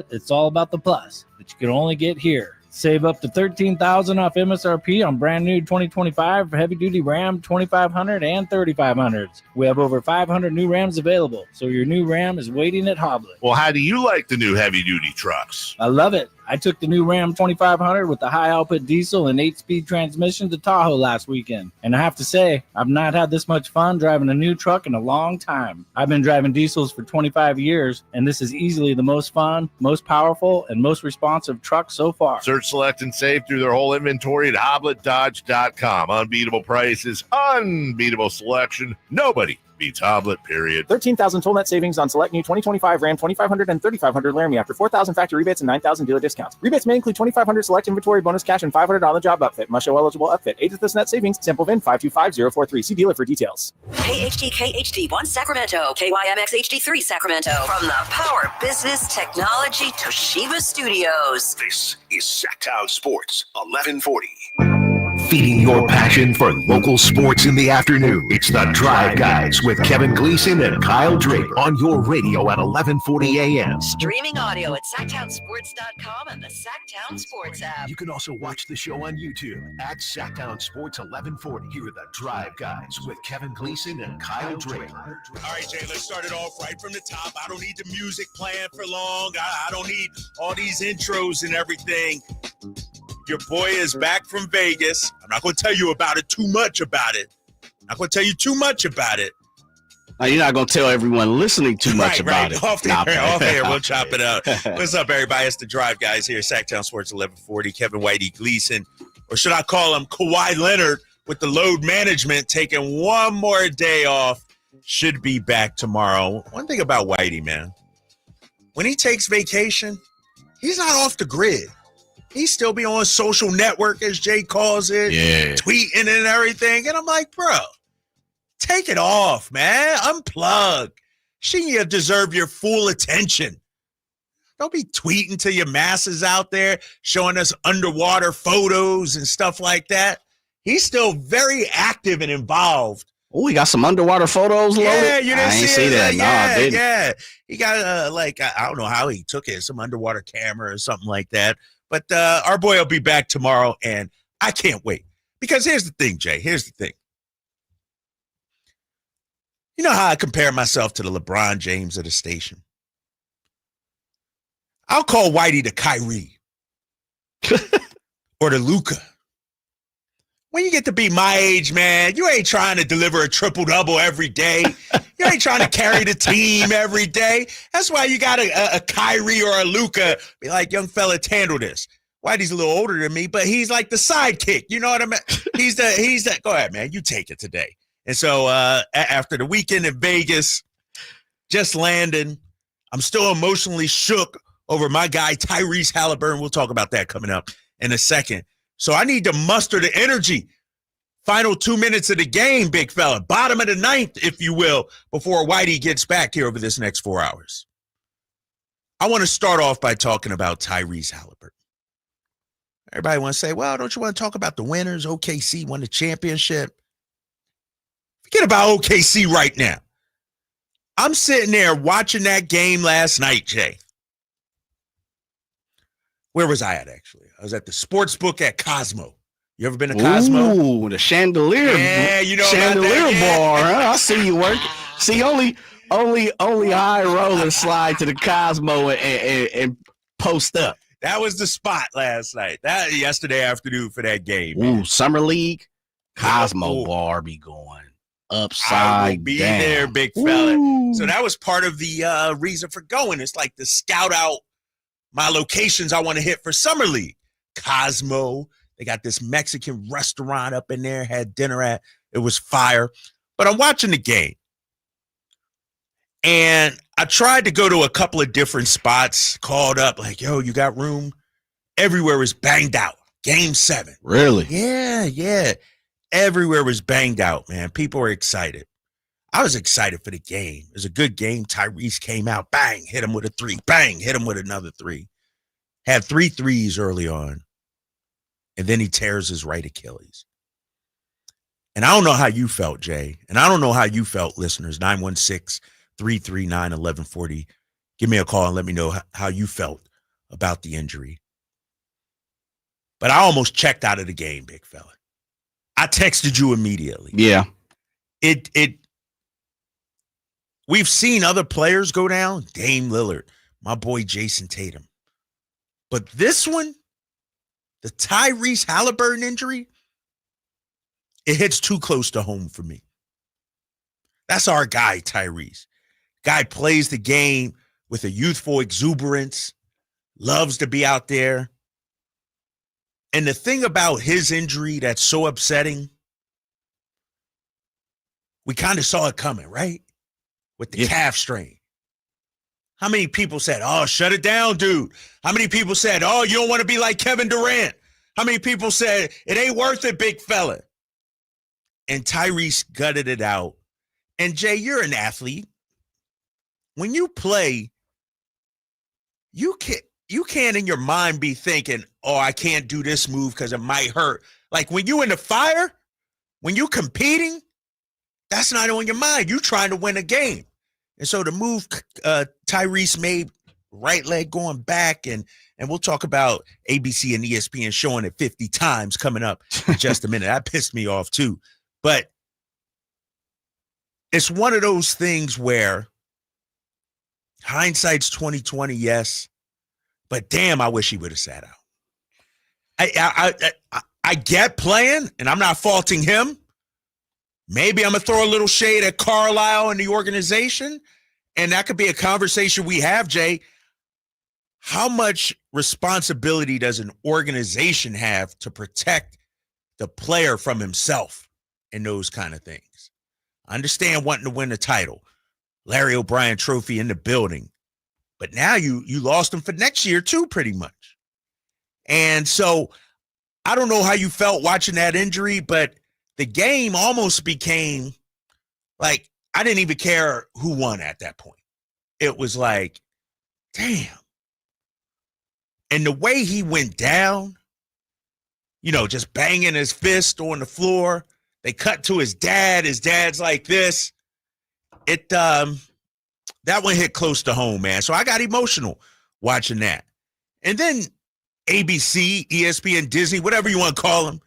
It's all about the plus that you can only get here. Save up to $13,000 off MSRP on brand new 2025 heavy-duty Ram 2500 and 3500s. We have over 500 new Rams available, so your new Ram is waiting at Hoblet. Well, how do you like the new heavy-duty trucks? I love it. I took the new Ram 2500 with the high-output diesel and 8-speed transmission to Tahoe last weekend. And I have to say, I've not had this much fun driving a new truck in a long time. I've been driving diesels for 25 years, and this is easily the most fun, most powerful, and most responsive truck so far. Search, select, and save through their whole inventory at HobletDodge.com. Unbeatable prices, unbeatable selection. Nobody beats Hoblet, period. 13,000 total net savings on select new 2025 Ram 2500 and 3500 Laramie after 4,000 factory rebates and 9,000 dealer discounts. Rebates may include 2,500 select inventory bonus cash and $500 on the job upfit. Must show eligible upfit. Aid to this net savings. Sample VIN 525043. See dealer for details. KHD1 Sacramento, KYMX HD3 Sacramento. From the Power Business Technology Toshiba Studios. This is Sacktown Sports 1140. Feeding your passion for local sports in the afternoon. It's the Drive Guys with Kevin Gleason and Kyle Draper on your radio at 1140 a.m. Streaming audio at SacktownSports.com and the Sacktown Sports app. You can also watch the show on YouTube at Sacktown Sports 1140. Here are the Drive Guys with Kevin Gleason and Kyle Draper. All right, Jay, let's start it off right from the top. I don't need the music playing for long. I don't need all these intros and everything. Your boy is back from Vegas. I'm not going to tell you about it too much about it. I'm not going to tell you too much about it. Now, you're not going to tell everyone listening too much about it. Off air, we'll chop it up. What's up, everybody? It's the Drive Guys here, Sacktown Sports 1140. Kevin Whitey Gleason, or should I call him Kawhi Leonard with the load management, taking one more day off. Should be back tomorrow. One thing about Whitey, man, when he takes vacation, he's not off the grid. He still be on social network, as Jay calls it, tweeting and everything. And I'm like, bro, take it off, man. Unplug. You deserve your full attention. Don't be tweeting to your masses out there, showing us underwater photos and stuff like that. He's still very active and involved. Oh, he got some underwater photos loaded? Yeah, you didn't see that. No, I didn't. Yeah. He got, I don't know how he took it, some underwater camera or something like that. But our boy will be back tomorrow, and I can't wait. Because here's the thing, Jay. Here's the thing. You know how I compare myself to the LeBron James of the station? I'll call Whitey the Kyrie or the Luka. When you get to be my age, man, you ain't trying to deliver a triple-double every day. You ain't trying to carry the team every day. That's why you got a Kyrie or a Luka. Be like, young fella, handle this. Whitey's a little older than me, but he's like the sidekick. You know what I mean? He's the go ahead, man. You take it today. And so after the weekend in Vegas, just landing, I'm still emotionally shook over my guy, Tyrese Haliburton. We'll talk about that coming up in a second. So I need to muster the energy. Final 2 minutes of the game, big fella. Bottom of the ninth, if you will, before Whitey gets back here over this next 4 hours. I want to start off by talking about Tyrese Haliburton. Everybody wants to say, well, don't you want to talk about the winners? OKC won the championship. Forget about OKC right now. I'm sitting there watching that game last night, Jay. Where was I at, actually? I was at the sports book at Cosmo. You ever been to Cosmo? Ooh, the chandelier. Yeah, you know chandelier bar. Huh? I see you work. See, only high rollers slide to the Cosmo and post up. That was the spot last night. That yesterday afternoon for that game. Ooh, man. Summer League. Cosmo bar be going upside I will be down. there, big fella. Ooh. So that was part of the reason for going. It's like to scout out my locations I want to hit for Summer League. Cosmo. They got this Mexican restaurant up in there, had dinner at. It was fire. But I'm watching the game. And I tried to go to a couple of different spots, called up like, yo, you got room? Everywhere was banged out. Game 7. Really? Yeah. Everywhere was banged out, man. People were excited. I was excited for the game. It was a good game. Tyrese came out, bang, hit him with a 3. Bang, hit him with another 3. Had 3 threes early on. And then he tears his right Achilles. And I don't know how you felt, Jay. And I don't know how you felt, listeners. 916-339-1140. give me a call and let me know how you felt about the injury. But I almost checked out of the game, big fella. I texted you immediately. Yeah. We've seen other players go down, Dame Lillard, my boy Jason Tatum. But this one, the Tyrese Haliburton injury, it hits too close to home for me. That's our guy, Tyrese. Guy plays the game with a youthful exuberance, loves to be out there. And the thing about his injury that's so upsetting, we kind of saw it coming, right? With the calf strain. How many people said, oh, shut it down, dude? How many people said, oh, you don't want to be like Kevin Durant? How many people said, it ain't worth it, big fella? And Tyrese gutted it out. And Jay, you're an athlete. When you play, you can't in your mind be thinking, oh, I can't do this move because it might hurt. Like when you in the fire, when you competing, that's not on your mind. You trying to win a game. And so the move Tyrese made, right leg going back, and we'll talk about ABC and ESPN showing it 50 times coming up in just a minute. That pissed me off too. But it's one of those things where hindsight's 20/20, yes. But damn, I wish he would have sat out. I get playing, and I'm not faulting him. Maybe I'm going to throw a little shade at Carlisle and the organization, and that could be a conversation we have, Jay. How much responsibility does an organization have to protect the player from himself and those kind of things? I understand wanting to win a title. Larry O'Brien trophy in the building. But now you lost him for next year too, pretty much. And so I don't know how you felt watching that injury, but the game almost became like I didn't even care who won at that point. It was like, damn. And the way he went down, just banging his fist on the floor. They cut to his dad. His dad's like this. That one hit close to home, man. So I got emotional watching that. And then ABC, ESPN, Disney, whatever you want to call them,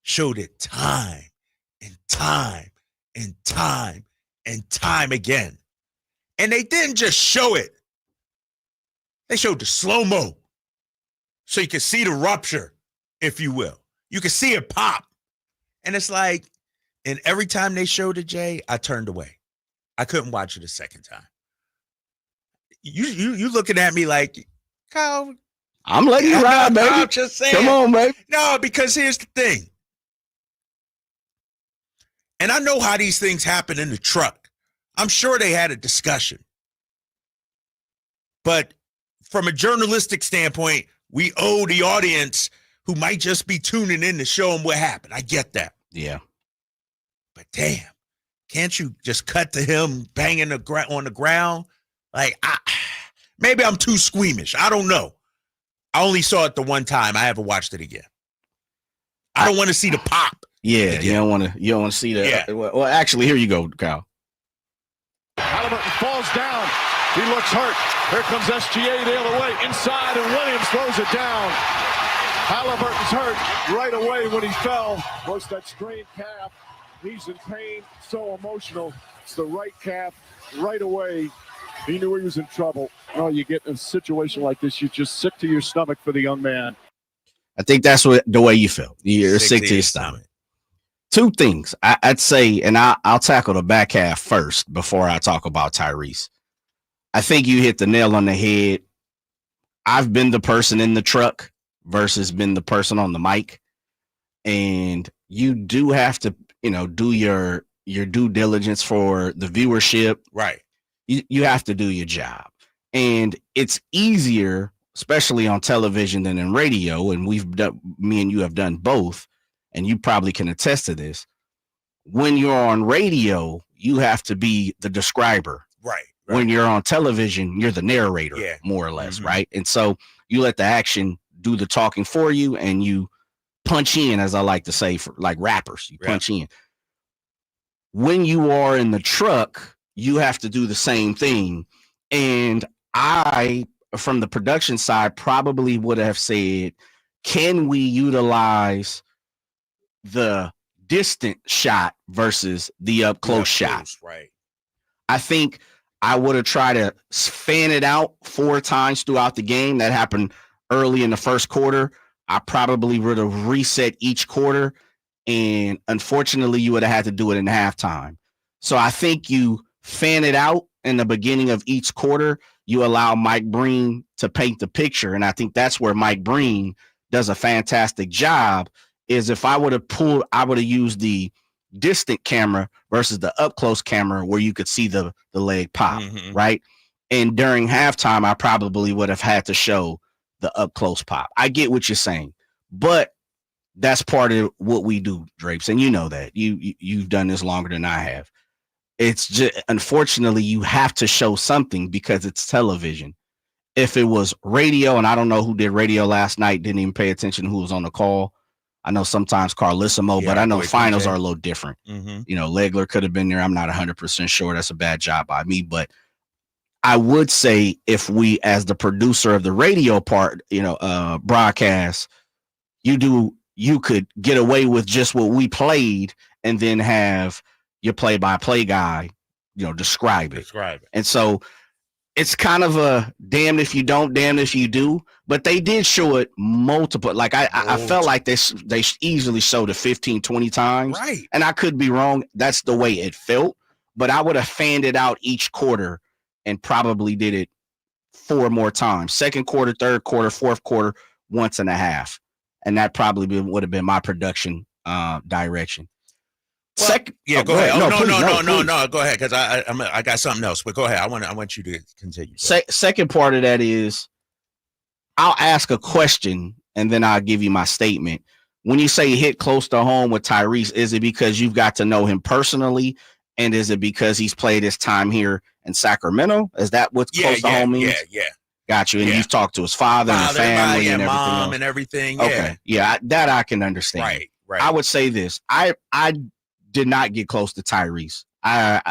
showed it time and time and time and time again. And they didn't just show it. They showed the slow-mo. So you can see the rupture, if you will. You can see it pop. And it's like, and every time they showed it, Jay, I turned away. I couldn't watch it a second time. You looking at me like, Kyle. I'm letting you ride, baby. I'm just saying. Come on, baby. No, because here's the thing. And I know how these things happen in the truck. I'm sure they had a discussion. But from a journalistic standpoint, we owe the audience who might just be tuning in to show them what happened. I get that. Yeah. But damn, can't you just cut to him banging on the ground? Like, maybe I'm too squeamish. I don't know. I only saw it the one time. I haven't watched it again. I don't want to see the pop. Yeah, again. you don't want to see that. Yeah. Well, actually, here you go, Kyle. Haliburton falls down. He looks hurt. Here comes SGA the other way. Inside, and Williams throws it down. Haliburton's hurt right away when he fell. Was that strained calf. He's in pain, so emotional. It's the right calf right away. He knew he was in trouble. Oh, you get in a situation like this, you're just sick to your stomach for the young man. I think that's the way you felt. You're sick to your stomach. Two things I'd say, and I'll tackle the back half first before I talk about Tyrese. I think you hit the nail on the head. I've been the person in the truck versus been the person on the mic. And you do have to, do your due diligence for the viewership. Right. You have to do your job. And it's easier, especially on television than in radio. And me and you have done both. And you probably can attest to this. When you're on radio, you have to be the describer. Right. When you're on television, you're the narrator, more or less, right? And so you let the action do the talking for you, and you punch in, as I like to say, for like rappers. You punch in. When you are in the truck, you have to do the same thing. And I, from the production side, probably would have said, can we utilize the distant shot versus the up close shot? Right. I think I would have tried to fan it out 4 times throughout the game. That happened early in the first quarter. I probably would have reset each quarter, and unfortunately, you would have had to do it in halftime. So I think you fan it out in the beginning of each quarter. You allow Mike Breen to paint the picture, and I think that's where Mike Breen does a fantastic job. Is if I would have used the distant camera versus the up close camera where you could see the leg pop, right? And during halftime, I probably would have had to show the up close pop. I get what you're saying, but that's part of what we do, Drapes, and you know that you've done this longer than I have. It's just, unfortunately, you have to show something because it's television. If it was radio, and I don't know who did radio last night, didn't even pay attention who was on the call. I know sometimes Carlissimo, but I know finals are a little different. You know, Legler could have been there. I'm not 100% sure. That's a bad job by me. But I would say if we, as the producer of the radio part, broadcast, you could get away with just what we played and then have your play-by-play guy, describe it. And so it's kind of a damned if you don't, damned if you do. But they did show it multiple. Like I felt like they easily showed it 15, 20 times. Right. And I could be wrong. That's the way it felt. But I would have fanned it out each quarter and probably did it 4 more times. Second quarter, third quarter, fourth quarter, once and a half. And that probably would have been my production direction. Well, go ahead. No. Go ahead, because I got something else. But go ahead. I want you to continue. Second part of that is, I'll ask a question and then I'll give you my statement. When you say hit close to home with Tyrese, is it because you've got to know him personally, and is it because he's played his time here in Sacramento? Is that what's close to home means? Yeah. Got you. And you've talked to his father and family and everything mom else. And everything. Yeah. Okay. Yeah, that I can understand. Right. I would say this. I did not get close to Tyrese. I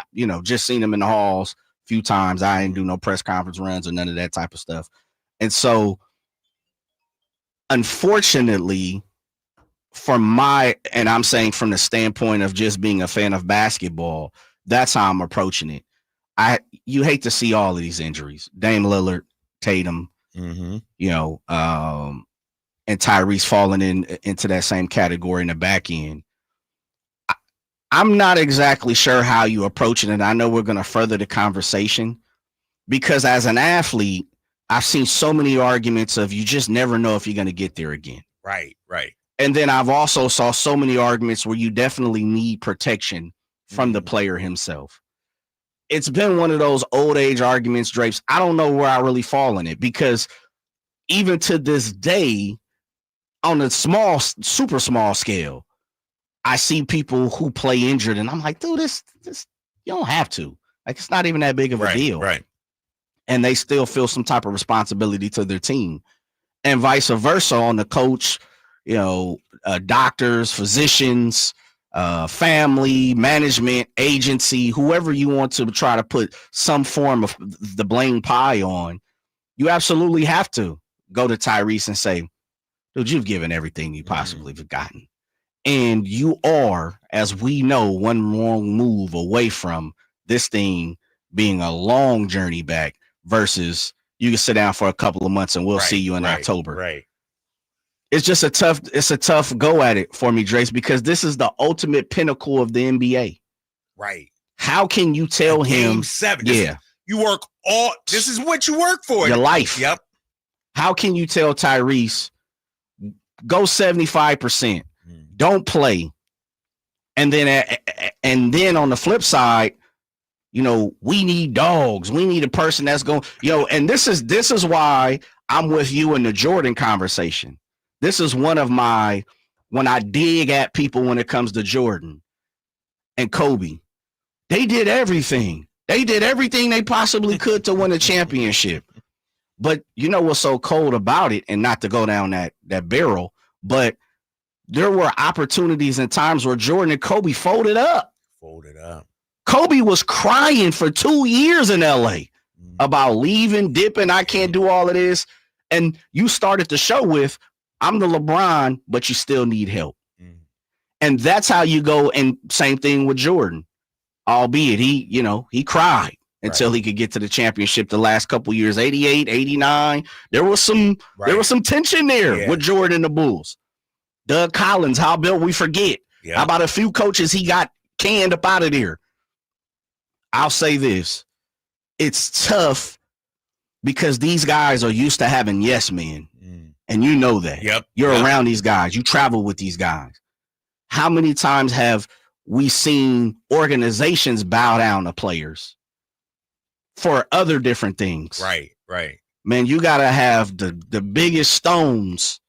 just seen him in the halls a few times. I didn't do no press conference runs or none of that type of stuff. And so, unfortunately, and I'm saying from the standpoint of just being a fan of basketball, that's how I'm approaching it. You hate to see all of these injuries. Dame Lillard, Tatum, and Tyrese falling into that same category in the back end. I'm not exactly sure how you approach it, and I know we're going to further the conversation because as an athlete, I've seen so many arguments of you just never know if you're going to get there again. Right. And then I've also saw so many arguments where you definitely need protection from the player himself. It's been one of those old age arguments, Drapes. I don't know where I really fall in it because even to this day, on a super small scale, I see people who play injured and I'm like, dude, this you don't have to. Like, it's not even that big of a deal. Right. And they still feel some type of responsibility to their team. And vice versa on the coach, doctors, physicians, family, management, agency, whoever you want to try to put some form of the blame pie on, you absolutely have to go to Tyrese and say, dude, you've given everything you possibly have gotten. And you are, as we know, one wrong move away from this thing being a long journey back versus you can sit down for a couple of months and we'll see you in October. Right. It's just a tough go at it for me, Drace, because this is the ultimate pinnacle of the NBA. Right. How can you tell him? Game 7. Yeah. You work this is what you work for. Your life. Yep. How can you tell Tyrese, go 75%, don't play. And then on the flip side, we need dogs. We need a person that's going, and this is why I'm with you in the Jordan conversation. This is one of when I dig at people when it comes to Jordan and Kobe, they did everything. They did everything they possibly could to win a championship. But you know what's so cold about it, and not to go down that barrel, but there were opportunities and times where Jordan and Kobe folded up. Folded up. Kobe was crying for 2 years in LA. about leaving, dipping. I can't do all of this. And you started the show with, I'm the LeBron, but you still need help. And that's how you go. And same thing with Jordan, albeit he cried until he could get to the championship the last couple years, 88, 89. There was some tension there with Jordan and the Bulls. Doug Collins, how about we forget? How about a few coaches he got canned up out of there? I'll say this. It's tough because these guys are used to having yes men. And you know that. You're around these guys. You travel with these guys. How many times have we seen organizations bow down to players for other different things? Right. Man, you got to have the biggest stones.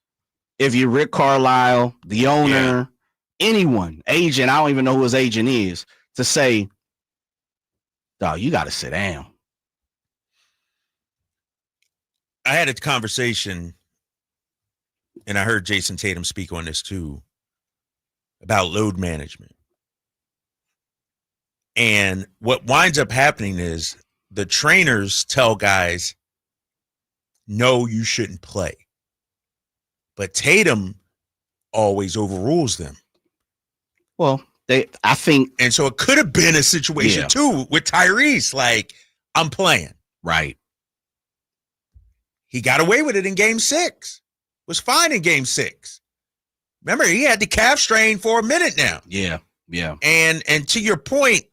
If you're Rick Carlisle, the owner, anyone, agent, I don't even know who his agent is, to say, dog, you got to sit down. I had a conversation, and I heard Jason Tatum speak on this too, about load management. And what winds up happening is the trainers tell guys, no, you shouldn't play. But Tatum always overrules them. Well, I think. And so it could have been a situation too with Tyrese, like, I'm playing. Right. He got away with it in game 6. Was fine in game 6. Remember, he had the calf strain for a minute now. Yeah. And to your point,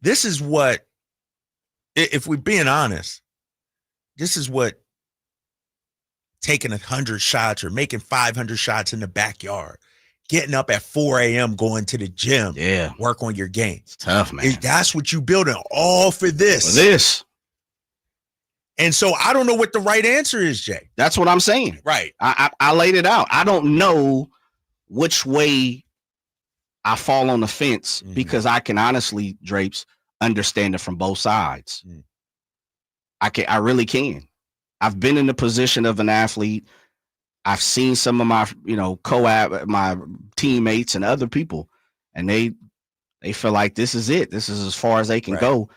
this is what, if we're being honest, this is what taking 100 shots or making 500 shots in the backyard, getting up at 4 a.m., going to the gym, work on your game. It's tough, man. That's what you building all for this. For this. And so I don't know what the right answer is, Jay. That's what I'm saying. Right. I laid it out. I don't know which way I fall on the fence because I can honestly, Drapes, understand it from both sides. I really can. I've been in the position of an athlete. I've seen some of my, my teammates and other people, and they feel like this is it. This is as far as they can go.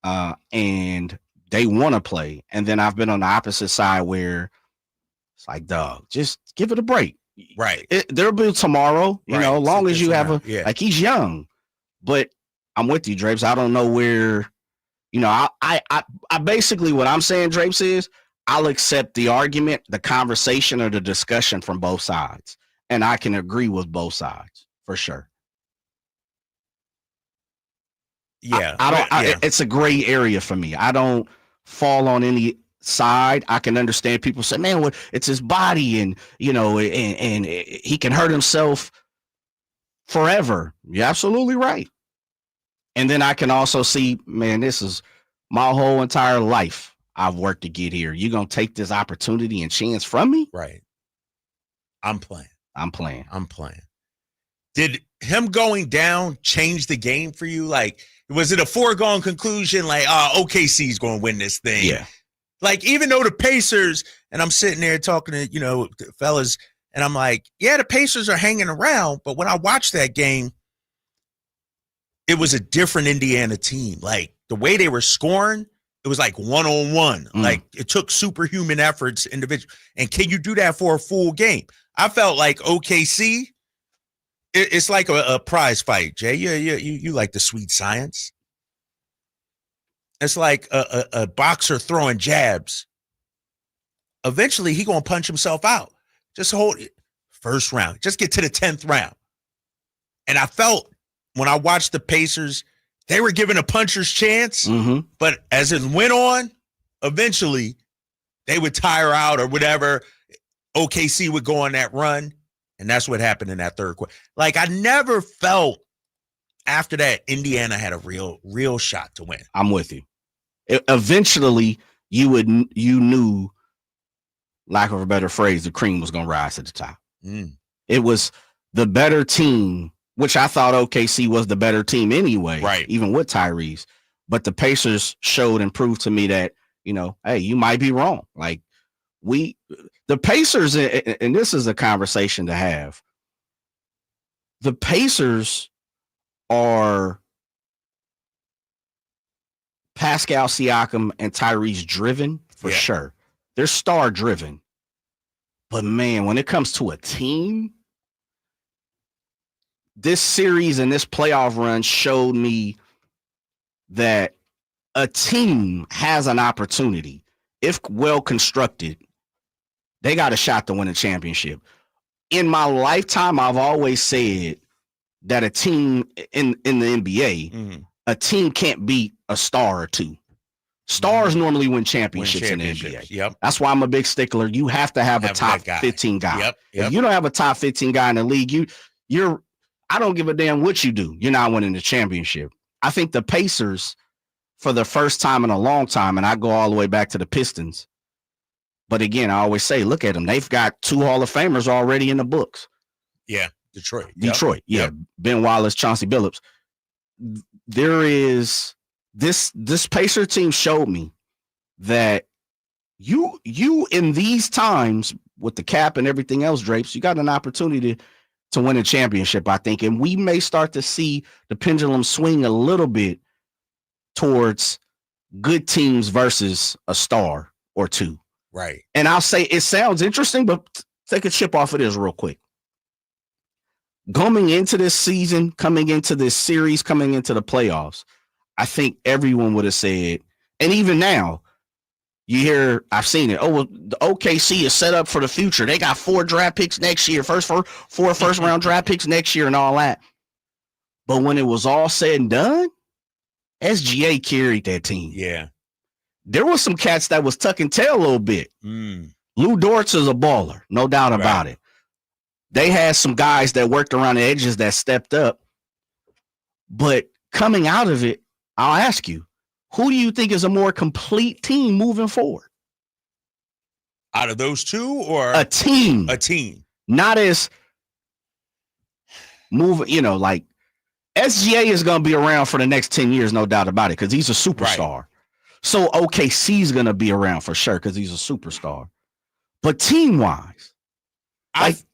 And they want to play. And then I've been on the opposite side where it's like, dog, just give it a break. Right. There'll be tomorrow, as long as you have like, he's young. But I'm with you, Drapes. I don't know where, I basically what I'm saying, Drapes, is I'll accept the argument, the conversation, or the discussion from both sides. And I can agree with both sides for sure. Yeah. It's a gray area for me. I don't fall on any side. I can understand people say, man, it's his body and he can hurt himself forever. You're absolutely right. And then I can also see, man, this is my whole entire life. I've worked to get here. You're going to take this opportunity and chance from me? Right. I'm playing. Did him going down change the game for you? Like, was it a foregone conclusion? Like, OKC is going to win this thing. Yeah. Like, even though the Pacers, and I'm sitting there talking to, fellas, and I'm like, yeah, the Pacers are hanging around. But when I watched that game, it was a different Indiana team. Like, the way they were scoring, it was like one-on-one. Like, it took superhuman efforts individual. And can you do that for a full game? I felt like OKC, it's like a prize fight, Jay. You like the sweet science. It's like a boxer throwing jabs. Eventually, he going to punch himself out. Just hold it. First round. Just get to the 10th round. And I felt when I watched the Pacers, they were given a puncher's chance, but as it went on, eventually they would tire out or whatever. OKC would go on that run, and that's what happened in that third quarter. Like, I never felt after that Indiana had a real shot to win. I'm with you. Eventually, you knew, lack of a better phrase, the cream was going to rise to the top. It was the better team, which I thought OKC was the better team anyway, right? Even with Tyrese. But the Pacers showed and proved to me that, hey, you might be wrong. Like, the Pacers, and this is a conversation to have. The Pacers are Pascal Siakam and Tyrese driven for sure. They're star driven. But man, when it comes to a team, this series and this playoff run showed me that a team has an opportunity. If well constructed, they got a shot to win a championship. In my lifetime, I've always said that a team in the NBA, a team can't beat a star or two. Stars normally win championships in the NBA. Yep. That's why I'm a big stickler. You have to have a top 15 guy. Yep. If you don't have a top 15 guy in the league, you're I don't give a damn what you do. You're not winning the championship. I think the Pacers, for the first time in a long time, and I go all the way back to the Pistons. But again, I always say, look at them. They've got 2 Hall of Famers already in the books. Yeah, Detroit. Yeah. Ben Wallace, Chauncey Billups. There is this Pacer team showed me that you in these times with the cap and everything else, Drapes, you got an opportunity to win a championship, I think. And we may start to see the pendulum swing a little bit towards good teams versus a star or two. Right. And I'll say it sounds interesting, but take a chip off of this real quick. Coming into this season, coming into this series, coming into the playoffs, I think everyone would have said, and even now, you hear, I've seen it. Oh, well, the OKC is set up for the future. They got 4 draft picks next year, four first round draft picks next year and all that. But when it was all said and done, SGA carried that team. Yeah. There was some cats that was tuck and tail a little bit. Lou Dortz is a baller, no doubt about it. They had some guys that worked around the edges that stepped up. But coming out of it, I'll ask you, who do you think is a more complete team moving forward? Out of those two, or a team? A team. Not as moving, like SGA is going to be around for the next 10 years, no doubt about it, because he's a superstar. Right. So OKC is going to be around for sure because he's a superstar. But team-wise,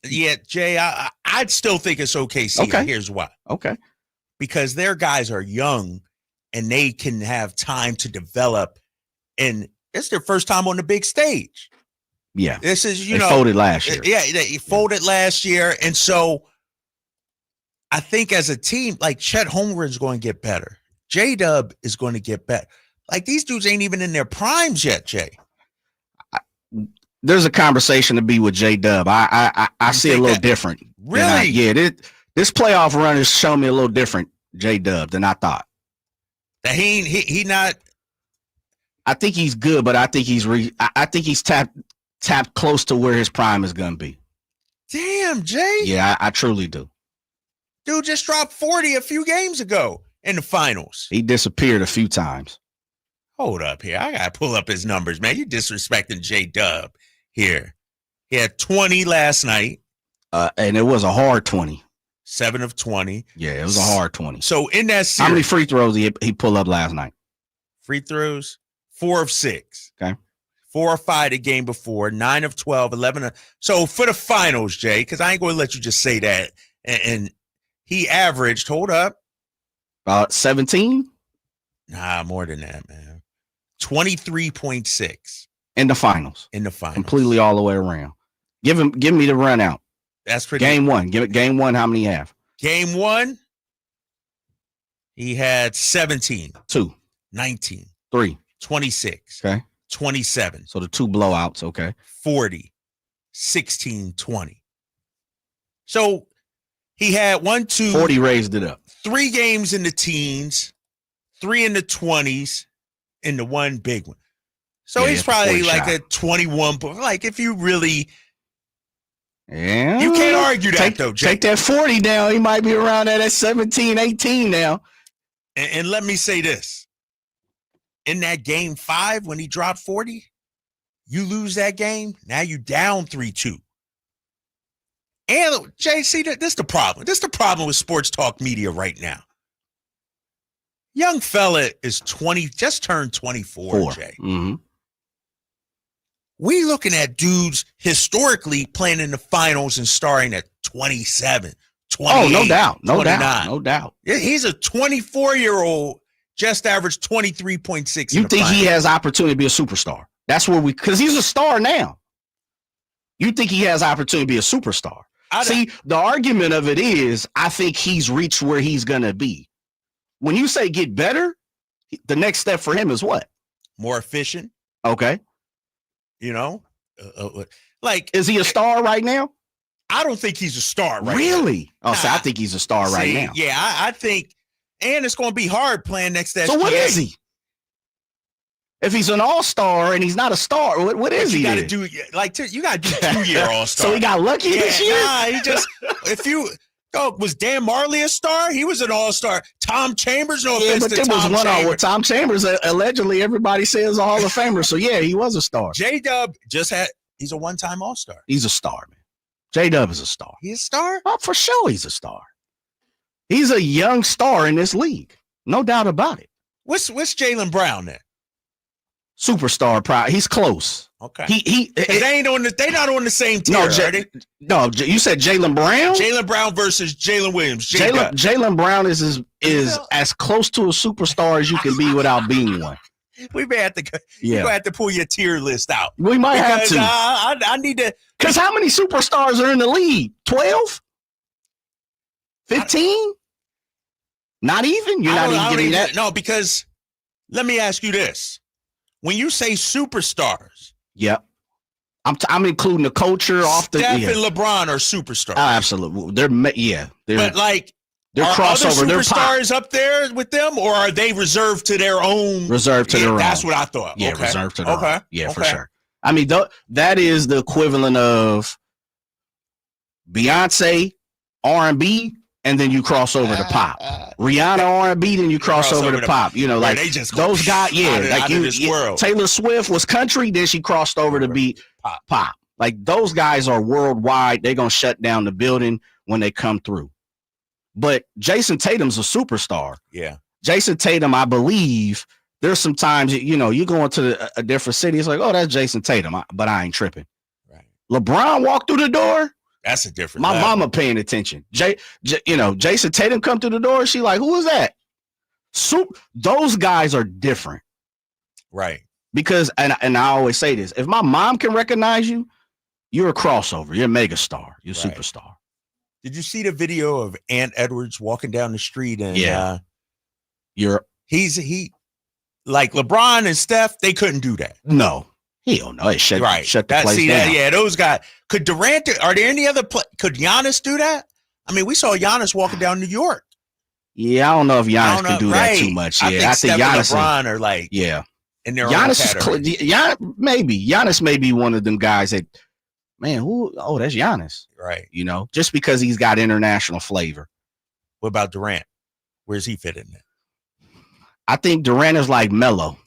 Jay, I'd still think it's OKC. Okay. Here's why. Okay. Because their guys are young and they can have time to develop, and it's their first time on the big stage. Yeah. This is, they folded last year. Yeah, they folded last year. And so I think as a team, like Chet Holmgren is going to get better. J-Dub is going to get better. Like these dudes ain't even in their primes yet, Jay. There's a conversation to be with J-Dub. I see it a little different. Really? This playoff run has shown me a little different, J-Dub, than I thought. That he not. I think he's good, but I think he's tapped close to where his prime is going to be. Damn, Jay. Yeah, I truly do. Dude just dropped 40 a few games ago in the finals. He disappeared a few times. Hold up here. I got to pull up his numbers, man. You disrespecting J-Dub here. He had 20 last night. And it was a hard 20. 7 of 20. Yeah, it was a hard 20. So in that series, how many free throws he pulled up last night? Free throws, 4 of 6. Okay. 4 or 5 the game before, 9 of 12, 11. So for the finals, Jay, because I ain't going to let you just say that. And he averaged, hold up. About 17? Nah, more than that, man. 23.6. In the finals. Completely all the way around. Give me the run out. That's pretty Game one. Give it game one. How many you have? Game 1, he had 17. 2. 19. 3. 26. Okay. 27. So the 2 blowouts. Okay. 40. 16, 20. So he had 40 raised it up. 3 games in the teens, 3 in the 20s, and the 1 big one. So he's probably like a 21. Like if you really. Yeah. You can't argue that, though, Jay. Take that 40 down. He might be around that at 17, 18 now. And let me say this. In that game 5, when he dropped 40, you lose that game. Now you down 3-2. And, Jay, see, this is the problem. This is the problem with sports talk media right now. Young fella is 20, just turned 24, Jay. Mm-hmm. We looking at dudes historically playing in the finals and starting at 27, 28, no doubt. No 29. doubt. No doubt. He's a 24-year-old just averaged 23.6. You think he has opportunity to be a superstar? That's where because he's a star now. You think he has opportunity to be a superstar? See, the argument of it is, I think he's reached where he's going to be. When you say get better, the next step for him is what? More efficient. Okay. You know, is he a star right now? I don't think he's a star right really? now. Oh, so I think he's a star right now. Yeah, I think, and it's going to be hard playing next to SGA. So what is he? If he's an all-star and he's not a star, what is he? You got to do you got to do 2-year all-star. So he got lucky this year? Nah, was Dan Marley a star? He was an all-star. Tom Chambers, no offense to Tom Chambers. Tom Chambers, allegedly, everybody says a Hall of Famer. So, yeah, he was a star. J-Dub he's a one-time all-star. He's a star, man. J-Dub is a star. He's a star? Oh, for sure he's a star. He's a young star in this league. No doubt about it. What's Jaylen Brown then? Superstar, he's close. Okay. They're not on the same tier, are they? No, you said Jaylen Brown? Jaylen Brown versus Jalen Williams. Jaylen Brown is as close to a superstar as you can be without being one. We may have to. You're gonna have to pull your tier list out. We might have to. I need to. Because how many superstars are in the league? 12? 15? Not even. You're not even getting that. No, because let me ask you this: when you say superstars, yep, I'm including the culture off the. Steph and LeBron are superstars. Oh, absolutely. They're but like. They're are crossover. Other superstars up there with them, or are they reserved to their own? Reserved to their own. That's what I thought. Yeah, okay. Reserved to their own. Yeah, okay. For sure. I mean, that is the equivalent of Beyonce, R&B, and then you cross over to pop. Rihanna R&B, then you cross over to pop. You know, like they just those guys. Yeah, out of this world. Taylor Swift was country, then she crossed over to be pop. Like those guys are worldwide. They're gonna shut down the building when they come through. But Jason Tatum's a superstar. Yeah. Jason Tatum, I believe, there's some times, you go into a different city. It's like, oh, that's Jason Tatum, but I ain't tripping. Right. LeBron walked through the door. That's a different My level. mama paying attention. Jason Tatum come through the door. She like, who is that? Those guys are different. Right. Because, and I always say this, if my mom can recognize you, you're a crossover. You're a mega star. You're a superstar. Did you see the video of Ant Edwards walking down the street? And he's like LeBron and Steph, they couldn't do that. No, hell no. It shut the place down. Yeah, those guys. Could Durant? Are there any other? Could Giannis do that? I mean, we saw Giannis walking down New York. Yeah, I don't know if Giannis can do that too much. Yeah, I think Giannis and LeBron are like in their Giannis own is maybe Giannis may be one of them guys that. Man, that's Giannis. Right. Just because he's got international flavor. What about Durant? Where's he fit in there? I think Durant is like Melo,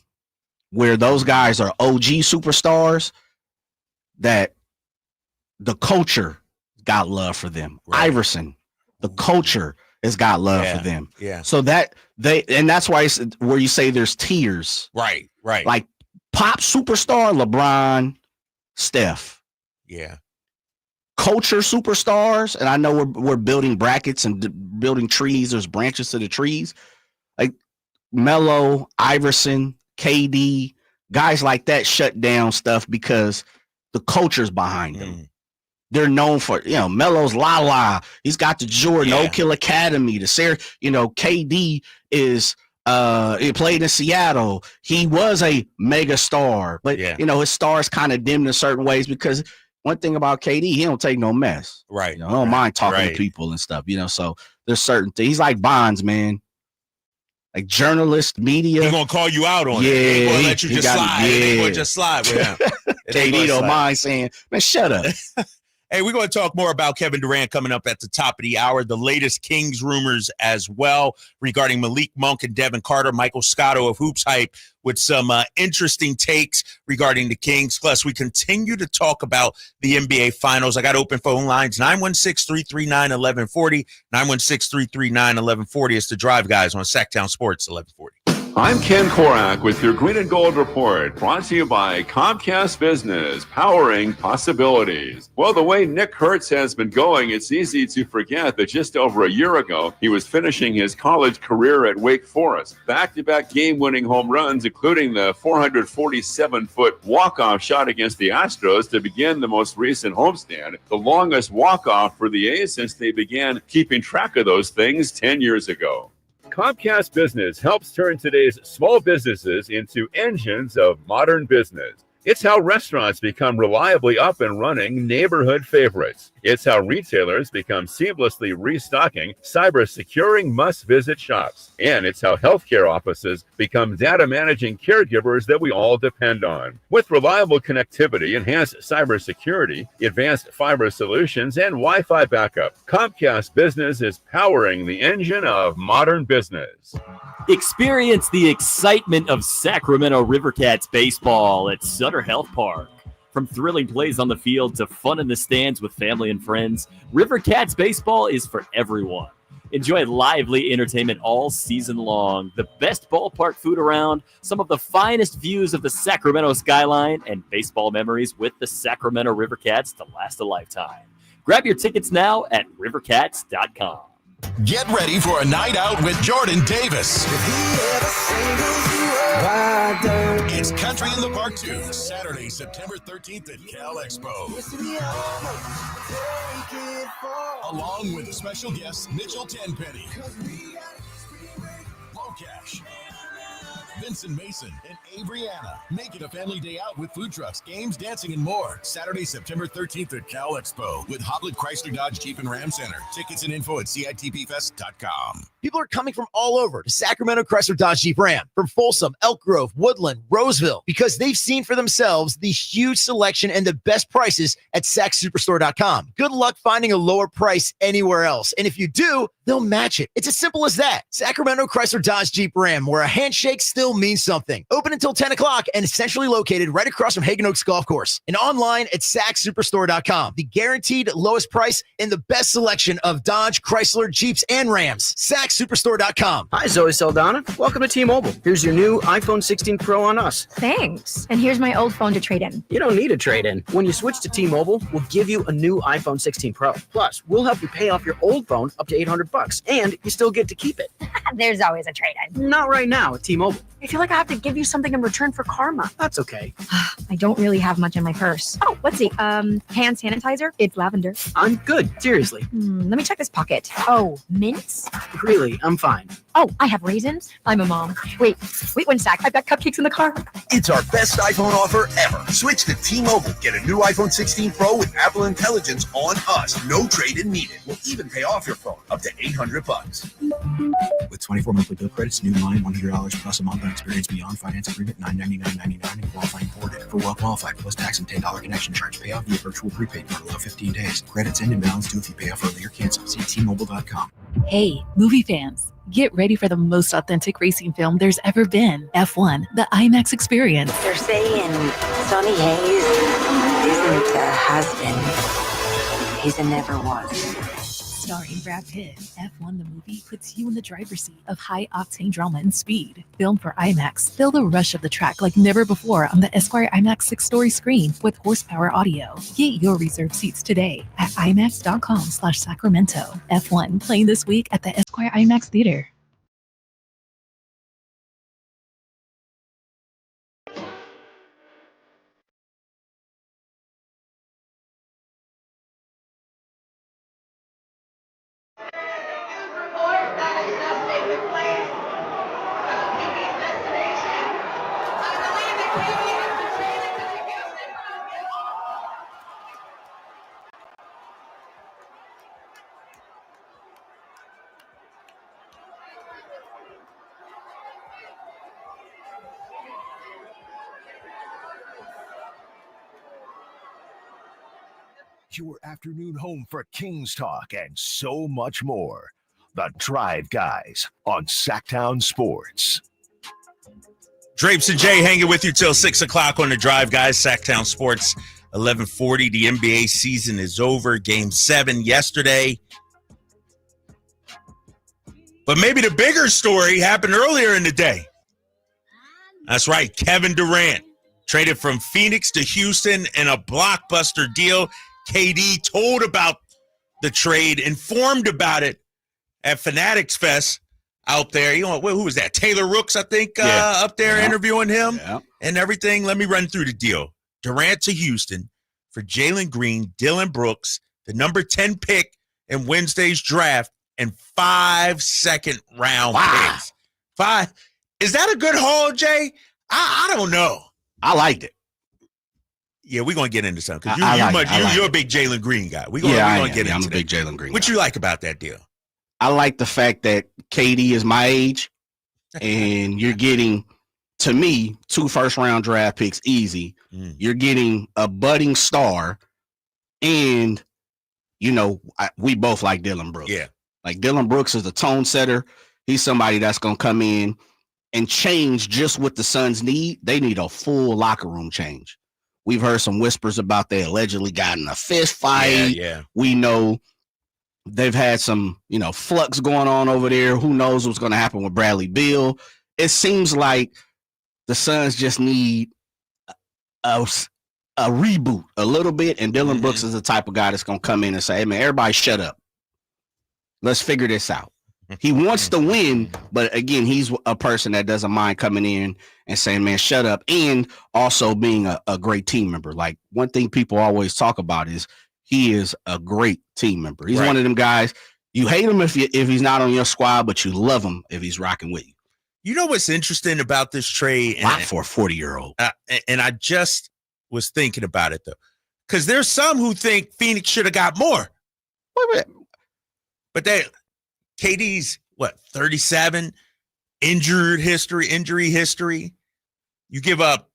where those guys are OG superstars that the culture got love for them. Right. Iverson, the culture has got love for them. Yeah. So that's why it's where you say there's tiers. Right. Like pop superstar, LeBron, Steph. Yeah. Culture superstars, and I know we're building brackets and building trees. There's branches to the trees. Like Melo, Iverson, KD, guys like that shut down stuff because the culture's behind them. They're known for, Melo's La. He's got the Jordan Oak Hill Academy. KD is he played in Seattle. He was a mega star, but his stars kind of dimmed in certain ways because one thing about KD, he don't take no mess. Right. I don't mind talking to people and stuff, so there's certain things. He's like Bonds, man. Like journalist, media. He's going to call you out on it. He ain't going to let you just slide. He ain't going to just slide with him. KD don't mind saying, man, shut up. Hey, we're going to talk more about Kevin Durant coming up at the top of the hour. The latest Kings rumors as well regarding Malik Monk and Devin Carter. Michael Scotto of Hoops Hype with some interesting takes regarding the Kings. Plus, we continue to talk about the NBA Finals. I got open phone lines, 916-339-1140. 916-339-1140. It's the Drive Guys on Sacktown Sports 1140. I'm Ken Korak with your Green and Gold Report, brought to you by Comcast Business, powering possibilities. Well, the way Nick Kurtz has been going, it's easy to forget that just over a year ago, he was finishing his college career at Wake Forest. Back-to-back game-winning home runs, including the 447-foot walk-off shot against the Astros to begin the most recent homestand, the longest walk-off for the A's since they began keeping track of those things 10 years ago. Comcast Business helps turn today's small businesses into engines of modern business. It's how restaurants become reliably up and running neighborhood favorites. It's how retailers become seamlessly restocking, cyber-securing must-visit shops. And it's how healthcare offices become data-managing caregivers that we all depend on. With reliable connectivity, enhanced cybersecurity, advanced fiber solutions, and Wi-Fi backup, Comcast Business is powering the engine of modern business. Experience the excitement of Sacramento Rivercats baseball at Sutter Health Park. From thrilling plays on the field to fun in the stands with family and friends, Rivercats baseball is for everyone. Enjoy lively entertainment all season long, the best ballpark food around, some of the finest views of the Sacramento skyline, and baseball memories with the Sacramento Rivercats to last a lifetime. Grab your tickets now at rivercats.com. Get ready for a night out with Jordan Davis. It's Country in the Park 2, Saturday, September 13th at Cal Expo. Along with special guests Mitchell Tenpenny, Low Cash, Vincent Mason, and Avery-Anna. Make it a family day out with food trucks, games, dancing, and more. Saturday, September 13th at Cal Expo with Hoblet Chrysler Dodge Jeep and Ram Center. Tickets and info at CITPFest.com. People are coming from all over to Sacramento Chrysler Dodge Jeep Ram, from Folsom, Elk Grove, Woodland, Roseville, because they've seen for themselves the huge selection and the best prices at SacSuperstore.com. Good luck finding a lower price anywhere else. And if you do, they'll match it. It's as simple as that. Sacramento Chrysler Dodge Jeep Ram, where a handshake still means something. Open until 10 o'clock and essentially located right across from Hagen Oaks Golf Course. And online at SacSuperstore.com. The guaranteed lowest price and the best selection of Dodge, Chrysler, Jeeps, and Rams. SacSuperstore.com. Hi, Zoe Saldana. Welcome to T-Mobile. Here's your new iPhone 16 Pro on us. Thanks. And here's my old phone to trade in. You don't need a trade-in. When you switch to T-Mobile, we'll give you a new iPhone 16 Pro. Plus, we'll help you pay off your old phone up to $800, and you still get to keep it. There's always a trade-in. Not right now at T-Mobile. I feel like I have to give you something in return for karma. That's okay. I don't really have much in my purse. Oh, let's see. Hand sanitizer. It's lavender. I'm good. Seriously. Let me check this pocket. Oh, mints? Really, I'm fine. Oh, I have raisins. I'm a mom. Wait 1 sec. I've got cupcakes in the car. It's our best iPhone offer ever. Switch to T-Mobile. Get a new iPhone 16 Pro with Apple Intelligence on us. No trade-in needed. We'll even pay off your phone up to $800. With 24 monthly bill credits, new line, $100 plus a month on experience beyond finance agreement, $999.99 and qualifying credit. For well qualified, plus tax and $10 connection charge. Pay off via virtual prepaid card. Allow 15 days. Credits end and balance due if you pay off early or cancel. See T-Mobile.com. Hey, movie fans. Get ready for the most authentic racing film there's ever been. F1, the IMAX experience. They're saying Sonny Hayes isn't a husband. He's a never was. Starring Brad Pitt, F1 the movie puts you in the driver's seat of high-octane drama and speed. Filmed for IMAX, feel the rush of the track like never before on the Esquire IMAX 6-story screen with horsepower audio. Get your reserved seats today at IMAX.com/Sacramento. F1 playing this week at the Esquire IMAX Theater. Your afternoon home for Kings talk and so much more. The Drive Guys on Sacktown Sports. Drapes and Jay hanging with you till 6 o'clock on the Drive Guys. Sacktown Sports, 1140. The NBA season is over. Game 7 yesterday. But maybe the bigger story happened earlier in the day. That's right. Kevin Durant traded from Phoenix to Houston in a blockbuster deal. KD told about the trade, informed about it at Fanatics Fest out there. You know, who was that? Taylor Rooks, I think, up there interviewing him and everything. Let me run through the deal. Durant to Houston for Jaylen Green, Dylan Brooks, the number 10 pick in Wednesday's draft, and 5 second-round picks. 5. Is that a good haul, Jay? I don't know. I liked it. Yeah, we're going to get into something. Because you're a big Jaylen Green guy. We're going to get into I'm a big Jaylen Green What guy. you like about that deal? I like the fact that KD is my age, and you're getting, to me, 2 first-round draft picks easy. You're getting a budding star, and, you know, we both like Dylan Brooks. Yeah. Like, Dylan Brooks is a tone setter. He's somebody that's going to come in and change just what the Suns need. They need a full locker room change. We've heard some whispers about they allegedly got in a fist fight. Yeah. We know they've had some, you know, flux going on over there. Who knows what's going to happen with Bradley Beal? It seems like the Suns just need a reboot a little bit, and Dylan Brooks is the type of guy that's going to come in and say, hey, man, everybody shut up. Let's figure this out. He wants to win, but again, he's a person that doesn't mind coming in and saying, man, shut up, and also being a great team member. Like, one thing people always talk about is he is a great team member. He's one of them guys, you hate him if he's not on your squad, but you love him if he's rocking with you. You know what's interesting about this trade? Not for a 40-year-old. And I just was thinking about it, though, because there's some who think Phoenix should have got more. But KD's, 37, injury history. You give up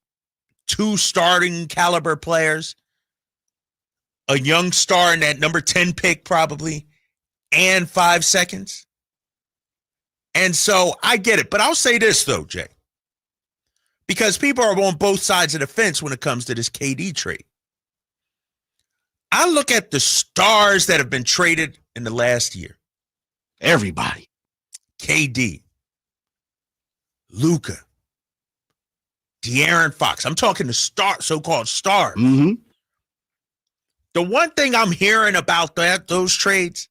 2 starting caliber players, a young star in that number 10 pick probably, and 5 seconds. And so I get it. But I'll say this, though, Jay, because people are on both sides of the fence when it comes to this KD trade. I look at the stars that have been traded in the last year. Everybody. KD, Luka, De'Aaron Fox. I'm talking the so-called stars. Mm-hmm. The one thing I'm hearing about those trades,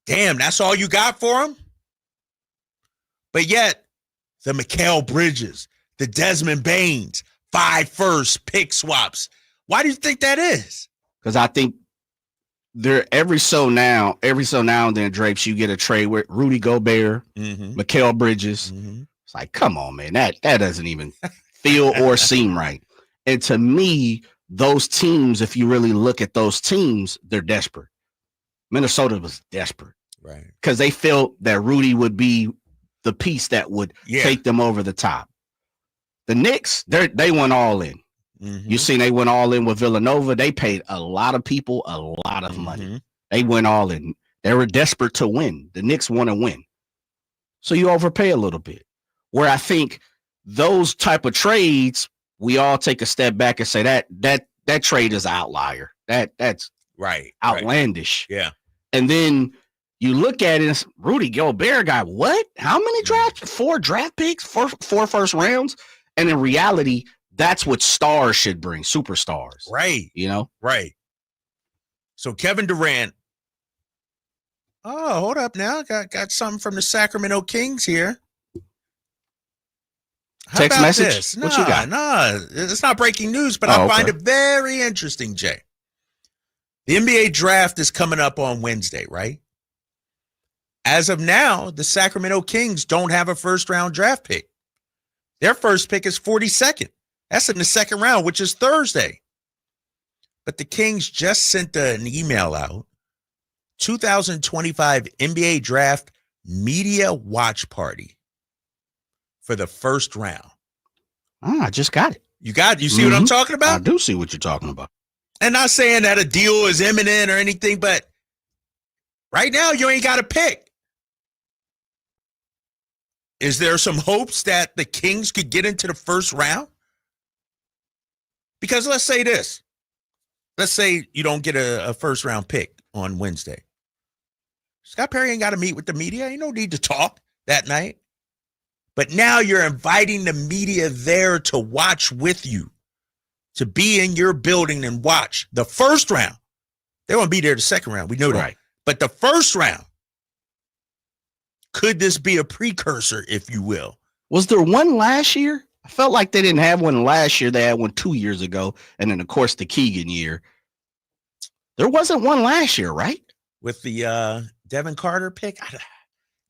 damn, that's all you got for them? But yet, the Mikal Bridges, the Desmond Baines, 5 first pick swaps. Why do you think that is? Because I think every so now and then, Drapes, you get a trade with Rudy Gobert, Mikal Bridges. It's like, come on, man, that doesn't even feel or seem right. And to me, those teams, if you really look at those teams, they're desperate. Minnesota was desperate, right? Because they felt that Rudy would be the piece that would take them over the top. The Knicks, they went all in. You seen they went all in with Villanova. They paid a lot of people a lot of money. They went all in. They were desperate to win. The Knicks want to win. So you overpay a little bit. Where I think those type of trades, we all take a step back and say that trade is an outlier. That's right. Outlandish. Yeah. And then you look at it, Rudy Gobert got what? How many drafts? 4 draft picks, 4 first rounds. And in reality, that's what stars should bring, superstars. Right. You know? Right. So Kevin Durant. Oh, hold up now. Got something from the Sacramento Kings here. How Text about message? this? What you got? No, it's not breaking news, but I find it very interesting, Jay. The NBA draft is coming up on Wednesday, right? As of now, the Sacramento Kings don't have a first-round draft pick. Their first pick is 42nd. That's in the second round, which is Thursday. But the Kings just sent an email out. 2025 NBA Draft Media Watch Party for the first round. Oh, I just got it. You see what I'm talking about? I do see what you're talking about. And not saying that a deal is imminent or anything, but right now you ain't got a pick. Is there some hopes that the Kings could get into the first round? Because let's say this. Let's say you don't get a first round pick on Wednesday. Scott Perry ain't got to meet with the media. Ain't no need to talk that night. But now you're inviting the media there to watch with you, to be in your building and watch the first round. They won't be there the second round. We know that. Right. But the first round, could this be a precursor, if you will? Was there one last year? I felt like they didn't have one last year. They had one 2 years ago. And then, of course, the Keegan year. There wasn't one last year, right? With the Devin Carter pick?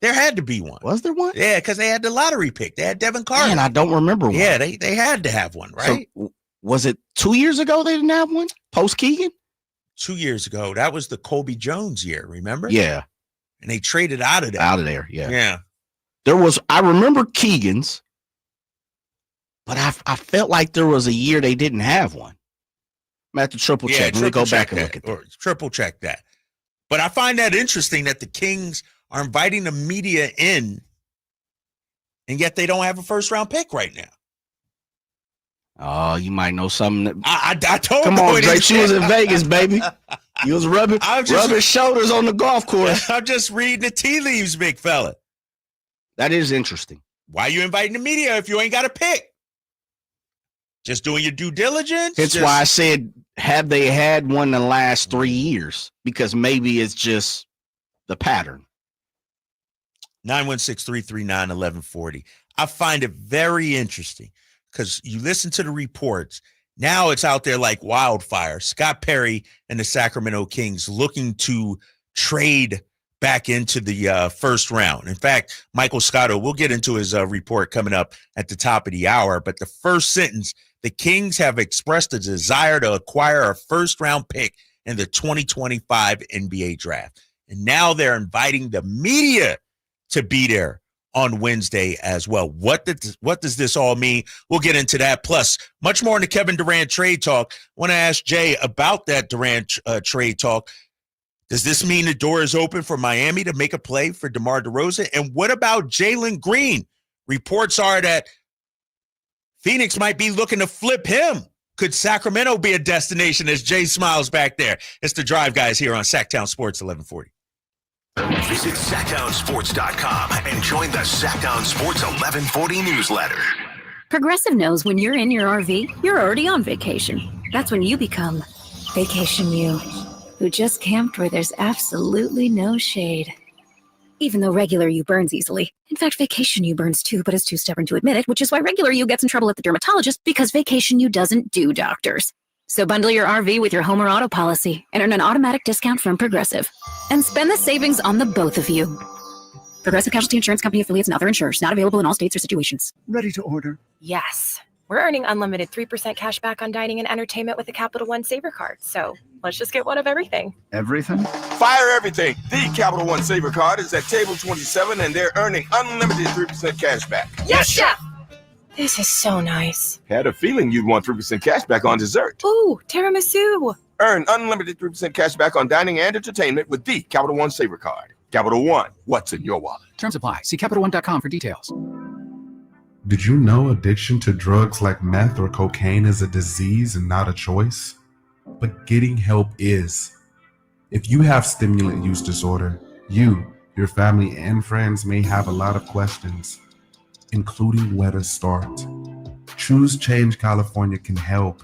There had to be one. Was there one? Yeah, because they had the lottery pick. They had Devin Carter. Man, I don't remember one. Yeah, they had to have one, right? So, was it 2 years ago they didn't have one? Post Keegan? 2 years ago. That was the Kobe Jones year, remember? Yeah. And they traded out of there. Out of there, yeah. Yeah. I remember Keegan's, but I felt like there was a year they didn't have one. I'm at the triple check. Let me go back and look at that. Or triple check that. But I find that interesting that the Kings are inviting the media in, and yet they don't have a first round pick right now. Oh, you might know something. I told Come on, Drake. You was in Vegas, baby. You was rubbing shoulders on the golf course. I'm just reading the tea leaves, big fella. That is interesting. Why are you inviting the media if you ain't got a pick? Just doing your due diligence? That's why I said, have they had one in the last 3 years? Because maybe it's just the pattern. 916-339-1140. I find it very interesting because you listen to the reports. Now it's out there like wildfire. Scott Perry and the Sacramento Kings looking to trade back into the first round. In fact, Michael Scotto, we'll get into his report coming up at the top of the hour. But the first sentence, the Kings have expressed a desire to acquire a first-round pick in the 2025 NBA draft. And now they're inviting the media to be there on Wednesday as well. What does this all mean? We'll get into that. Plus, much more in the Kevin Durant trade talk. I want to ask Jay about that Durant trade talk. Does this mean the door is open for Miami to make a play for DeMar DeRozan? And what about Jaylen Green? Reports are that Phoenix might be looking to flip him. Could Sacramento be a destination as Jay smiles back there? It's the Drive Guys here on Sacktown Sports 1140. Visit SacktownSports.com and join the Sacktown Sports 1140 newsletter. Progressive knows when you're in your RV, you're already on vacation. That's when you become Vacation You, who just camped where there's absolutely no shade. Even though regular you burns easily. In fact, Vacation You burns too, but is too stubborn to admit it, which is why regular you gets in trouble at the dermatologist because Vacation You doesn't do doctors. So bundle your RV with your home or auto policy and earn an automatic discount from Progressive. And spend the savings on the both of you. Progressive Casualty Insurance Company affiliates and other insurers. Not available in all states or situations. Ready to order? Yes. We're earning unlimited 3% cash back on dining and entertainment with the Capital One Saver Card. So let's just get one of everything. Everything? Fire everything. The Capital One Saver Card is at table 27 and they're earning unlimited 3% cash back. Yes, chef! This is so nice. Had a feeling you'd want 3% cash back on dessert. Ooh, tiramisu. Earn unlimited 3% cash back on dining and entertainment with the Capital One Saver Card. Capital One, what's in your wallet? Terms apply. See CapitalOne.com for details. Did you know addiction to drugs like meth or cocaine is a disease and not a choice? But getting help is. If you have stimulant use disorder, you, your family, and friends may have a lot of questions, including where to start. Choose Change California can help.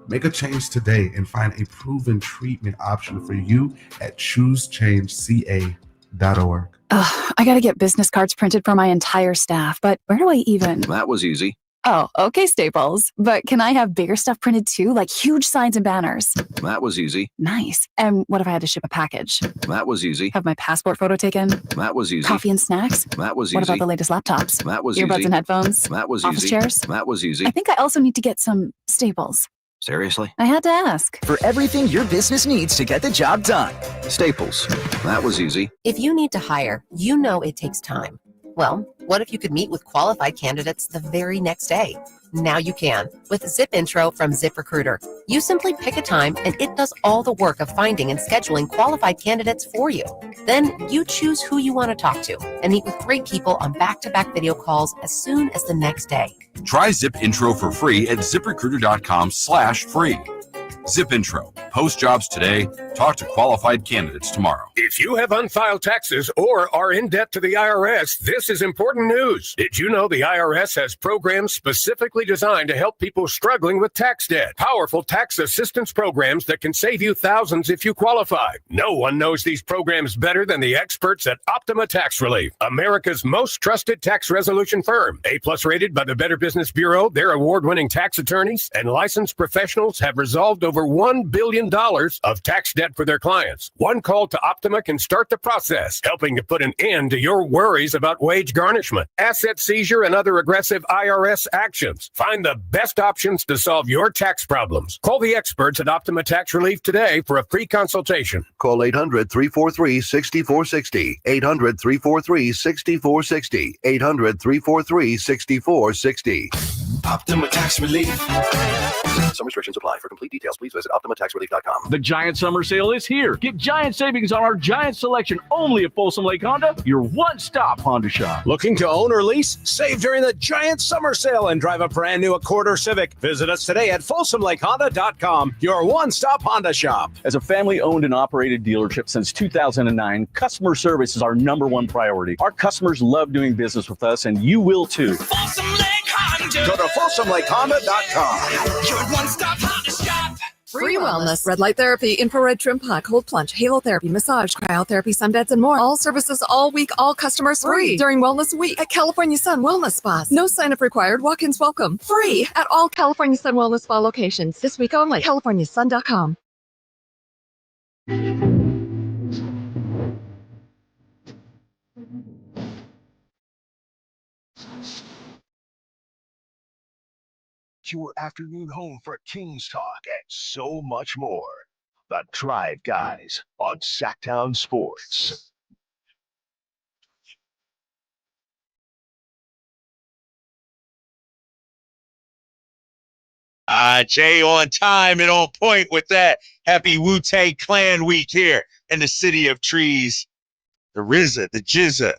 Make a change today and find a proven treatment option for you at choosechangeca.org. Ugh, I gotta get business cards printed for my entire staff, but where do I even? That was easy. Oh, okay, Staples. But can I have bigger stuff printed too, like huge signs and banners? That was easy. Nice. And what if I had to ship a package? That was easy. Have my passport photo taken? That was easy. Coffee and snacks? That was easy. What about the latest laptops? That was earbuds easy. and headphones? That was office easy. chairs? That was easy. I think I also need to get some Staples. Seriously? I had to ask. For everything your business needs to get the job done. Staples. That was easy. If you need to hire, you know it takes time. Well, what if you could meet with qualified candidates the very next day? Now you can with Zip Intro from ZipRecruiter. You simply pick a time and it does all the work of finding and scheduling qualified candidates for you. Then you choose who you want to talk to and meet with great people on back-to-back video calls as soon as the next day. Try Zip Intro for free at ZipRecruiter.com/free. Zip Intro, Post jobs today. Talk to qualified candidates tomorrow. If you have unfiled taxes or are in debt to the IRS, this is important news. Did you know the IRS has programs specifically designed to help people struggling with tax debt? Powerful tax assistance programs that can save you thousands if you qualify. No one knows these programs better than the experts at Optima Tax Relief, America's most trusted tax resolution firm. A+ rated by the Better Business Bureau, their award-winning tax attorneys and licensed professionals have resolved over $1 billion of tax debt for their clients. One call to Optima can start the process, helping to put an end to your worries about wage garnishment, asset seizure, and other aggressive IRS actions. Find the best options to solve your tax problems. Call the experts at Optima Tax Relief today for a free consultation. Call 800-343-6460. 800-343-6460. 800-343-6460. Optima Tax Relief. Some restrictions apply. For complete details, please visit OptimaTaxRelief.com. The Giant Summer Sale is here. Get giant savings on our giant selection only at Folsom Lake Honda, your one-stop Honda shop. Looking to own or lease? Save during the Giant Summer Sale and drive a brand new Accord or Civic. Visit us today at FolsomLakeHonda.com, your one-stop Honda shop. As a family-owned and operated dealership since 2009, customer service is our #1 priority. Our customers love doing business with us, and you will too. Folsom Lake Honda. Go to FolsomLakeHonda.com. Your one-stop Honda shop. Free wellness, red light therapy, infrared trim pod, cold plunge, halo therapy, massage, cryotherapy, sunbeds, and more. All services all week, all customers free during Wellness Week at California Sun Wellness Spas. No sign-up required. Walk-ins welcome. Free at all California Sun Wellness Spa locations. This week only. CaliforniaSun.com. Your afternoon home for Kings talk and so much more. The Drive Guys on Sacktown Sports. Jay on time and on point with that. Happy Wu-Tang Clan week here in the city of trees. The RZA, the Jizza,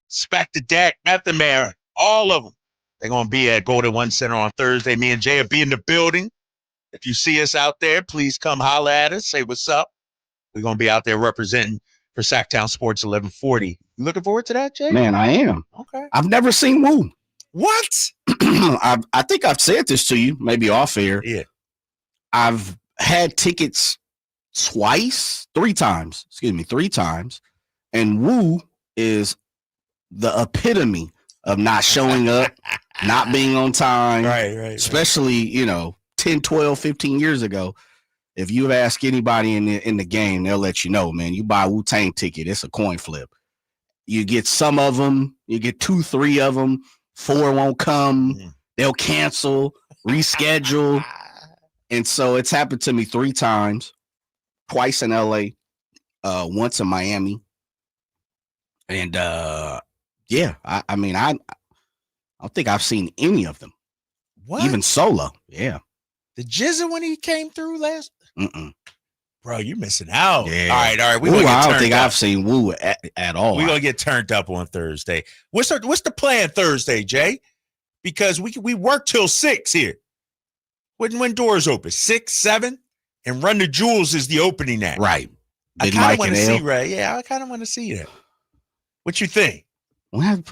Spec the Dak, Method Man, all of them. They're going to be at Golden One Center on Thursday. Me and Jay will be in the building. If you see us out there, please come holler at us. Say what's up. We're going to be out there representing for Sacktown Sports 1140. You looking forward to that, Jay? Man, I am. Okay. I've never seen Wu. What? I think I've said this to you, maybe off air. Yeah. I've had tickets three times. And Wu is the epitome of not showing up, not being on time. Right. Especially, 10, 12, 15 years ago. If you ask anybody in the game, they'll let you know, man, you buy a Wu-Tang ticket, it's a coin flip. You get some of them, you get 2, 3 of them, 4 won't come, they'll cancel, reschedule. And so it's happened to me 3 times, twice in LA, once in Miami. And yeah, I don't think I've seen any of them. What? Even solo. Yeah. The Jizza when he came through last? Mm-mm. Bro, you're missing out. Yeah. All right. I don't think I've seen Wu at all. We're going to get turned up on Thursday. What's the plan Thursday, Jay? Because we work till 6 here. When doors open? 6, 7? And Run the Jewels is the opening act. Right. I kind of want to see, right? Yeah, I kind of want to see that. What you think?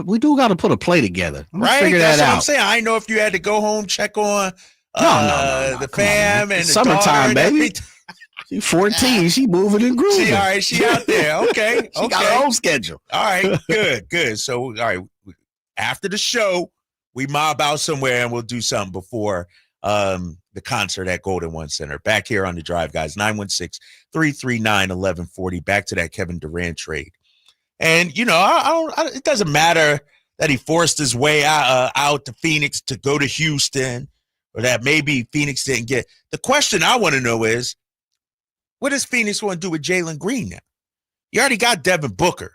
We do got to put a play together. Right? Figure That's that what out. I'm saying. I know if you had to go home, check on No. the fam and the summertime, daughter, baby. She's 14. She moving and grooving. All right, she out there. Okay. She got her own schedule. All right, good. So, all right, after the show, we mob out somewhere and we'll do something before the concert at Golden One Center. Back here on the Drive, guys, 916-339-1140. Back to that Kevin Durant trade. And, it doesn't matter that he forced his way out to Phoenix to go to Houston, or that maybe Phoenix didn't get. The question I want to know is, what does Phoenix want to do with Jaylen Green now? You already got Devin Booker.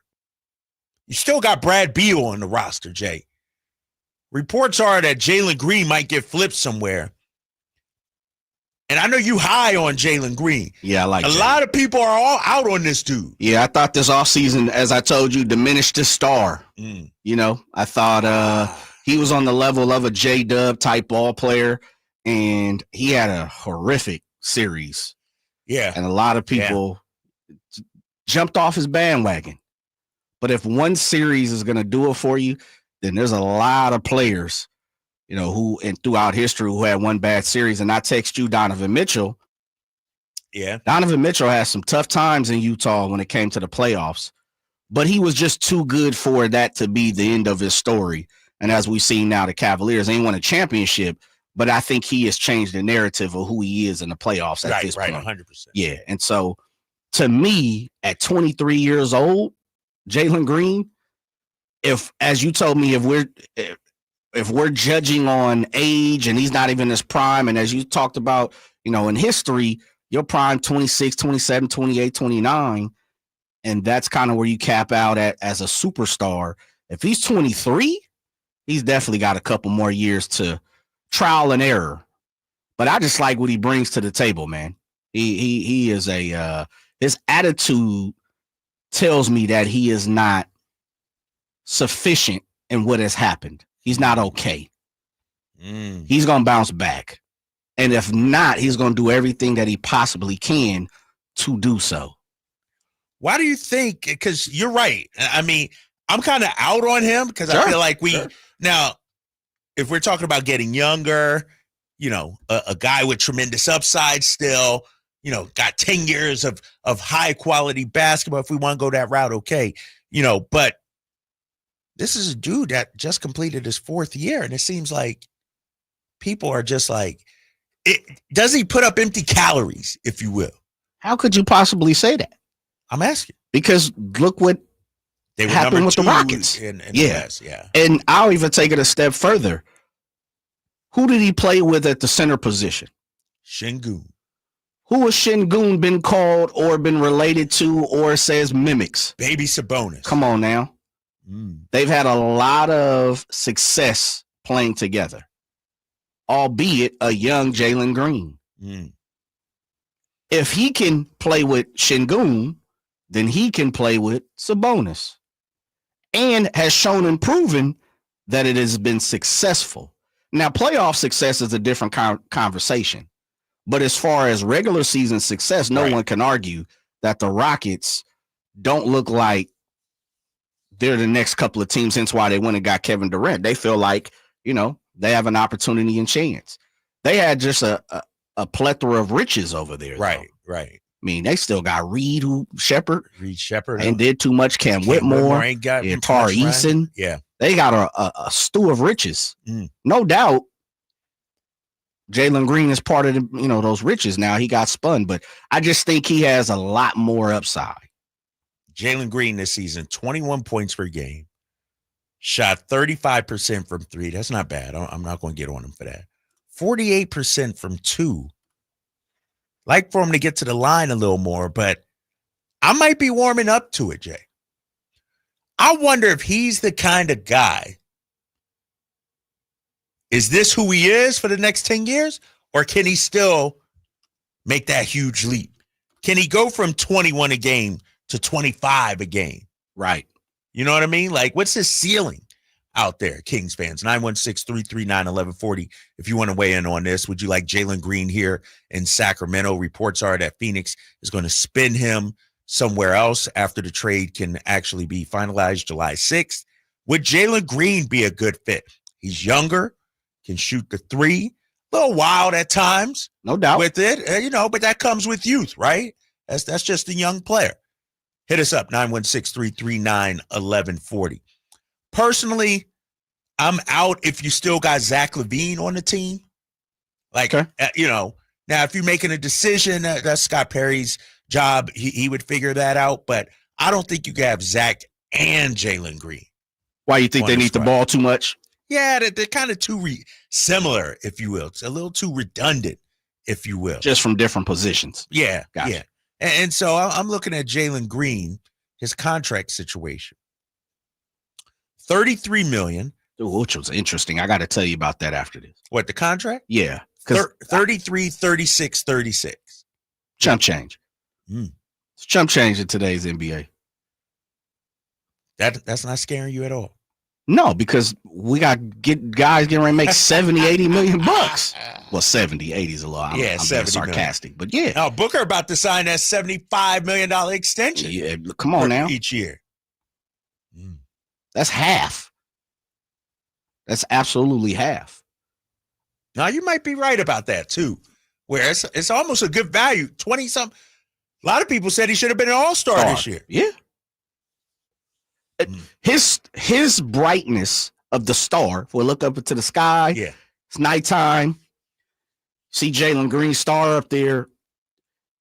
You still got Brad Beal on the roster, Jay. Reports are that Jaylen Green might get flipped somewhere. And I know you high on Jaylen Green. Yeah, I like a lot of people are all out on this dude. Yeah, I thought this offseason, as I told you, diminished his star. I thought he was on the level of a J-Dub type ball player, and he had a horrific series Yeah. And a lot of people jumped off his bandwagon. But if one series is going to do it for you, then there's a lot of players, who and throughout history who had one bad series. And I text you, Donovan Mitchell. Yeah. Donovan Mitchell had some tough times in Utah when it came to the playoffs, but he was just too good for that to be the end of his story. And as we see now, the Cavaliers ain't won a championship, but I think he has changed the narrative of who he is in the playoffs at this point. 100%. Yeah. And so to me, at 23 years old, Jaylen Green, as you told me, if we're judging on age and he's not even his prime, and as you talked about, in history, your prime 26, 27, 28, 29, and that's kind of where you cap out at as a superstar. If he's 23, he's definitely got a couple more years to trial and error. But I just like what he brings to the table, man. He is his attitude tells me that he is not sufficient in what has happened. He's not okay. He's going to bounce back. And if not, he's going to do everything that he possibly can to do so. Why do you think? Because you're right. I mean, I'm kind of out on him because I feel like now, if we're talking about getting younger, a guy with tremendous upside still, got 10 years of high quality basketball. If we want to go that route, okay. But this is a dude that just completed his 4th year. And it seems like people are just like, does he put up empty calories, if you will? How could you possibly say that? I'm asking. Because look what happened with the Rockets. In the West, And I'll even take it a step further. Who did he play with at the center position? Şengün. Who has Şengün been called or been related to or says mimics? Baby Sabonis. Come on now. They've had a lot of success playing together, albeit a young Jaylen Green. If he can play with Şengün, then he can play with Sabonis, and has shown and proven that it has been successful. Now, playoff success is a different conversation, but as far as regular season success, no one can argue that the Rockets don't look like they're the next couple of teams, hence why they went and got Kevin Durant. They feel like, they have an opportunity and chance. They had just a plethora of riches over there. Right. I mean, they still got Reed Shepherd. Shepherd. And did too much. Cam Whitmore. Ain't got Tari Eason. Yeah. They got a stew of riches. No doubt. Jaylen Green is part of those riches now. He got spun, but I just think he has a lot more upside. Jaylen Green this season, 21 points per game, shot 35% from 3. That's not bad. I'm not going to get on him for that. 48% from 2. Like for him to get to the line a little more, but I might be warming up to it, Jay. I wonder if he's the kind of guy. Is this who he is for the next 10 years? Or can he still make that huge leap? Can he go from 21 a game to 25 a game? Right. You know what I mean? Like, what's his ceiling out there, Kings fans? 916-339-1140. If you want to weigh in on this, would you like Jaylen Green here in Sacramento? Reports are that Phoenix is going to spin him somewhere else after the trade can actually be finalized July 6th. Would Jaylen Green be a good fit? He's younger, can shoot the 3, a little wild at times. No doubt. With it, but that comes with youth, right? That's just a young player. Hit us up, 916-339-1140. Personally, I'm out if you still got Zach LaVine on the team. Like, now if you're making a decision, that's Scott Perry's job. He would figure that out. But I don't think you can have Zach and Jaylen Green. Why, you think they need the ball too much? Yeah, they're kind of too similar, if you will. It's a little too redundant, if you will. Just from different positions. Yeah, gotcha. Yeah. And so I'm looking at Jaylen Green, his contract situation. $33 million. Which was interesting. I got to tell you about that after this. What, the contract? Yeah. 33, 36, 36. Chump change. It's chump change in today's NBA. That's not scaring you at all. No, because we got guys getting ready to make 70, 80 million bucks. Well, 70, 80 is a lot. I'm being 70 sarcastic, but yeah. Now, Booker about to sign that $75 million extension. Yeah, come on now. Each year. That's half. That's absolutely half. Now, you might be right about that, too, where it's almost a good value, 20-something. A lot of people said he should have been an all-star this year. Yeah. His brightness of the star, if we look up into the sky, it's nighttime, see Jaylen Green star up there,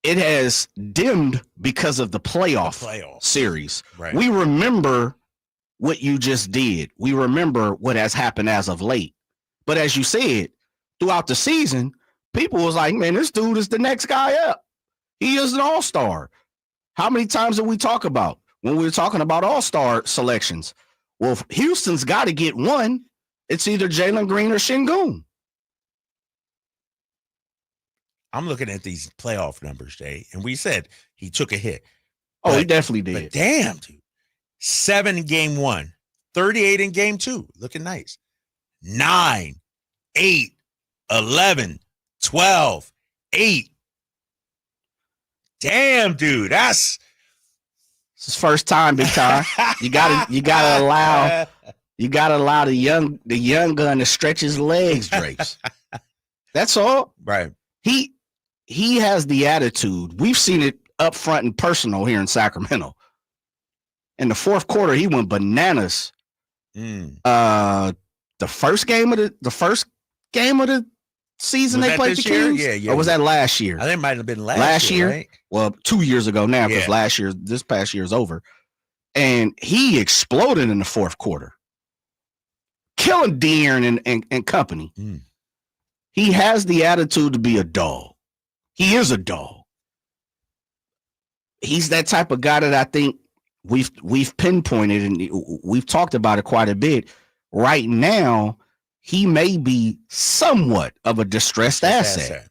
it has dimmed because of the playoff series. Right. We remember what you just did. We remember what has happened as of late. But as you said, throughout the season, people was like, man, this dude is the next guy up. He is an all-star. How many times did we talk about when we were talking about all-star selections? Well, if Houston's got to get one. It's either Jaylen Green or Şengün. I'm looking at these playoff numbers, Jay, and we said he took a hit. Oh, he definitely did. But damn, dude. 7 in game 1, 38 in game 2. Looking nice. 9, 8, 11, 12, 8. Damn, dude. It's his first time, big time. You gotta allow the young gun to stretch his legs, Drapes. That's all. Right. He has the attitude. We've seen it up front and personal here in Sacramento. In the fourth quarter, he went bananas. The first game of the season they played the Kings? Yeah. Or was that last year? I think it might have been last year. Right? Well, 2 years ago now, because this past year is over. And he exploded in the fourth quarter, killing De'Aaron and company. He has the attitude to be a dog. He is a dog. He's that type of guy that I think we've pinpointed and we've talked about it quite a bit. Right now, he may be somewhat of a distressed asset.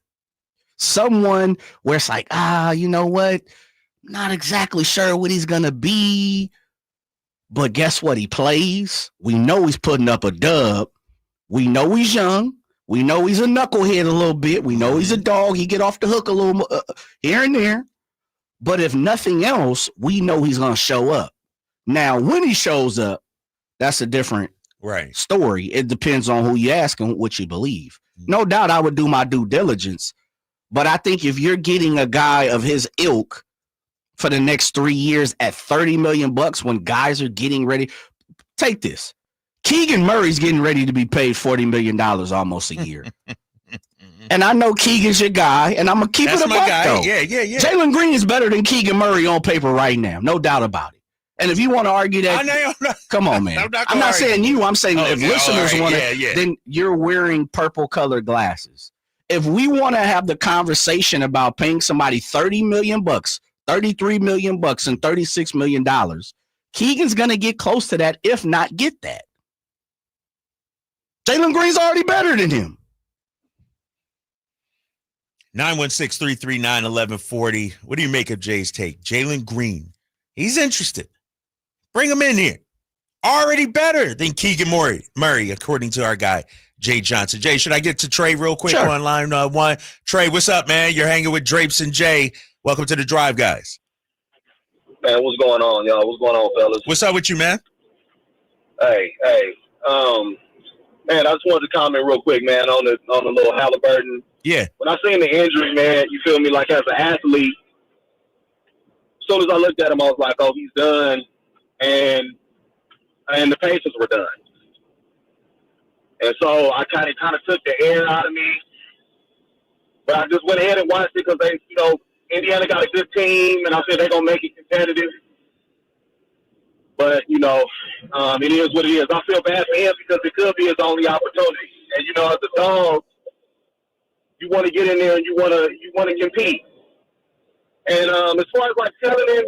Someone where it's like, you know what? Not exactly sure what he's going to be. But guess what? He plays. We know he's putting up a dub. We know he's young. We know he's a knucklehead a little bit. We know he's a dog. He get off the hook a little here and there. But if nothing else, we know he's going to show up. Now, when he shows up, that's a different story. It depends on who you ask and what you believe. No doubt I would do my due diligence. But I think if you're getting a guy of his ilk for the next 3 years at $30 million when guys are getting ready, take this. Keegan Murray's getting ready to be paid $40 million almost a year. And I know Keegan's your guy, and I'm going to keep it a buck, though. Yeah. Jaylen Green is better than Keegan Murray on paper right now. No doubt about it. And if you want to argue that, come on, man. I'm not saying you. I'm saying if listeners want to, then you're wearing purple-colored glasses. If we want to have the conversation about paying somebody $30 million, $33 million, and $36 million, Keegan's going to get close to that, if not get that. Jaylen Green's already better than him. 916-339-1140. What do you make of Jay's take? Jaylen Green. He's interested. Bring him in here. Already better than Keegan Murray, according to our guy, Jay Johnson. Jay, should I get to Trey real quick on line one? Trey, what's up, man? You're hanging with Drapes and Jay. Welcome to the Drive, guys. Man, what's going on, y'all? What's going on, fellas? What's up with you, man? Hey. Man, I just wanted to comment real quick, man, on the little Haliburton. Yeah. When I seen the injury, man, you feel me, like as an athlete, as soon as I looked at him, I was like, oh, he's done. And the Pacers were done. And so I kind of took the air out of me. But I just went ahead and watched it because they, Indiana got a good team, and I said they're going to make it competitive. But, it is what it is. I feel bad for him because it could be his only opportunity. And, as a dog, you want to get in there and you want to compete. And as far as, telling him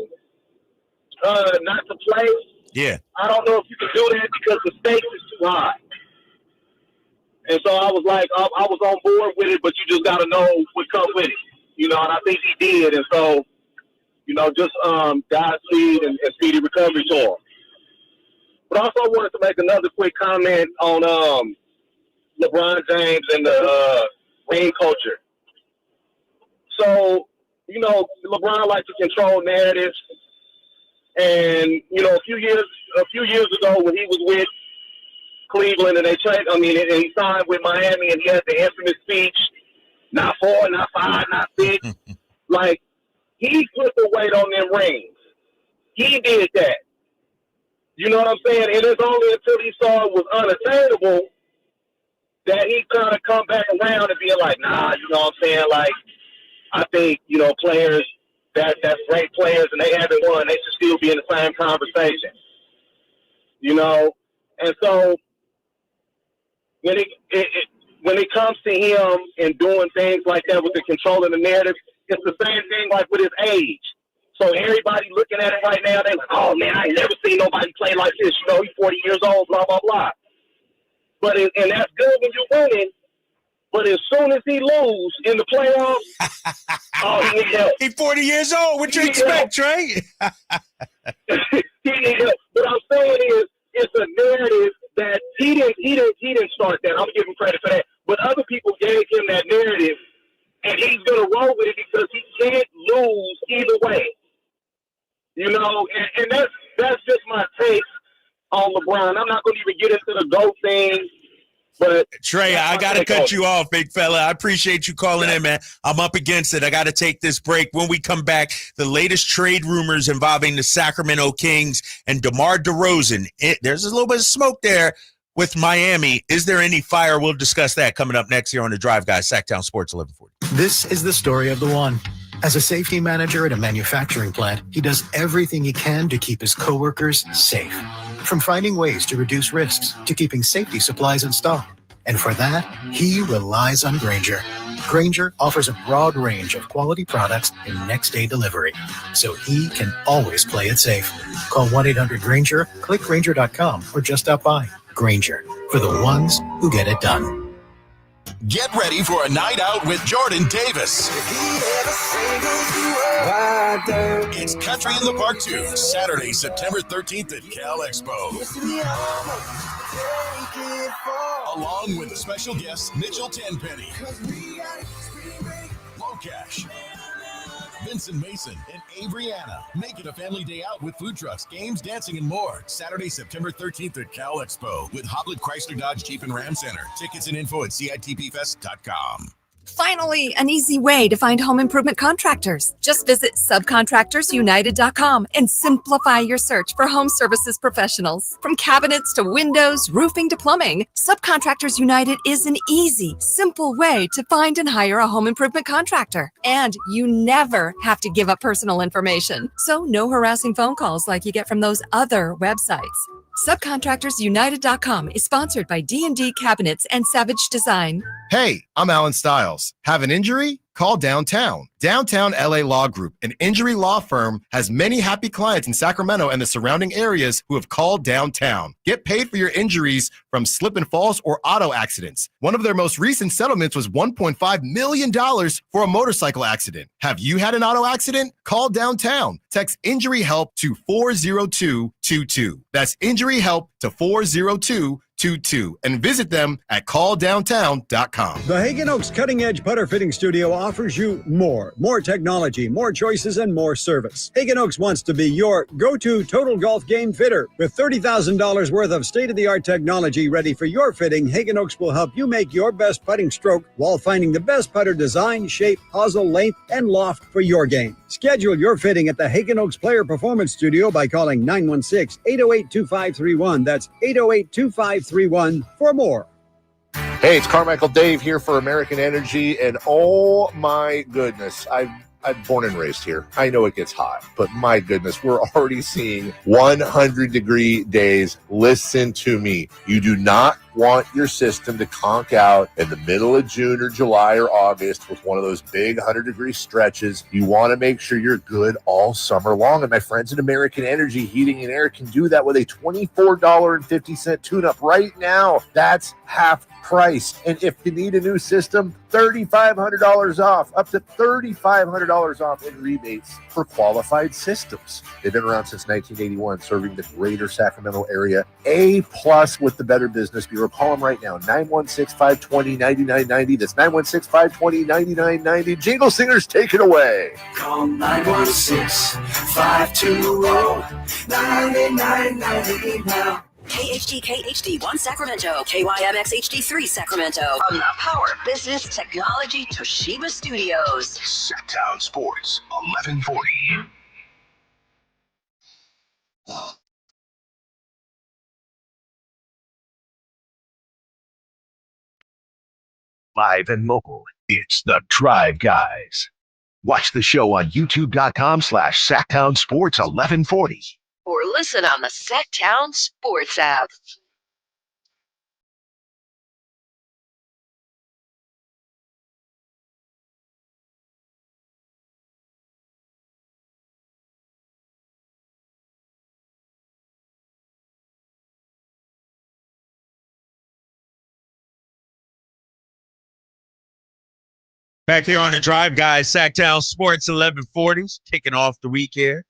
not to play, I don't know if you can do that because the stakes is too high. And so I was like, I was on board with it, but you just got to know what comes with it. And I think he did. And so, just Godspeed and speedy recovery to him. But also I wanted to make another quick comment on LeBron James and the ring culture. So, you know, LeBron likes to control narratives. And, you know, a few years ago when he was with Cleveland and and he signed with Miami and he had the infamous speech, not 4, not 5, not 6. Like, he put the weight on them rings. He did that. You know what I'm saying? And it's only until he saw it was unattainable that he kind of come back around and be like, nah, you know what I'm saying? Like, I think, you know, players that's great players and they haven't won, they should still be in the same conversation. You know? And so when it comes to him and doing things like that with the controlling the narrative, it's the same thing like with his age. So everybody looking at it right now, they're like, oh, man, I ain't never seen nobody play like this. You know, he's 40 years old, blah, blah, blah. And that's good when you're winning. But as soon as he lose in the playoffs, oh, he need help. He's 40 years old. What you expect, Trey? He need help. What I'm saying is, it's a narrative that he didn't start that. I'm gonna give him credit for that. But other people gave him that narrative, and he's gonna roll with it because he can't lose either way. You know, and that's just my take on LeBron. I'm not gonna even get into the GOAT thing. But Trey, I got to cut you off, big fella. I appreciate you calling in, man. I'm up against it. I got to take this break. When we come back, the latest trade rumors involving the Sacramento Kings and DeMar DeRozan. There's a little bit of smoke there with Miami. Is there any fire? We'll discuss that coming up next here on The Drive, guys. Sacktown Sports 1140. This is the story of the one. As a safety manager at a manufacturing plant, he does everything he can to keep his coworkers safe. From finding ways to reduce risks to keeping safety supplies in stock. And for that, he relies on Grainger. Grainger offers a broad range of quality products and next-day delivery, so he can always play it safe. Call 1-800-GRAINGER, click Grainger.com, or just stop by. Grainger, for the ones who get it done. Get ready for a night out with Jordan Davis. It's Country in the Park 2, Saturday, September 13th at Cal Expo. Along with the special guests, Mitchell Tenpenny, Locash, Vincent Mason, and Abriana. Make it a family day out with food trucks, games, dancing, and more. Saturday, September 13th at Cal Expo with Hoblit Chrysler Dodge Jeep and Ram Center. Tickets and info at CITPFest.com. Finally, an easy way to find home improvement contractors. Just visit subcontractorsunited.com and simplify your search for home services professionals. From cabinets to windows, roofing to plumbing, Subcontractors United is an easy, simple way to find and hire a home improvement contractor. And you never have to give up personal information. So no harassing phone calls like you get from those other websites. Subcontractorsunited.com is sponsored by D&D Cabinets and Savage Design. Hey, I'm Alan Stiles. Have an injury? Call Downtown. Downtown LA Law Group, an injury law firm, has many happy clients in Sacramento and the surrounding areas who have called Downtown. Get paid for your injuries from slip and falls or auto accidents. One of their most recent settlements was $1.5 million for a motorcycle accident. Have you had an auto accident? Call Downtown. Text injury help to 40222. That's injury help to 40222 and visit them at calldowntown.com. The Hagen Oaks Cutting Edge Putter Fitting Studio offers you more technology, more choices, and more service. Hagen Oaks wants to be your go-to total golf game fitter. With $30,000 worth of state-of-the-art technology ready for your fitting, Hagen Oaks will help you make your best putting stroke while finding the best putter design, shape, hosel, length, and loft for your game. Schedule your fitting at the Hagen Oaks Player Performance Studio by calling 916-808-2531. That's 808-2531 for more. Hey, it's Carmichael Dave here for American Energy, and oh my goodness, I'm born and raised here. I know it gets hot, but my goodness, we're already seeing 100-degree days. Listen to me. You do not want your system to conk out in the middle of June or July or August with one of those big 100-degree stretches. You want to make sure you're good all summer long. And my friends at American Energy Heating and Air can do that with a $24.50 tune-up right now. That's half price. And if you need a new system, $3,500 off, up to $3,500 off in rebates for qualified systems. They've been around since 1981, serving the greater Sacramento area. A+ with the Better Business Bureau. Call them right now, 916-520-9990. That's 916-520-9990. Jingle Singers, take it away. Call 916-520-9990 now. KHD1 Sacramento, KYMX HD3 Sacramento. From the Power Business Technology Toshiba Studios. Sacktown Sports, 1140. Live and local, it's the Drive Guys. Watch the show on youtube.com/Sacktown Sports 1140. Or listen on the Sacktown Sports app. Back here on the Drive Guys, Sacktown Sports 1140, kicking off the week here.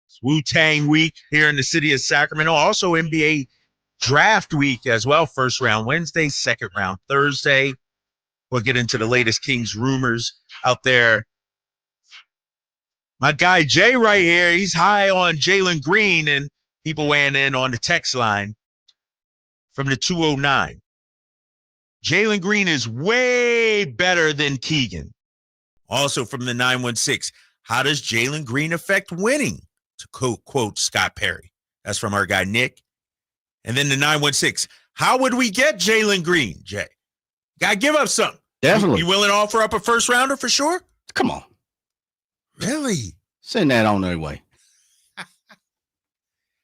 It's Wu-Tang week here in the city of Sacramento. Also NBA draft week as well. First round Wednesday, second round Thursday. We'll get into the latest Kings rumors out there. My guy Jay right here, he's high on Jaylen Green, and people weighing in on the text line from the 209. Jaylen Green is way better than Keegan. Also from the 916, how does Jaylen Green affect winning? To quote Scott Perry. That's from our guy Nick. And then the 916, how would we get Jaylen Green, Jay? Got to give up something. Definitely. You willing to offer up a first rounder for sure? Come on. Really? Send that on their way.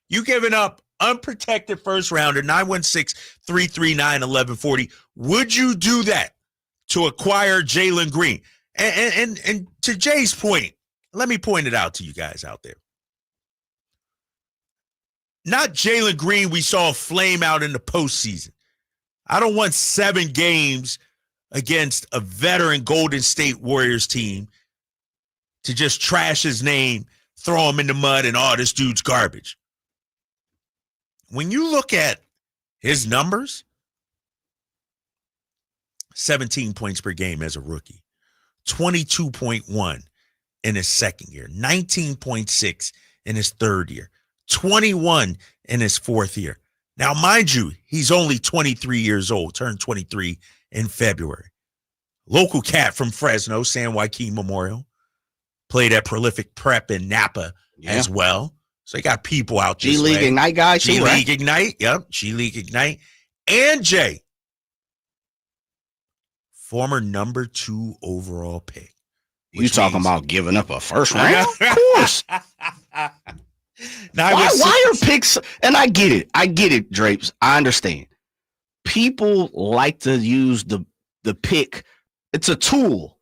You giving up unprotected first rounder, 916-339-1140. Would you do that to acquire Jaylen Green? And to Jay's point, let me point it out to you guys out there. Not Jaylen Green we saw flame out in the postseason. I don't want 7 games against a veteran Golden State Warriors team to just trash his name, throw him in the mud, and this dude's garbage. When you look at his numbers, 17 points per game as a rookie, 22.1 in his second year, 19.6 in his third year, 21 in his fourth year. Now, mind you, he's only 23 years old, turned 23 in February. Local cat from Fresno, San Joaquin Memorial, played at Prolific Prep in Napa as well. So you got people out there. G-League Ignite guy too, G-League Ignite, yep. G-League Ignite. And Jay, former number 2 overall pick. You talking about giving up a first round? Of course. Why are picks? And I get it, Drapes. I understand. People like to use the pick. It's a tool.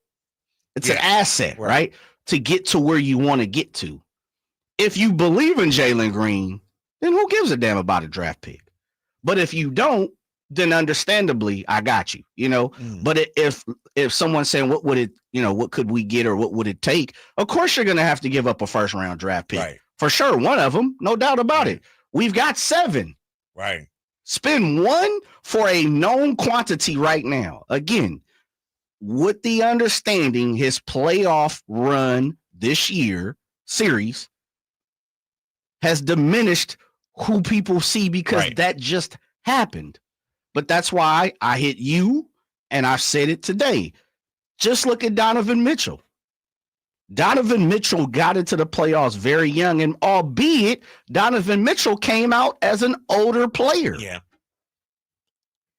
It's an asset, right? To get to where you want to get to. If you believe in Jaylen Green, then who gives a damn about a draft pick? But if you don't, then understandably, I got you, But if someone's saying, what would it, what could we get or what would it take? Of course, you're going to have to give up a first round draft pick. Right. For sure. One of them, no doubt about it. We've got 7. Right. Spend 1 for a known quantity right now. Again, with the understanding his playoff run this year, series, has diminished who people see because that just happened. But that's why I hit you, and I've said it today. Just look at Donovan Mitchell. Donovan Mitchell got into the playoffs very young, and albeit Donovan Mitchell came out as an older player. Yeah.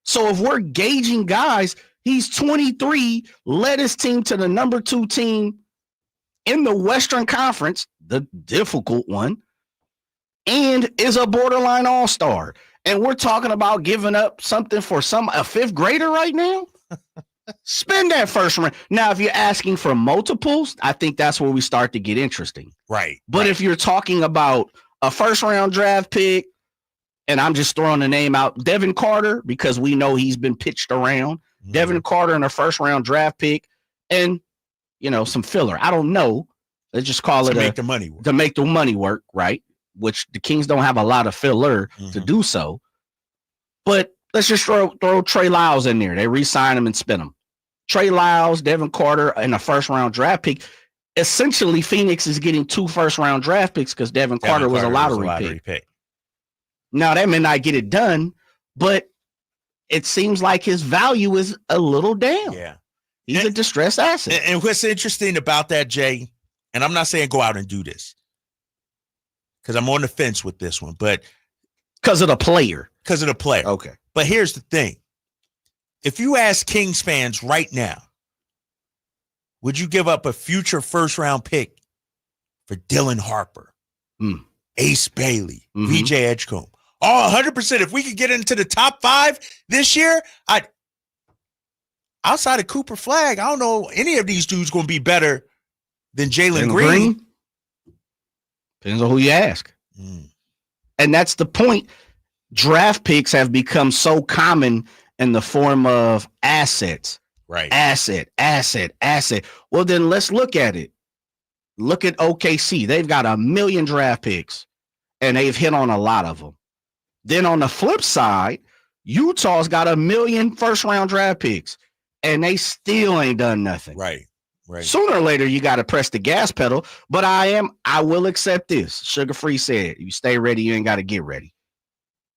So if we're gauging guys, he's 23, led his team to the number 2 team in the Western Conference, the difficult one. and is a borderline all-star. And we're talking about giving up something for a fifth grader right now. Spend that first round. Now, if you're asking for multiples, I think that's where we start to get interesting. Right. But if you're talking about a first round draft pick, and I'm just throwing the name out, Devin Carter, because we know he's been pitched around. Mm-hmm. Devin Carter and a first round draft pick, and some filler. I don't know. Let's just call it to make the money work. To make the money work, right? Which the Kings don't have a lot of filler to do so. But let's just throw Trey Lyles in there. They re-sign him and spin him. Trey Lyles, Devin Carter, and a first-round draft pick. Essentially, Phoenix is getting 2 first-round draft picks because Devin Carter was a lottery pick. Now, that may not get it done, but it seems like his value is a little down. Yeah. He's a distressed asset. And what's interesting about that, Jay, and I'm not saying go out and do this because I'm on the fence with this one, but because of the player. Okay. But here's the thing. If you ask Kings fans right now, would you give up a future first-round pick for Dylan Harper, Ace Bailey, VJ Edgecombe? Oh, 100%. If we could get into the top 5 this year, outside of Cooper Flagg, I don't know any of these dudes going to be better than Jaylen Green. Depends on who you ask. And that's the point. Draft picks have become so common in the form of assets. Right. Asset. Well, then let's look at it. Look at OKC. They've got 1 million draft picks, and they've hit on a lot of them. Then on the flip side, Utah's got 1 million first-round draft picks, and they still ain't done nothing. Right. Sooner or later, you got to press the gas pedal, but I will accept this. Sugar Free said, you stay ready, you ain't got to get ready.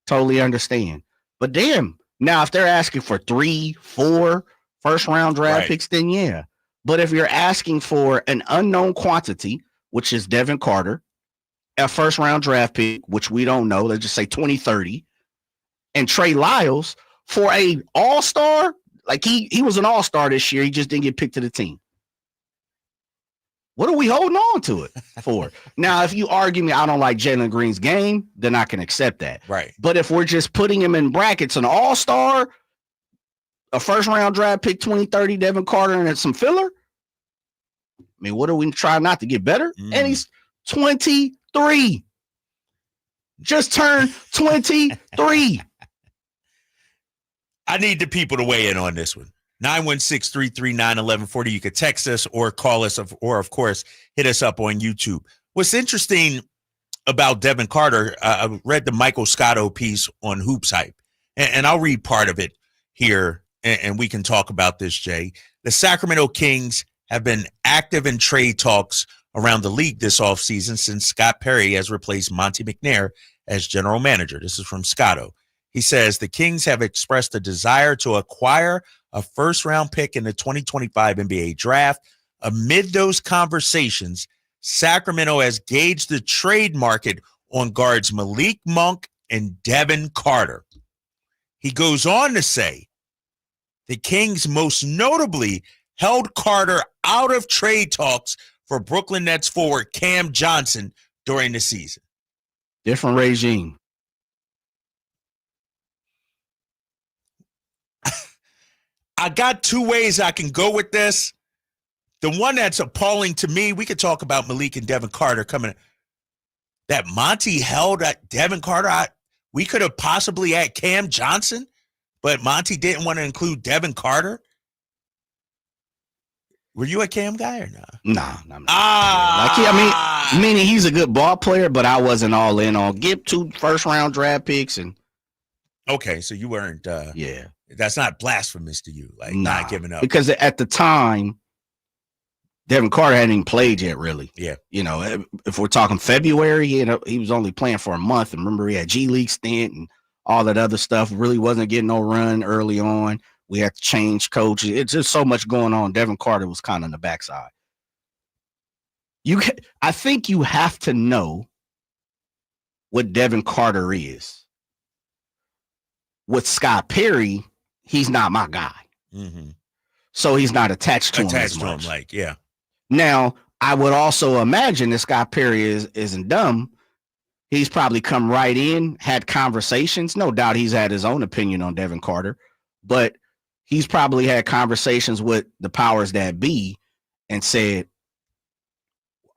Totally understand. But damn, now if they're asking for 3, 4 first-round draft picks, then yeah. But if you're asking for an unknown quantity, which is Devin Carter, a first-round draft pick, which we don't know, let's just say 2030, and Trey Lyles for a all-star, like he was an all-star this year, he just didn't get picked to the team. What are we holding on to it for? Now, if you argue me, I don't like Jaylen Green's game, then I can accept that. Right. But if we're just putting him in brackets, an all-star, a first-round draft pick, 2030, Devin Carter, and some filler, I mean, what are we trying not to get better? And he's 23. Just turned 23. I need the people to weigh in on this one. 916-339-1140. You could text us or call us, or of course, hit us up on YouTube. What's interesting about Devin Carter, I read the Michael Scotto piece on Hoops Hype, and I'll read part of it here, and we can talk about this, Jay. The Sacramento Kings have been active in trade talks around the league this offseason since Scott Perry has replaced Monte McNair as general manager. This is from Scotto. He says the Kings have expressed a desire to acquire a first-round pick in the 2025 NBA draft. Amid those conversations, Sacramento has gauged the trade market on guards Malik Monk and Devin Carter. He goes on to say the Kings most notably held Carter out of trade talks for Brooklyn Nets forward Cam Johnson during the season. Different regime. I got 2 ways I can go with this. The one that's appalling to me, we could talk about Malik and Devin Carter coming. That Monty held at Devin Carter. We could have possibly had Cam Johnson, but Monty didn't want to include Devin Carter. Were you a Cam guy or not? Nah. Meaning he's a good ball player, but I wasn't all in on give 2 first-round draft picks and. Okay, so you weren't. Yeah. That's not blasphemous to you, like not giving up. Because at the time, Devin Carter hadn't even played yet, really. Yeah. If we're talking February, he was only playing for a month. And remember, he had G League stint and all that other stuff. Really wasn't getting no run early on. We had to change coaches. It's just so much going on. Devin Carter was kind of on the backside. I think you have to know what Devin Carter is. With Scott Perry, he's not my guy. Mm-hmm. So he's not attached to him as much. Now, I would also imagine that Scott Perry isn't dumb. He's probably come right in, had conversations. No doubt he's had his own opinion on Devin Carter, but he's probably had conversations with the powers that be and said,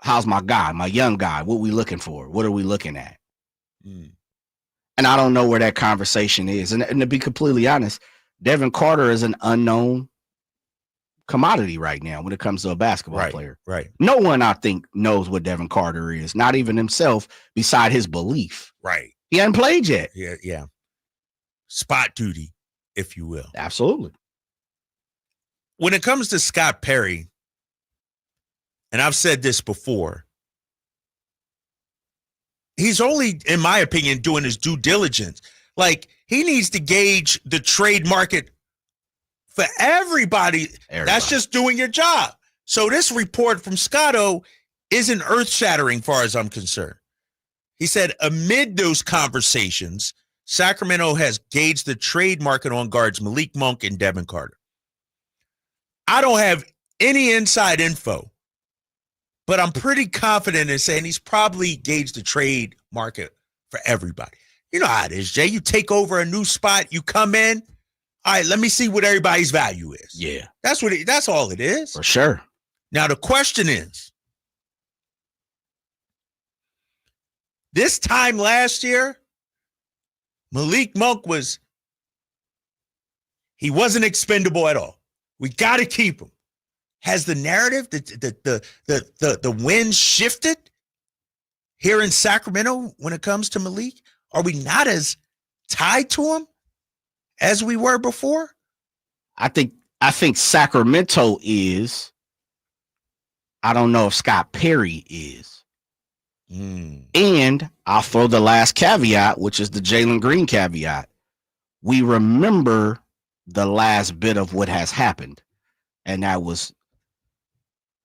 how's my guy, my young guy? What we looking for? What are we looking at? And I don't know where that conversation is. And to be completely honest, Devin Carter is an unknown commodity right now when it comes to a basketball player. Right. No one, I think, knows what Devin Carter is, not even himself, beside his belief. Right. He hasn't played yet. Yeah. Spot duty, if you will. Absolutely. When it comes to Scott Perry, and I've said this before, he's only, in my opinion, doing his due diligence. Like, he needs to gauge the trade market for everybody. That's just doing your job. So this report from Scotto isn't earth-shattering far as I'm concerned. He said, amid those conversations, Sacramento has gauged the trade market on guards Malik Monk and Devin Carter. I don't have any inside info, but I'm pretty confident in saying he's probably gauged the trade market for everybody. You know how it is, Jay. You take over a new spot, you come in. All right, let me see what everybody's value is. Yeah. That's all it is. For sure. Now, the question is, this time last year, Malik Monk he wasn't expendable at all. We got to keep him. Has the narrative, the wind shifted here in Sacramento when it comes to Malik? Are we not as tied to him as we were before? I think Sacramento is. I don't know if Scott Perry is. And I'll throw the last caveat, which is the Jaylen Green caveat. We remember the last bit of what has happened, and that was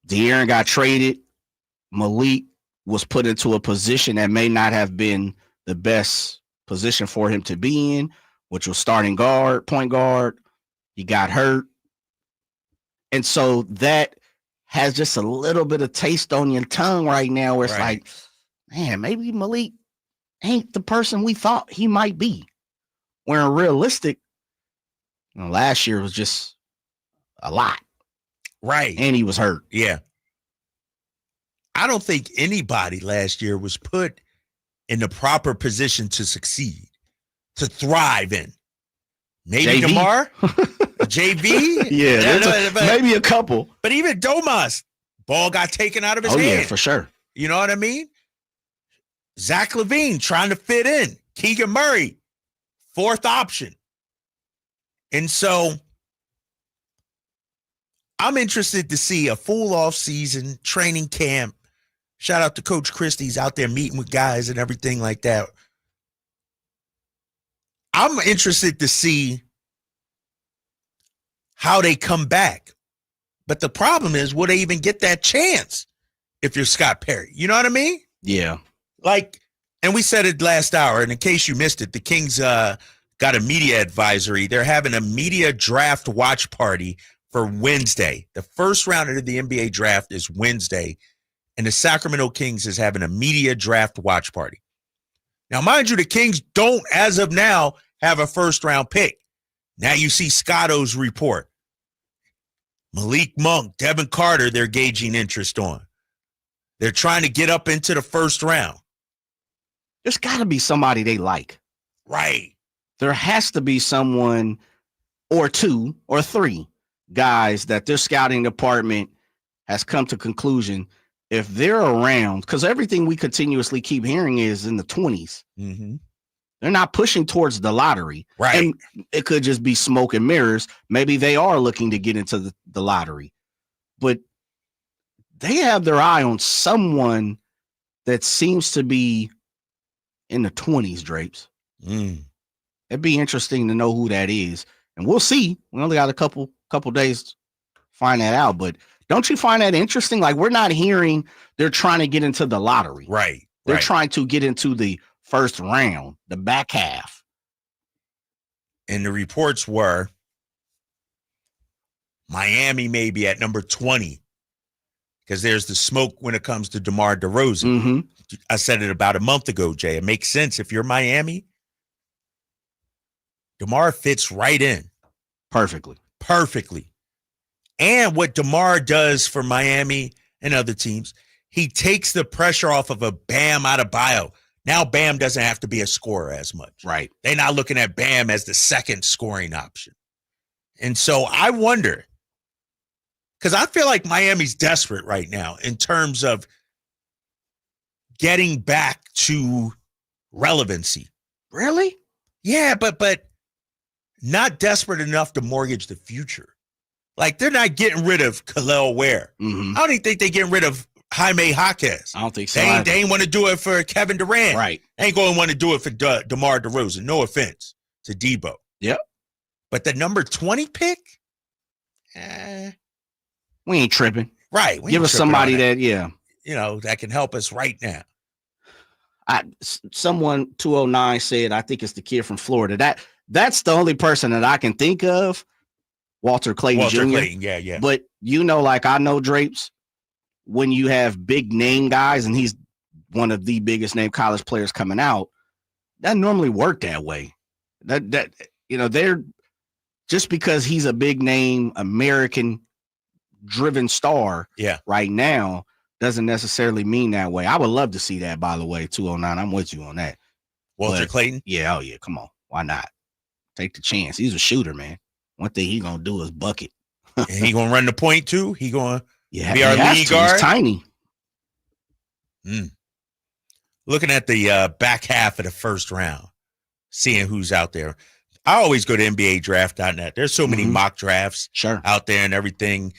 De'Aaron got traded. Malik was put into a position that may not have been the best position for him to be in, which was starting guard, point guard. He got hurt. And so that has just a little bit of taste on your tongue right now where it's like, man, maybe Malik ain't the person we thought he might be. Where realistic, last year was just a lot. Right. And he was hurt. Yeah. I don't think anybody last year was put in the proper position to succeed, to thrive in. Maybe JV? DeMar, JV. Yeah, maybe a couple. But even Domas, ball got taken out of his hand. Yeah, for sure. You know what I mean? Zach LaVine trying to fit in. Keegan Murray, fourth option. And so I'm interested to see a full offseason training camp. Shout out to Coach Christie's out there meeting with guys and everything like that. I'm interested to see how they come back. But the problem is, will they even get that chance if you're Scott Perry? You know what I mean? Yeah. Like, and we said it last hour, and in case you missed it, the Kings got a media advisory. They're having a media draft watch party for Wednesday. The first round of the NBA draft is Wednesday, and the Sacramento Kings is having a media draft watch party. Now, mind you, the Kings don't, as of now, have a first-round pick. Now you see Scotto's report. Malik Monk, Devin Carter, they're gauging interest on. They're trying to get up into the first round. There's got to be somebody they like. Right. There has to be someone or two or three guys that their scouting department has come to conclusion if they're around, because everything we continuously keep hearing is in the 20s. Mm-hmm. They're not pushing towards the lottery. Right. And it could just be smoke and mirrors. Maybe they are looking to get into the lottery. But they have their eye on someone that seems to be in the 20s, Drapes. It'd be interesting to know who that is. And we'll see. We only got a couple days to find that out. But don't you find that interesting? Like, we're not hearing they're trying to get into the lottery. Right. They're trying to get into the first round, the back half. And the reports were Miami maybe at number 20. because there's the smoke when it comes to DeMar DeRozan. Mm-hmm. I said it about a month ago, Jay. It makes sense if you're Miami. DeMar fits right in. Perfectly. And what DeMar does for Miami and other teams, he takes the pressure off of a Bam Adebayo. Now Bam doesn't have to be a scorer as much. Right. They're not looking at Bam as the second scoring option. And so I wonder, because I feel like Miami's desperate right now in terms of getting back to relevancy. Really? Yeah, but not desperate enough to mortgage the future. Like, they're not getting rid of Khalil Ware. Mm-hmm. I don't even think they're getting rid of Jaime Jaquez. I don't think so. They ain't want to do it for Kevin Durant. Right. They ain't going to want to do it for DeMar DeRozan. No offense to Debo. Yep. But the number 20 pick? We ain't tripping. Right. Give us somebody that, that can help us right now. Someone 209 said, I think it's the kid from Florida. That's the only person that I can think of. Walter Clayton Jr. Clayton, yeah. But like I know Drapes, when you have big name guys, and he's one of the biggest name college players coming out, that normally work that way. They're just because he's a big name American driven star right now doesn't necessarily mean that way. I would love to see that, by the way, 209. I'm with you on that. Walter Clayton? Yeah, come on. Why not? Take the chance. He's a shooter, man. One thing he gonna do is bucket. And he gonna run the point too? He gonna be our lead guard? He's tiny. Looking at the back half of the first round, seeing who's out there. I always go to NBADraft.net. There's so many mock drafts out there and everything.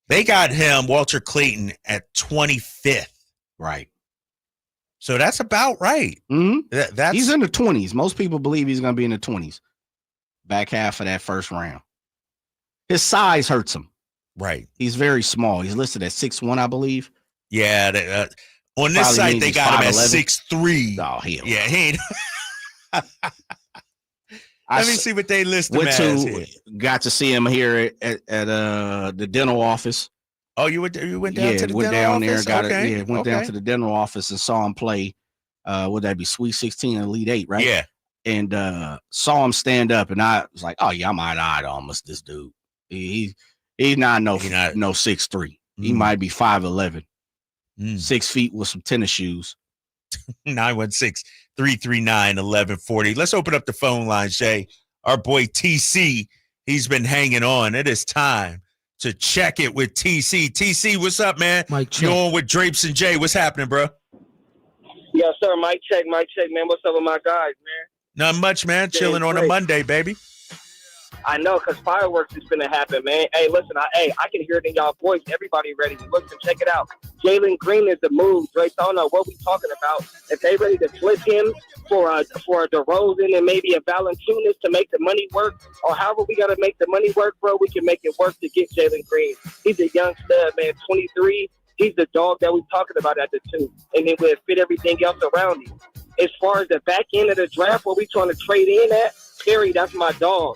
They got him, Walter Clayton, at 25th. Right. So that's about right. Mm-hmm. He's in the 20s. Most people believe he's going to be in the 20s. Back half of that first round. His size hurts him. Right. He's very small. He's listed at 6'1", I believe. Yeah. On this site, they got him at 6'3". Oh, hell. Yeah, he ain't. Let me see what they list him as here. Got to see him here at the dental office. Oh, you went down to the dental office? Went down to the dental office and saw him play. Would that be Sweet 16 and Elite 8, right? Yeah. And saw him stand up, and I was like, "Oh yeah, I'm eyed almost this dude. He's not no 6'3". He might be 5'11", 6 feet with some tennis shoes." 916-339-1140. Let's open up the phone lines, Jay. Our boy TC, he's been hanging on. It is time to check it with TC. TC, what's up, man? You're on with Drapes and Jay. What's happening, bro? Yes, sir. Mic check, man. What's up with my guys, man? Not much, man. Chilling on a Monday, baby. I know, because fireworks is going to happen, man. Hey, listen, I can hear it in y'all voice. Everybody ready. Listen, check it out. Jaylen Green is the move, Drake. I don't know what we talking about. If they ready to flip him for a DeRozan and maybe a Valanciunas to make the money work, or however we got to make the money work, bro, we can make it work to get Jaylen Green. He's a young stud, man, 23. He's the dog that we're talking about at the 2. And then we'll fit everything else around him. As far as the back end of the draft, where we trying to trade in at, Perry, that's my dog.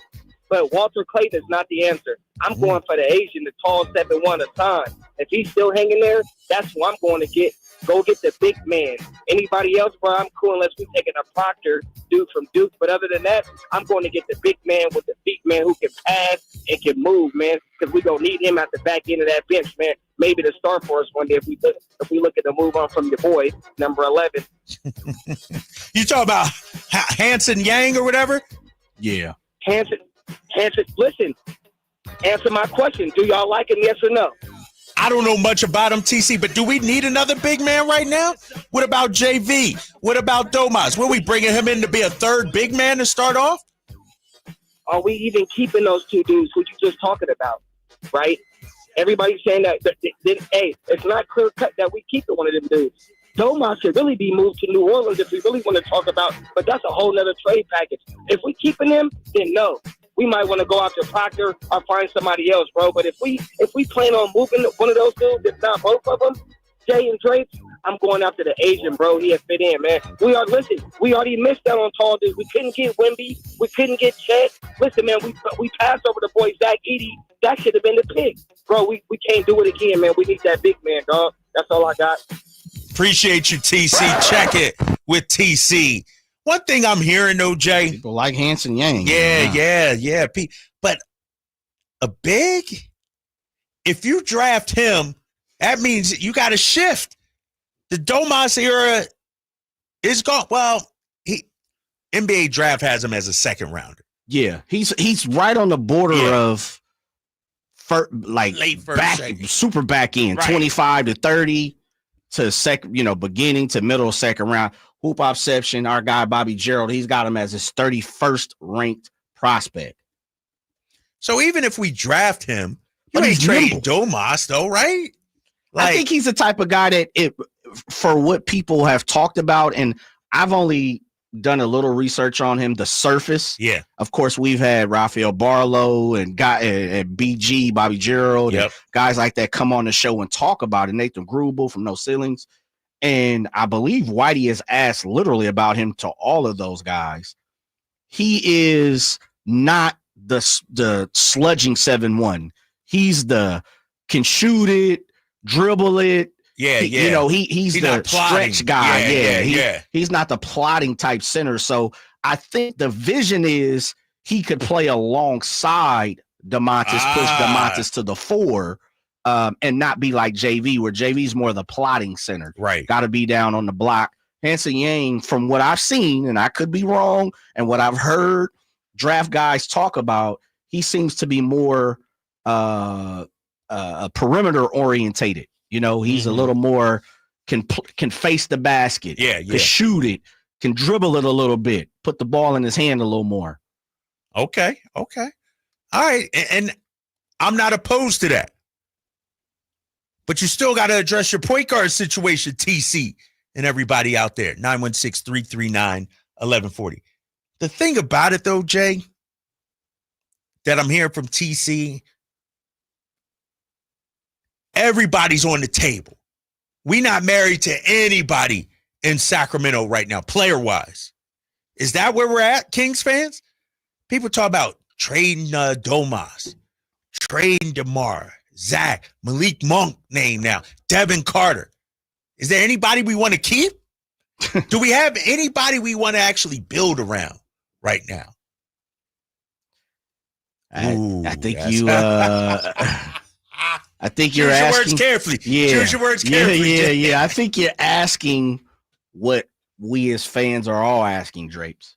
But Walter Clayton is not the answer. I'm going for the Asian, the tall 7'1" a time. If he's still hanging there, that's who I'm going to get. Go get the big man. Anybody else, bro, I'm cool unless we're taking a Proctor dude from Duke. But other than that, I'm going to get the big man with the big man who can pass and can move, man, because we're going to need him at the back end of that bench, man. Maybe to start for us one day if we look at the move on from your boy, number 11. You talking about Hanson Yang or whatever? Yeah. Hanson, listen, answer my question. Do y'all like him, yes or no? I don't know much about him, TC, but do we need another big man right now? What about JV? What about Domas? Were we bringing him in to be a third big man to start off? Are we even keeping those two dudes who you just talking about, right? Everybody's saying that, hey, it's not clear cut that we keep one of them dudes. Domas should really be moved to New Orleans if we really want to talk about, but that's a whole nother trade package. If we keeping him, then no. We might want to go out to Proctor or find somebody else, bro. But if we plan on moving one of those dudes, if not both of them, Jay and Drake, I'm going after the Asian, bro. He'll fit in, man. We already missed out on tall dudes. We couldn't get Wemby. We couldn't get Chet. Listen, man, we passed over the boy Zach Edey That should have been the pick. Bro, we can't do it again, man. We need that big man, dog. That's all I got. Appreciate you, TC. Check it with TC. One thing I'm hearing, though, Jay. People like Hanson Yang. Yeah. But a big, if you draft him, that means you got to shift. The Domas era is gone. Well, NBA draft has him as a second rounder. Yeah, he's right on the border of late first, super back end, right. 25 to 30 to second, beginning to middle of second round. Hoop Opception, our guy Bobby Gerald, he's got him as his 31st ranked prospect. So even if we draft him, you ain't trading Domas though, right? I think he's the type of guy that for what people have talked about, and I've only done a little research on him, the surface. Yeah. Of course, we've had Rafael Barlow and BG, Bobby Gerald, and guys like that come on the show and talk about it. Nathan Grubel from No Ceilings. And I believe Whitey has asked literally about him to all of those guys. He is not the sludging 7-1. He's can shoot it, dribble it. He's the stretch guy. He's not the plotting type center. So I think the vision is he could play alongside DeMontis, push DeMontis to the 4, and not be like JV, where JV's more the plotting center. Right. Got to be down on the block. Hanson Yang, from what I've seen, and I could be wrong, and what I've heard draft guys talk about, he seems to be more perimeter orientated. He's a little more can face the basket, can shoot it, can dribble it a little bit, put the ball in his hand a little more. Okay. All right. And I'm not opposed to that. But you still got to address your point guard situation, TC, and everybody out there. 916-339-1140. The thing about it, though, Jay, that I'm hearing from TC, everybody's on the table. We're not married to anybody in Sacramento right now, player-wise. Is that where we're at, Kings fans? People talk about trading Domas, trading DeMar, Zach, Malik Monk name now, Devin Carter. Is there anybody we want to keep? Do we have anybody we want to actually build around right now? I think you I think you're asking. Choose your words carefully. Choose your words carefully. Yeah. I think you're asking what we as fans are all asking, Drapes.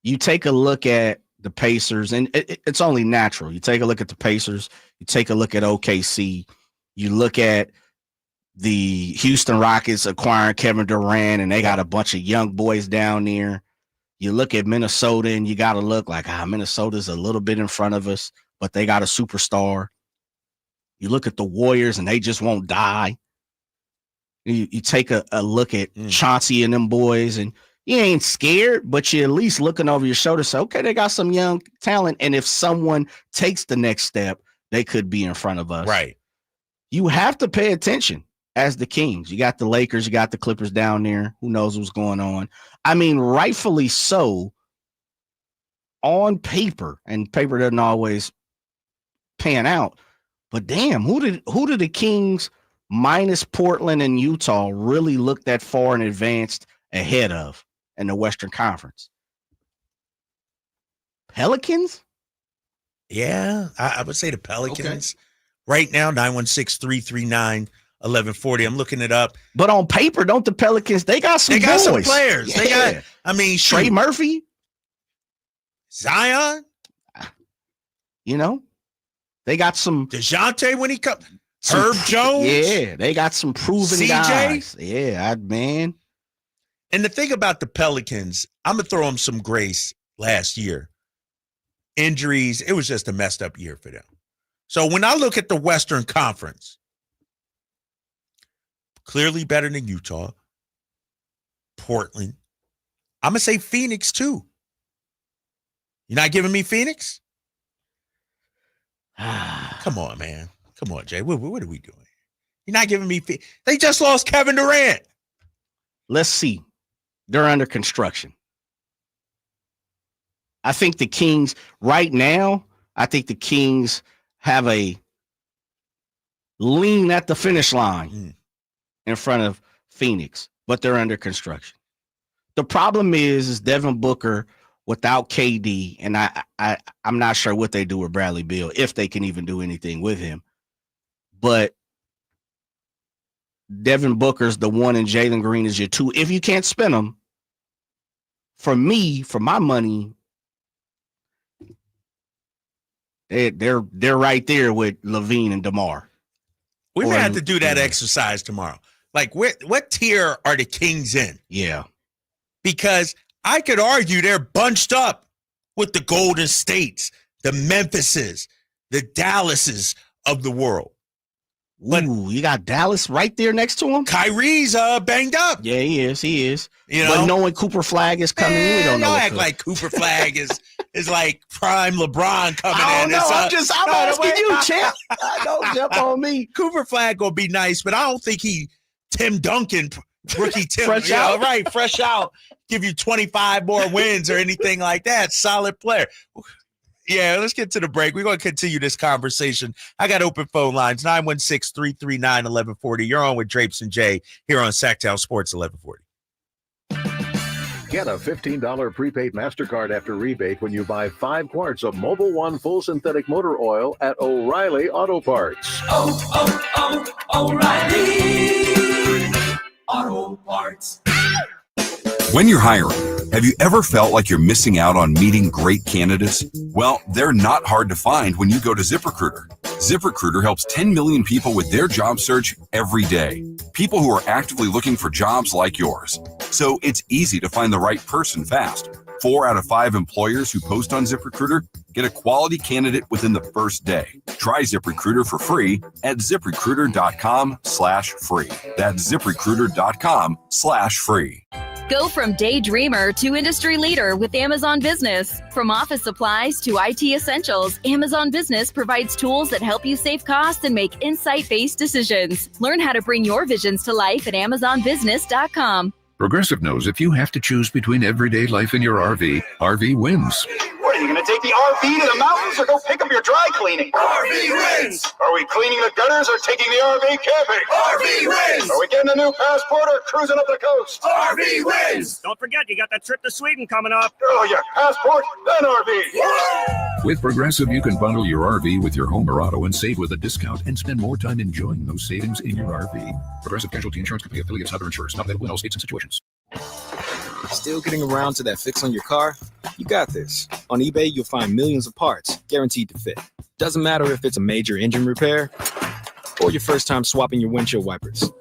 You take a look at the Pacers, and it's only natural. You take a look at the Pacers. You take a look at OKC. You look at the Houston Rockets acquiring Kevin Durant, and they got a bunch of young boys down there. You look at Minnesota, and you got to look like, Minnesota's a little bit in front of us, but they got a superstar. You look at the Warriors, and they just won't die. You take a look at Chauncey and them boys, and you ain't scared, but you're at least looking over your shoulder, say, okay, they got some young talent, and if someone takes the next step, they could be in front of us. Right. You have to pay attention as the Kings. You got the Lakers, you got the Clippers down there. Who knows what's going on? I mean, rightfully so, on paper, and paper doesn't always pan out, but damn, who did the Kings minus Portland and Utah really look that far in advance ahead of in the Western Conference? Pelicans? Yeah, I would say the Pelicans. Okay. Right now, 916-339-1140. I'm looking it up. But on paper, don't the Pelicans, they got some players. Yeah. They got, Trey Murphy. Zion. They got some. DeJounte when he comes. Herb Jones. Yeah, they got some proven CJ. Guys. Yeah, man. And the thing about the Pelicans, I'm going to throw them some grace last year. Injuries, it was just a messed up year for them. So when I look at the Western Conference, clearly better than Utah, Portland. I'm going to say Phoenix too. You're not giving me Phoenix? Come on, man. Come on, Jay. What are we doing? You're not giving me Phoenix. They just lost Kevin Durant. Let's see. They're under construction. I think the Kings right now, I think the Kings have a lean at the finish line in front of Phoenix, but they're under construction. The problem is Devin Booker without KD, and I'm not sure what they do with Bradley Beal, if they can even do anything with him. But Devin Booker's the one, and Jaylen Green is your two. If you can't spend them, for me, for my money, they're right there with Levine and DeMar. We may have to do that exercise tomorrow. Like, what tier are the Kings in? Yeah. Because I could argue they're bunched up with the Golden States, the Memphises, the Dallases of the world. Ooh, you got Dallas right there next to him. Kyrie's banged up. Yeah, he is. You know, but knowing Cooper Flag is coming, we don't know. Don't act like Cooper Flag is like prime LeBron coming in. I don't know. I'm asking you, champ. Don't jump on me. Cooper Flag gonna be nice, but I don't think Tim Duncan, rookie Tim, fresh out, right? Fresh out, give you 25 more wins or anything like that. Solid player. Yeah, let's get to the break. We're going to continue this conversation. I got open phone lines, 916-339-1140. You're on with Drapes and Jay here on Sacktown Sports 1140. Get a $15 prepaid MasterCard after rebate when you buy 5 quarts of Mobil 1 full synthetic motor oil at O'Reilly Auto Parts. O'Reilly Auto Parts. When you're hiring, have you ever felt like you're missing out on meeting great candidates? Well, they're not hard to find when you go to ZipRecruiter. ZipRecruiter helps 10 million people with their job search every day. People who are actively looking for jobs like yours. So it's easy to find the right person fast. 4 out of 5 employers who post on ZipRecruiter get a quality candidate within the first day. Try ZipRecruiter for free at ZipRecruiter.com/free. That's ZipRecruiter.com/free. Go from daydreamer to industry leader with Amazon Business. From office supplies to IT essentials, Amazon Business provides tools that help you save costs and make insight-based decisions. Learn how to bring your visions to life at AmazonBusiness.com. Progressive knows if you have to choose between everyday life and your RV, RV wins. What, are you going to take the RV to the mountains or go pick up your dry cleaning? RV wins! Are we cleaning the gutters or taking the RV camping? RV wins! Are we getting a new passport or cruising up the coast? RV wins! Don't forget, you got that trip to Sweden coming up. Oh, yeah, passport, then RV. With Progressive, you can bundle your RV with your home or auto and save with a discount and spend more time enjoying those savings in your RV. Progressive Casualty Insurance Company affiliates and other insurers. Not available in all states and situations. Still getting around to that fix on your car? You got this. On eBay, you'll find millions of parts, guaranteed to fit. Doesn't matter if it's a major engine repair or your first time swapping your windshield wipers.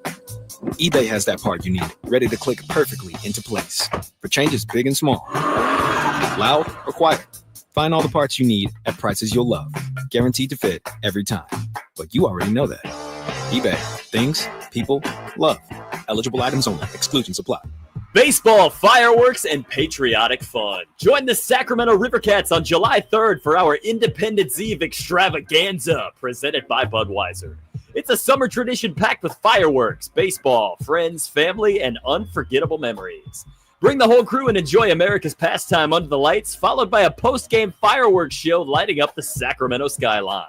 eBay has that part you need, ready to click perfectly into place. For changes big and small, loud or quiet. Find all the parts you need at prices you'll love. Guaranteed to fit every time. But you already know that. eBay. Things, people, love. Eligible items only. Exclusions apply. Baseball, fireworks, and patriotic fun. Join the Sacramento Rivercats on July 3rd for our Independence Eve extravaganza, presented by Budweiser. It's a summer tradition packed with fireworks, baseball, friends, family, and unforgettable memories. Bring the whole crew and enjoy America's pastime under the lights, followed by a post-game fireworks show lighting up the Sacramento skyline.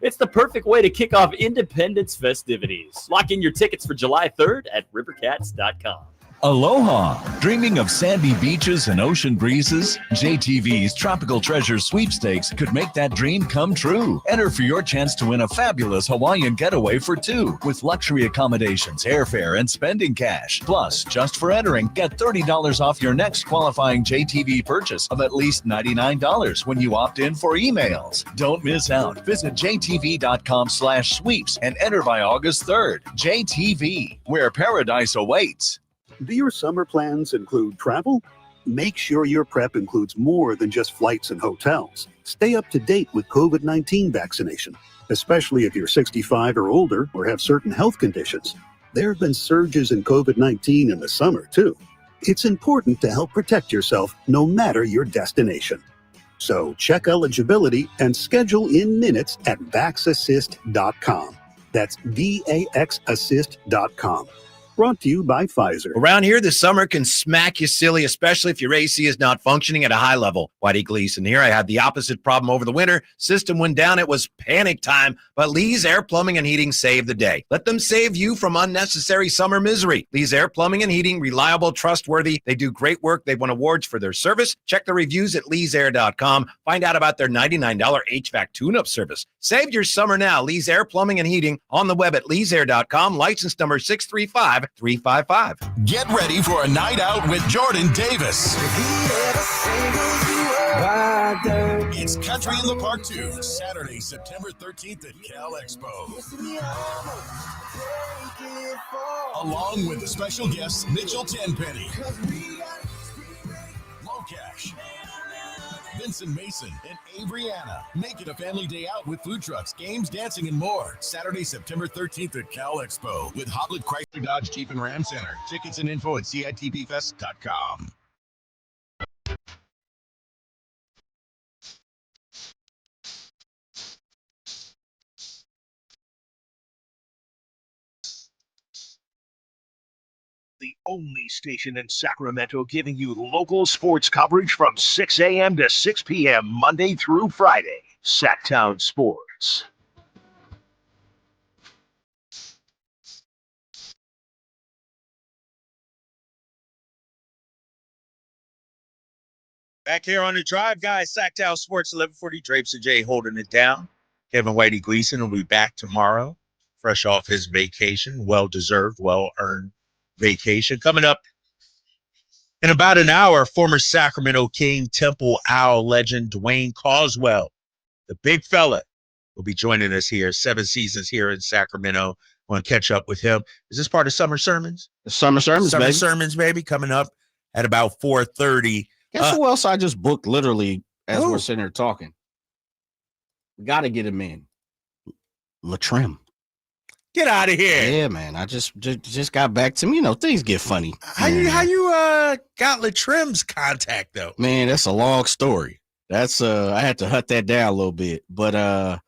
It's the perfect way to kick off Independence festivities. Lock in your tickets for July 3rd at rivercats.com. Aloha! Dreaming of sandy beaches and ocean breezes? JTV's Tropical Treasure Sweepstakes could make that dream come true. Enter for your chance to win a fabulous Hawaiian getaway for 2 with luxury accommodations, airfare, and spending cash. Plus, just for entering, get $30 off your next qualifying JTV purchase of at least $99 when you opt in for emails. Don't miss out. Visit jtv.com/sweeps and enter by August 3rd. JTV, where paradise awaits. Do your summer plans include travel? Make sure your prep includes more than just flights and hotels. Stay up to date with COVID-19 vaccination, especially if you're 65 or older or have certain health conditions. There have been surges in COVID-19 in the summer, too. It's important to help protect yourself no matter your destination. So check eligibility and schedule in minutes at vaxassist.com. That's VAXassist.com. Brought to you by Pfizer. Around here, the summer can smack you silly, especially if your AC is not functioning at a high level. Whitey Gleason here. I had the opposite problem over the winter. System went down. It was panic time, but Lee's Air Plumbing and Heating saved the day. Let them save you from unnecessary summer misery. Lee's Air Plumbing and Heating, reliable, trustworthy. They do great work. They've won awards for their service. Check the reviews at leesair.com. Find out about their $99 HVAC tune-up service. Save your summer now. Lee's Air Plumbing and Heating on the web at leesair.com. License number 635-355. Get ready for a night out with Jordan Davis. It's Country in the Park 2, Saturday, September 13th at Cal Expo. Along with the special guests Mitchell Tenpenny, Low Cash, Vincent Mason, and Avriana. Make it a family day out with food trucks, games, dancing, and more. Saturday, September 13th at Cal Expo with Hoblet Chrysler Dodge Jeep and Ram Center. Tickets and info at CITPFest.com. The only station in Sacramento giving you local sports coverage from 6 a.m. to 6 p.m. Monday through Friday. Sacktown Sports. Back here on the drive, guys. Sacktown Sports, 1140. Drapes and Jay holding it down. Kevin Whitey Gleason will be back tomorrow, fresh off his vacation. Well-deserved, well-earned vacation. Coming up in about an hour, former Sacramento King, Temple Owl legend Dwayne Caswell, the big fella, will be joining us here. 7 seasons here in Sacramento. Want to catch up with him. Is this part of Summer Sermons? Summer Sermons, Summer baby. Sermons, baby, coming up at about 4:30. Guess who else I just booked literally as we're sitting here talking? We got to get him in. Latrim. Get out of here. Yeah, man. I just got back to me. You know, things get funny. How you got Latrim's contact though? Man, that's a long story. That's I had to hut that down a little bit. But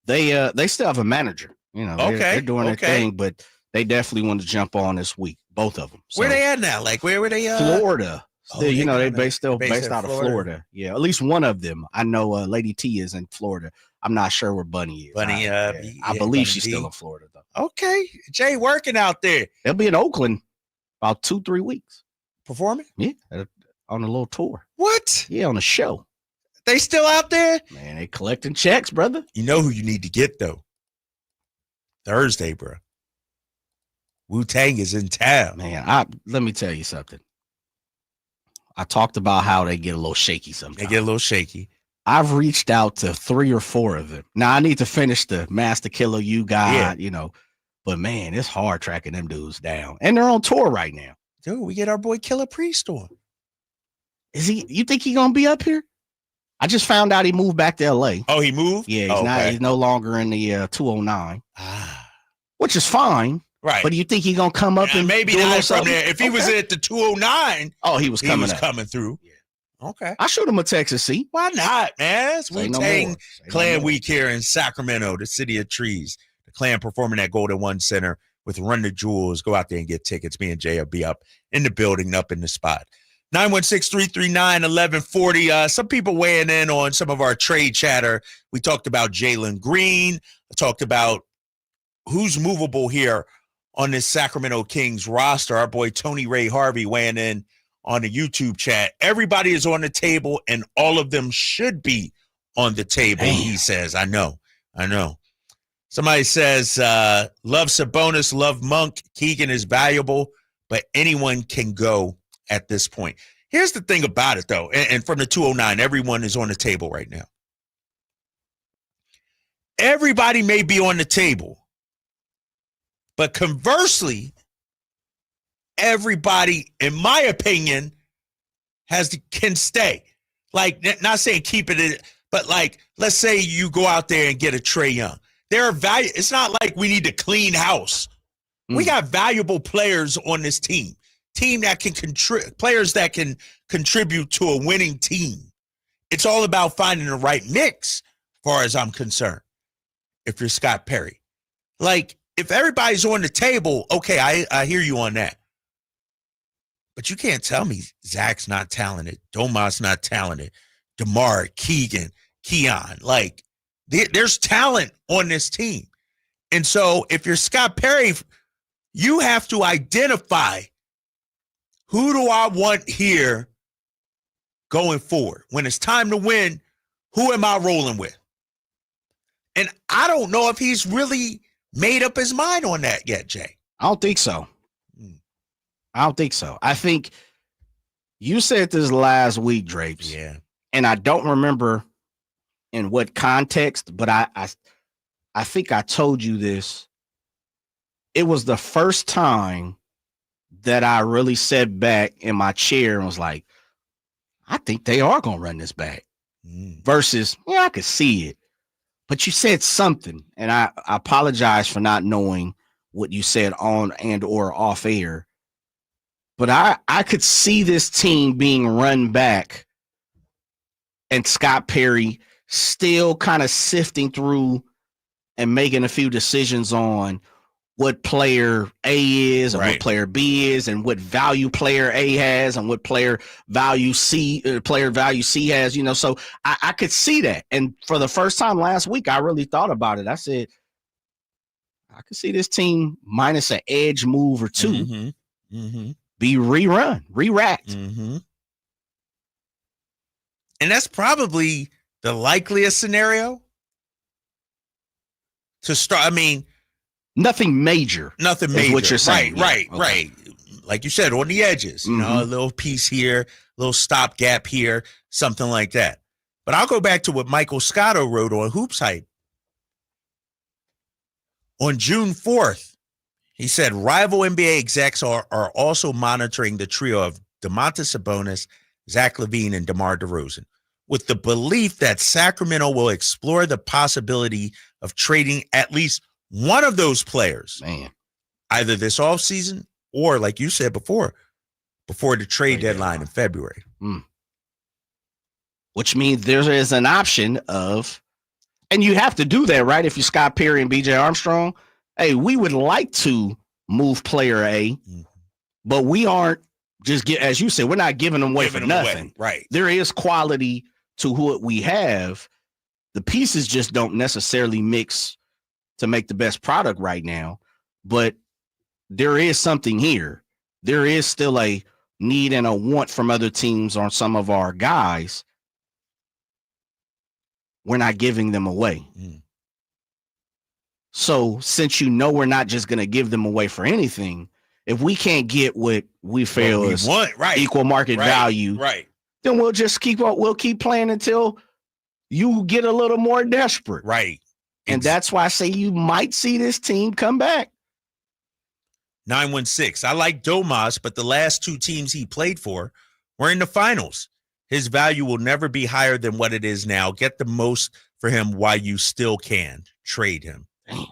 they still have a manager. You know, they're doing their thing, but they definitely want to jump on this week. Both of them. So, where they at now? Like where were they? Florida. Still, you know, they based out of Florida. Yeah, at least one of them. I know Lady T is in Florida. I'm not sure where Bunny is. Bunny, I believe Bunny she's B. still in Florida, though. Okay. Jay working out there. They'll be in Oakland about 2-3 weeks. Performing? Yeah, on a little tour. What? Yeah, on a show. They still out there? Man, they collecting checks, brother. You know who you need to get, though? Thursday, bro. Wu-tang is in town. Man, let me tell you something. I talked about how they get a little shaky sometimes. They get a little shaky. I've reached out to 3 or 4 of them. Now I need to finish the Master Killer You guy, you know, but man, it's hard tracking them dudes down. And they're on tour right now. Dude, we get our boy Killer Priest on. Is he? You think he gonna be up here? I just found out he moved back to LA. Oh, he moved? Yeah, he's no longer in the 209. Which is fine. Right. But do you think he's gonna come up and maybe do a little not from something? there? If he was at the 209, he was coming through. Yeah. Okay. I shoot him a Texas seat. Why not, man? It's Wu-Tang no Clan Week here in Sacramento, the city of trees. The Clan performing at Golden One Center with Run the Jewels. Go out there and get tickets. Me and Jay will be up in the building, up in the spot. 916-339-1140. Some people weighing in on some of our trade chatter. We talked about Jaylen Green. I talked about who's movable here on this Sacramento Kings roster. Our boy Tony Ray Harvey weighing in on the YouTube chat. Everybody is on the table, and all of them should be on the table, he says. I know. Somebody says, love Sabonis, love Monk. Keegan is valuable, but anyone can go at this point. Here's the thing about it, though, and from the 209, everyone is on the table right now. Everybody may be on the table, but conversely, everybody, in my opinion, can stay. Like, not saying keep it, but like, let's say you go out there and get a Trae Young. There are value. It's not like we need to clean house. We got valuable players on this team. Team that can players that can contribute to a winning team. It's all about finding the right mix, as far as I'm concerned. If you're Scott Perry, like, if everybody's on the table, okay, I hear you on that. But you can't tell me Zach's not talented, Domas not talented, DeMar, Keegan, Keon. Like, there's talent on this team. And so if you're Scott Perry, you have to identify, who do I want here going forward? When it's time to win, who am I rolling with? And I don't know if he's really made up his mind on that yet, Jay. I don't think so. I think you said this last week, Drapes. Yeah. And I don't remember in what context, but I think I told you this. It was the first time that I really sat back in my chair and was like, I think they are going to run this back. Versus, yeah, I could see it. But you said something, and I apologize for not knowing what you said on and or off air. But I could see this team being run back and Scott Perry still kind of sifting through and making a few decisions on what player A is and what player B is and what value player A has and what player value C has, you know. So I could see that. And for the first time last week, I really thought about it. I said, I could see this team minus an edge move or two be re-racked. And that's probably the likeliest scenario to start. I mean, nothing major. Nothing major. What you're saying. Right. Like you said, on the edges, you know, a little piece here, a little stopgap here, something like that. But I'll go back to what Michael Scotto wrote on Hoops Hype. On June 4th, he said rival NBA execs are also monitoring the trio of Domantas Sabonis, Zach LaVine, and DeMar DeRozan, with the belief that Sacramento will explore the possibility of trading at least one of those players, either this offseason or, like you said before the trade deadline in February. Which means there is an option of, and you have to do that, right? If you're Scott Perry and BJ Armstrong, hey, we would like to move player A, but we aren't just, as you said, we're not giving them away for nothing. Right. There is quality to who we have. The pieces just don't necessarily mix to make the best product right now, but there is something here. There is still a need and a want from other teams on some of our guys. We're not giving them away. So since you know we're not just going to give them away for anything, if we can't get what we feel is equal market value, then we'll just keep playing until you get a little more desperate. Right. And that's why I say you might see this team come back. 916. I like Domas, but the last two teams he played for were in the finals. His value will never be higher than what it is now. Get the most for him while you still can. Trade him. Damn.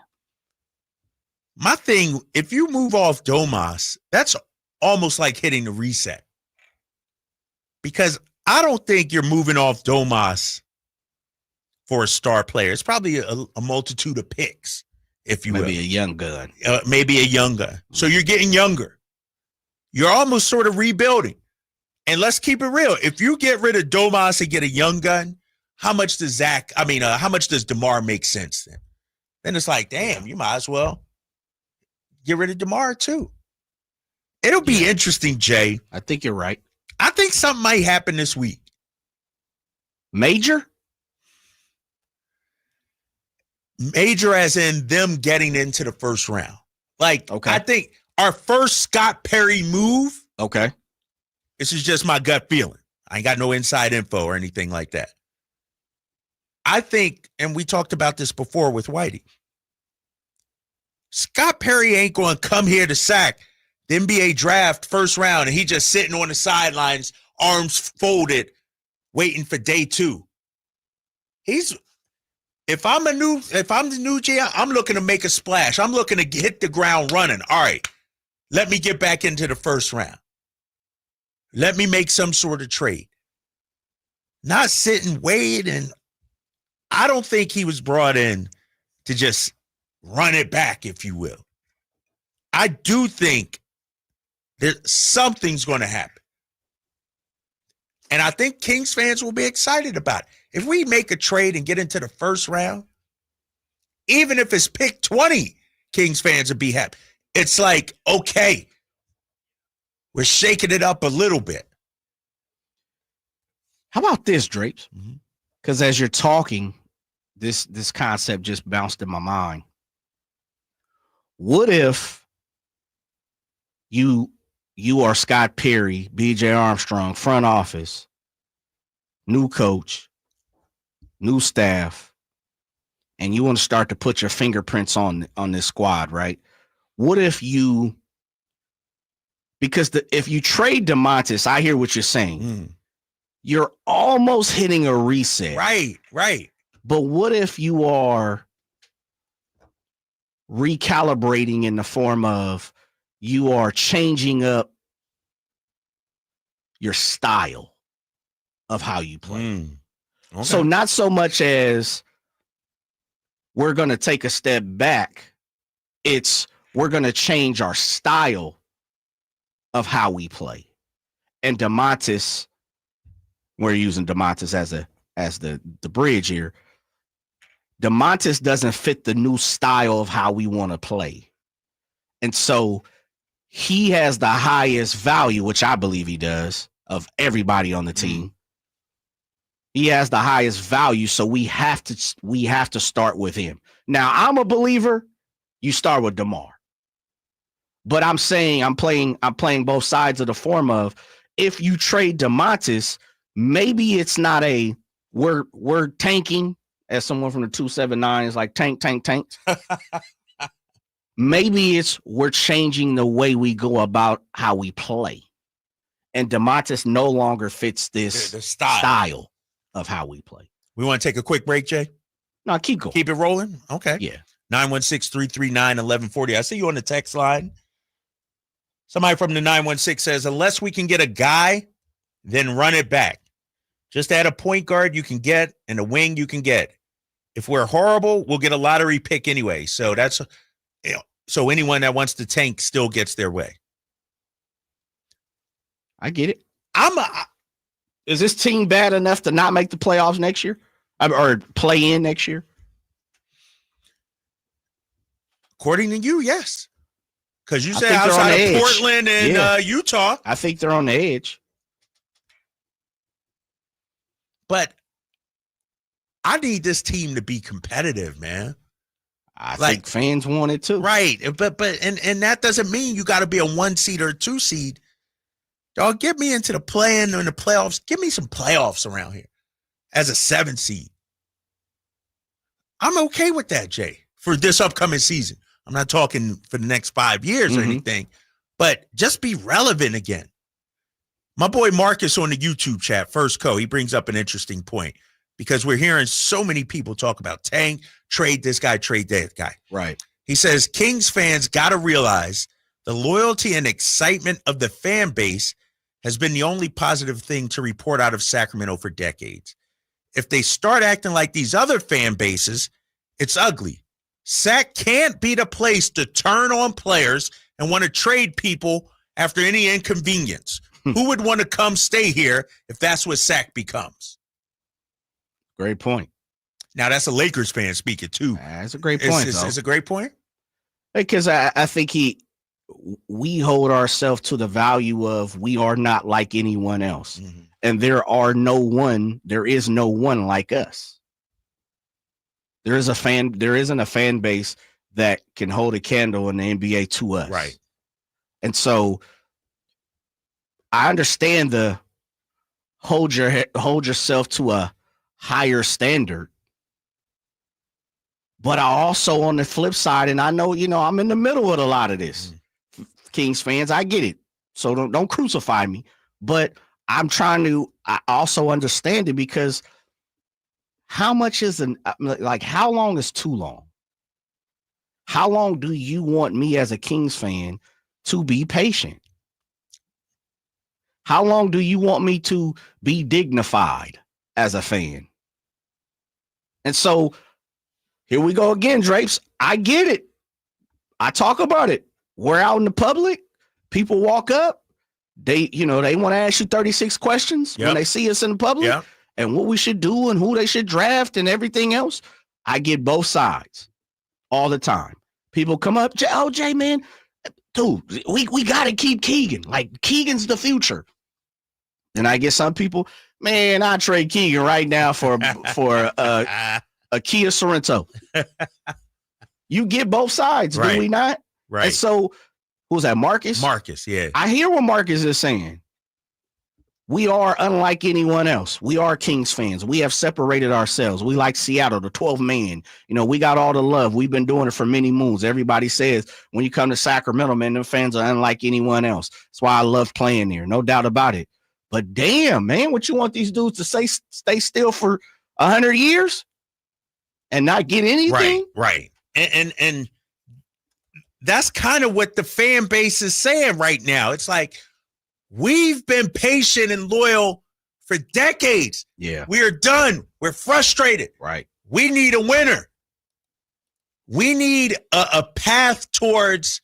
My thing, if you move off Domas, that's almost like hitting the reset. Because I don't think you're moving off Domas for a star player. It's probably a multitude of picks, if you will. Maybe a young gun. Maybe a young gun. So you're getting younger. You're almost sort of rebuilding. And let's keep it real. If you get rid of Domas and get a young gun, how much does DeMar make sense then? Then it's like, damn, you might as well get rid of DeMar too. It'll be interesting, Jay. I think you're right. I think something might happen this week. Major as in them getting into the first round. Like, I think our first Scott Perry move. Okay. This is just my gut feeling. I ain't got no inside info or anything like that. I think, and we talked about this before with Whitey, Scott Perry ain't going to come here to sack the NBA draft first round and he just sitting on the sidelines, arms folded, waiting for day two. If I'm the new GM, I'm looking to make a splash. I'm looking to hit the ground running. All right, let me get back into the first round. Let me make some sort of trade. Not sit and wait. And I don't think he was brought in to just run it back, if you will. I do think that something's going to happen. And I think Kings fans will be excited about it. If we make a trade and get into the first round, even if it's pick 20, Kings fans will be happy. It's like, okay, we're shaking it up a little bit. How about this, Drapes? Because as you're talking, this concept just bounced in my mind. What if you are Scott Perry, BJ Armstrong, front office, new coach, new staff, and you want to start to put your fingerprints on this squad, right? What if you, because if you trade DeMontis, I hear what you're saying. You're almost hitting a reset. Right. But what if you are recalibrating in the form of you are changing up your style of how you play? Okay. So not so much as we're going to take a step back. It's we're going to change our style of how we play. And DeMontis, we're using DeMontis as the bridge here. DeMontis doesn't fit the new style of how we want to play. And so he has the highest value, which I believe he does, of everybody on the team. He has the highest value, so we have to start with him. Now, I'm a believer you start with DeMar. But I'm saying I'm playing both sides of the form of if you trade DeMontis, maybe it's not a we're tanking, as someone from the 279 is like tank. Maybe it's we're changing the way we go about how we play. And DeMontis no longer fits this the style of how we play. We want to take a quick break, Jay? No, keep going. Keep it rolling? Okay. Yeah. 916-339-1140. I see you on the text line. Somebody from the 916 says, unless we can get a guy, then run it back. Just add a point guard you can get and a wing you can get. If we're horrible, we'll get a lottery pick anyway. So that's, so anyone that wants to tank still gets their way. I get it. Is this team bad enough to not make the playoffs next year or play in next year? According to you, yes. Because you said outside of Portland and Utah. I think they're on the edge. But I need this team to be competitive, man. I think fans want it too. Right. But that doesn't mean you got to be a 1 seed or a 2 seed. Dog, get me into the play-in or the playoffs. Give me some playoffs around here as a 7 seed. I'm okay with that, Jay, for this upcoming season. I'm not talking for the next 5 years or anything, but just be relevant again. My boy Marcus on the YouTube chat, First Co, he brings up an interesting point because we're hearing so many people talk about tank, trade this guy, trade that guy. Right. He says Kings fans got to realize the loyalty and excitement of the fan base has been the only positive thing to report out of Sacramento for decades. If they start acting like these other fan bases, it's ugly. Sac can't be the place to turn on players and want to trade people after any inconvenience. Who would want to come stay here if that's what Sac becomes? Great point. Now, that's a Lakers fan speaking, too. That's a great point, though. It's a great point? Because I think we hold ourselves to the value of we are not like anyone else. And there is no one like us. There isn't a fan base that can hold a candle in the NBA to us. Right. And so I understand the hold yourself to a higher standard. But I also, on the flip side, and I know, I'm in the middle of a lot of this. Kings fans, I get it. So don't crucify me. But I also understand it because how much is how long is too long? How long do you want me as a Kings fan to be patient? How long do you want me to be dignified as a fan? And so Here we go again, Drapes. I get it. I talk about it. We're out in the public. People walk up. They want to ask you 36 questions when they see us in the public and what we should do and who they should draft and everything else. I get both sides all the time. People come up, Jay, man, dude, we got to keep Keegan. Like, Keegan's the future. And I get some people, man, I trade Keegan right now for a Kia Sorrento. You get both sides, do we not? Right. And so, who's that, Marcus? Marcus, yeah. I hear what Marcus is saying. We are unlike anyone else. We are Kings fans. We have separated ourselves. We like Seattle, the 12 man. We got all the love. We've been doing it for many moons. Everybody says when you come to Sacramento, man, them fans are unlike anyone else. That's why I love playing there. No doubt about it. But damn, man, what you want these dudes to stay still for 100 years and not get anything? Right. And that's kind of what the fan base is saying right now. It's like, we've been patient and loyal for decades. Yeah. We are done. We're frustrated. Right. We need a winner. We need a path towards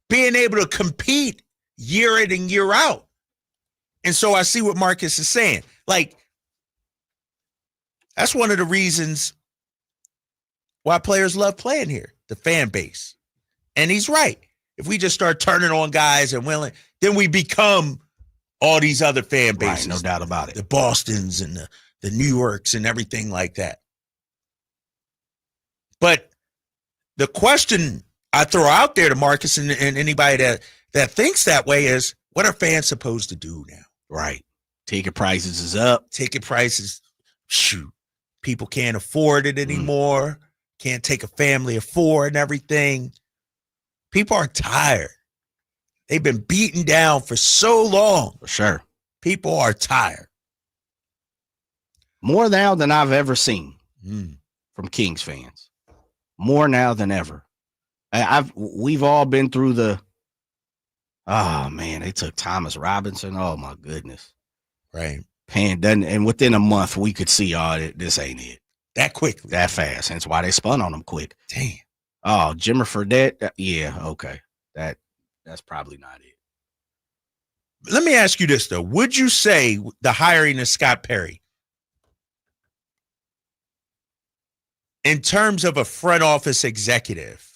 being able to compete year in and year out. And so I see what Marcus is saying. Like, that's one of the reasons why players love playing here, the fan base. And he's right. If we just start turning on guys and willing, then we become all these other fan bases. Right, no doubt about it. The Bostons and the New Yorks and everything like that. But the question I throw out there to Marcus and anybody that thinks that way is, what are fans supposed to do now? Right. Ticket prices is up. Ticket prices, shoot. People can't afford it anymore. Can't take a family of four and everything. People are tired. They've been beaten down for so long. For sure. People are tired. More now than I've ever seen from Kings fans. More now than ever. We've all been through oh man, they took Thomas Robinson. Oh my goodness. Right. And within a month we could see, this ain't it. That quick. That fast. Hence why they spun on him quick. Damn. Oh, Jimmer Fredette. Yeah, okay. That's probably not it. Let me ask you this, though. Would you say the hiring of Scott Perry, in terms of a front office executive,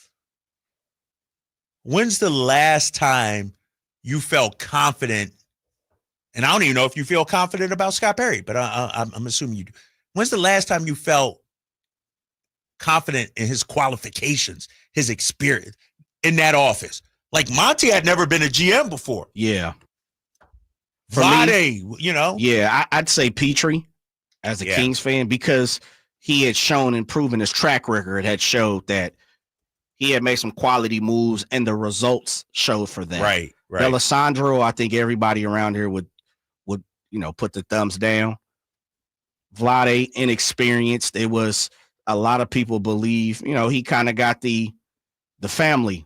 when's the last time you felt confident? And I don't even know if you feel confident about Scott Perry, but I'm assuming you do. When's the last time you felt confident in his qualifications, his experience in that office? Like, Monty had never been a GM before. Yeah. Vlade, Yeah, I'd say Petrie as a Kings fan, because he had shown and proven his track record had showed that he had made some quality moves and the results showed for that. Right. Alessandro, I think everybody around here would put the thumbs down. Vlade, inexperienced. It was a lot of people believe, he kind of got the family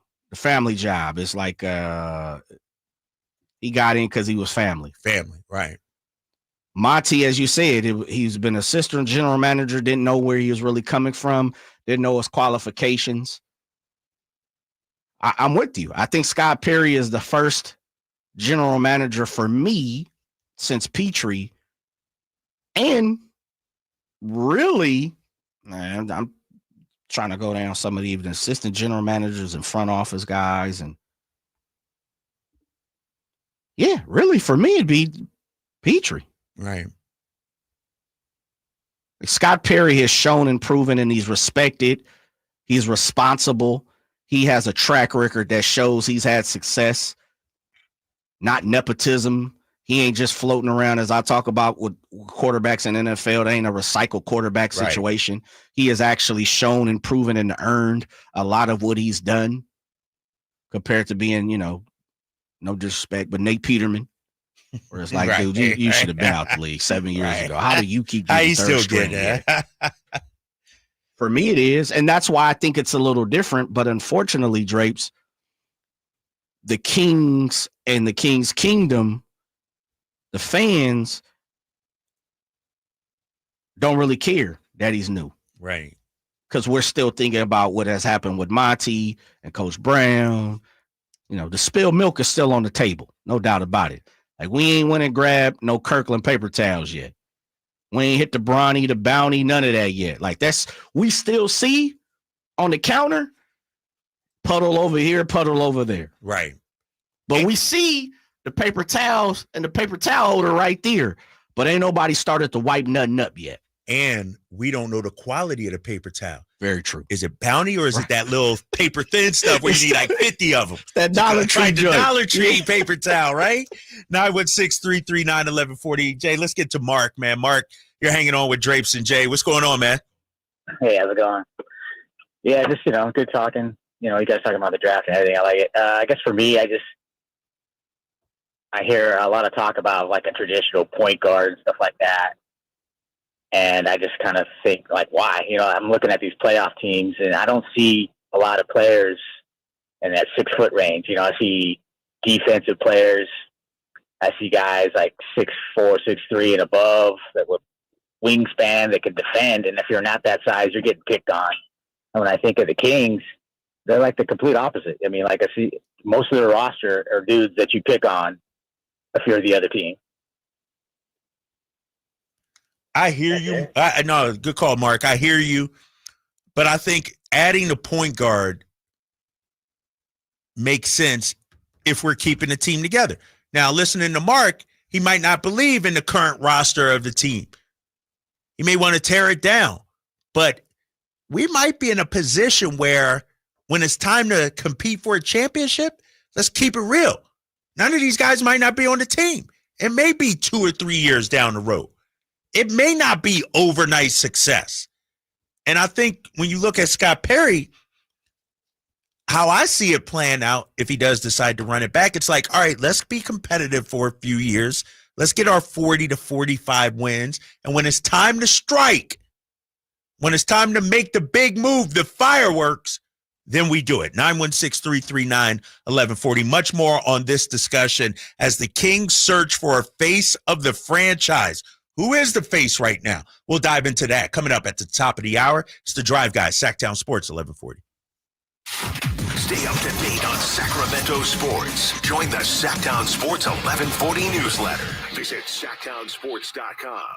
job. It's like he got in because he was family. Family, right. Monty, as you said, he's been assistant general manager, didn't know where he was really coming from, didn't know his qualifications. I'm with you. I think Scott Perry is the first general manager for me since Petrie. And really, man, I'm trying to go down some of the even assistant general managers and front office guys. And yeah, really, for me, it'd be Petrie. Right. Scott Perry has shown and proven, and he's respected. He's responsible. He has a track record that shows he's had success, not nepotism. He ain't just floating around, as I talk about with quarterbacks in NFL. They ain't a recycled quarterback situation. Right. He has actually shown and proven and earned a lot of what he's done compared to being, no disrespect, but Nate Peterman. Where it's like, dude, you should have been out the league 7 years ago. How do you keep getting third string? For me, it is. And that's why I think it's a little different. But unfortunately, Drapes, the Kings and the Kings Kingdom, the fans don't really care that he's new. Right. because we're still thinking about what has happened with Monty and Coach Brown. You know, the spilled milk is still on the table, no doubt about it. Like, we ain't went and grabbed no Kirkland paper towels yet. We ain't hit the Bronny, the Bounty, none of that yet. Like, we still see on the counter, puddle over here, puddle over there. Right. But we see the paper towels and the paper towel holder right there. But ain't nobody started to wipe nothing up yet. And we don't know the quality of the paper towel. Very true. Is it Bounty or is it that little paper thin stuff where you need like 50 of them? That Dollar Tree the Dollar Tree paper towel, right? 916-339-1140. Jay, let's get to Mark, man. Mark, you're hanging on with Drapes and Jay. What's going on, man? Hey, how's it going? Yeah, just, good talking. You guys talking about the draft and everything. I like it. I guess for me, I hear a lot of talk about like a traditional point guard and stuff like that. And I just kind of think, like, why? I'm looking at these playoff teams, and I don't see a lot of players in that 6 foot range. I see defensive players. I see guys like 6'4", 6'3", and above that with wingspan that can defend. And if you're not that size, you're getting picked on. And when I think of the Kings, they're like the complete opposite. I mean, like, I see most of their roster are dudes that you pick on if you're the other team. I hear you. No, good call, Mark. I hear you. But I think adding the point guard makes sense if we're keeping the team together. Now, listening to Mark, he might not believe in the current roster of the team. He may want to tear it down. But we might be in a position where when it's time to compete for a championship, let's keep it real. None of these guys might not be on the team. It may be 2 or 3 years down the road. It may not be overnight success. And I think when you look at Scott Perry, how I see it playing out, if he does decide to run it back, it's like, all right, let's be competitive for a few years. Let's get our 40 to 45 wins. And when it's time to strike, when it's time to make the big move, the fireworks, then we do it. 916-339-1140. Much more on this discussion as the Kings search for a face of the franchise. Who is the face right now? We'll dive into that coming up at the top of the hour. It's the Drive Guys, Sacktown Sports, 1140. Stay up to date on Sacramento sports. Join the Sacktown Sports 1140 newsletter. Visit SacktownSports.com.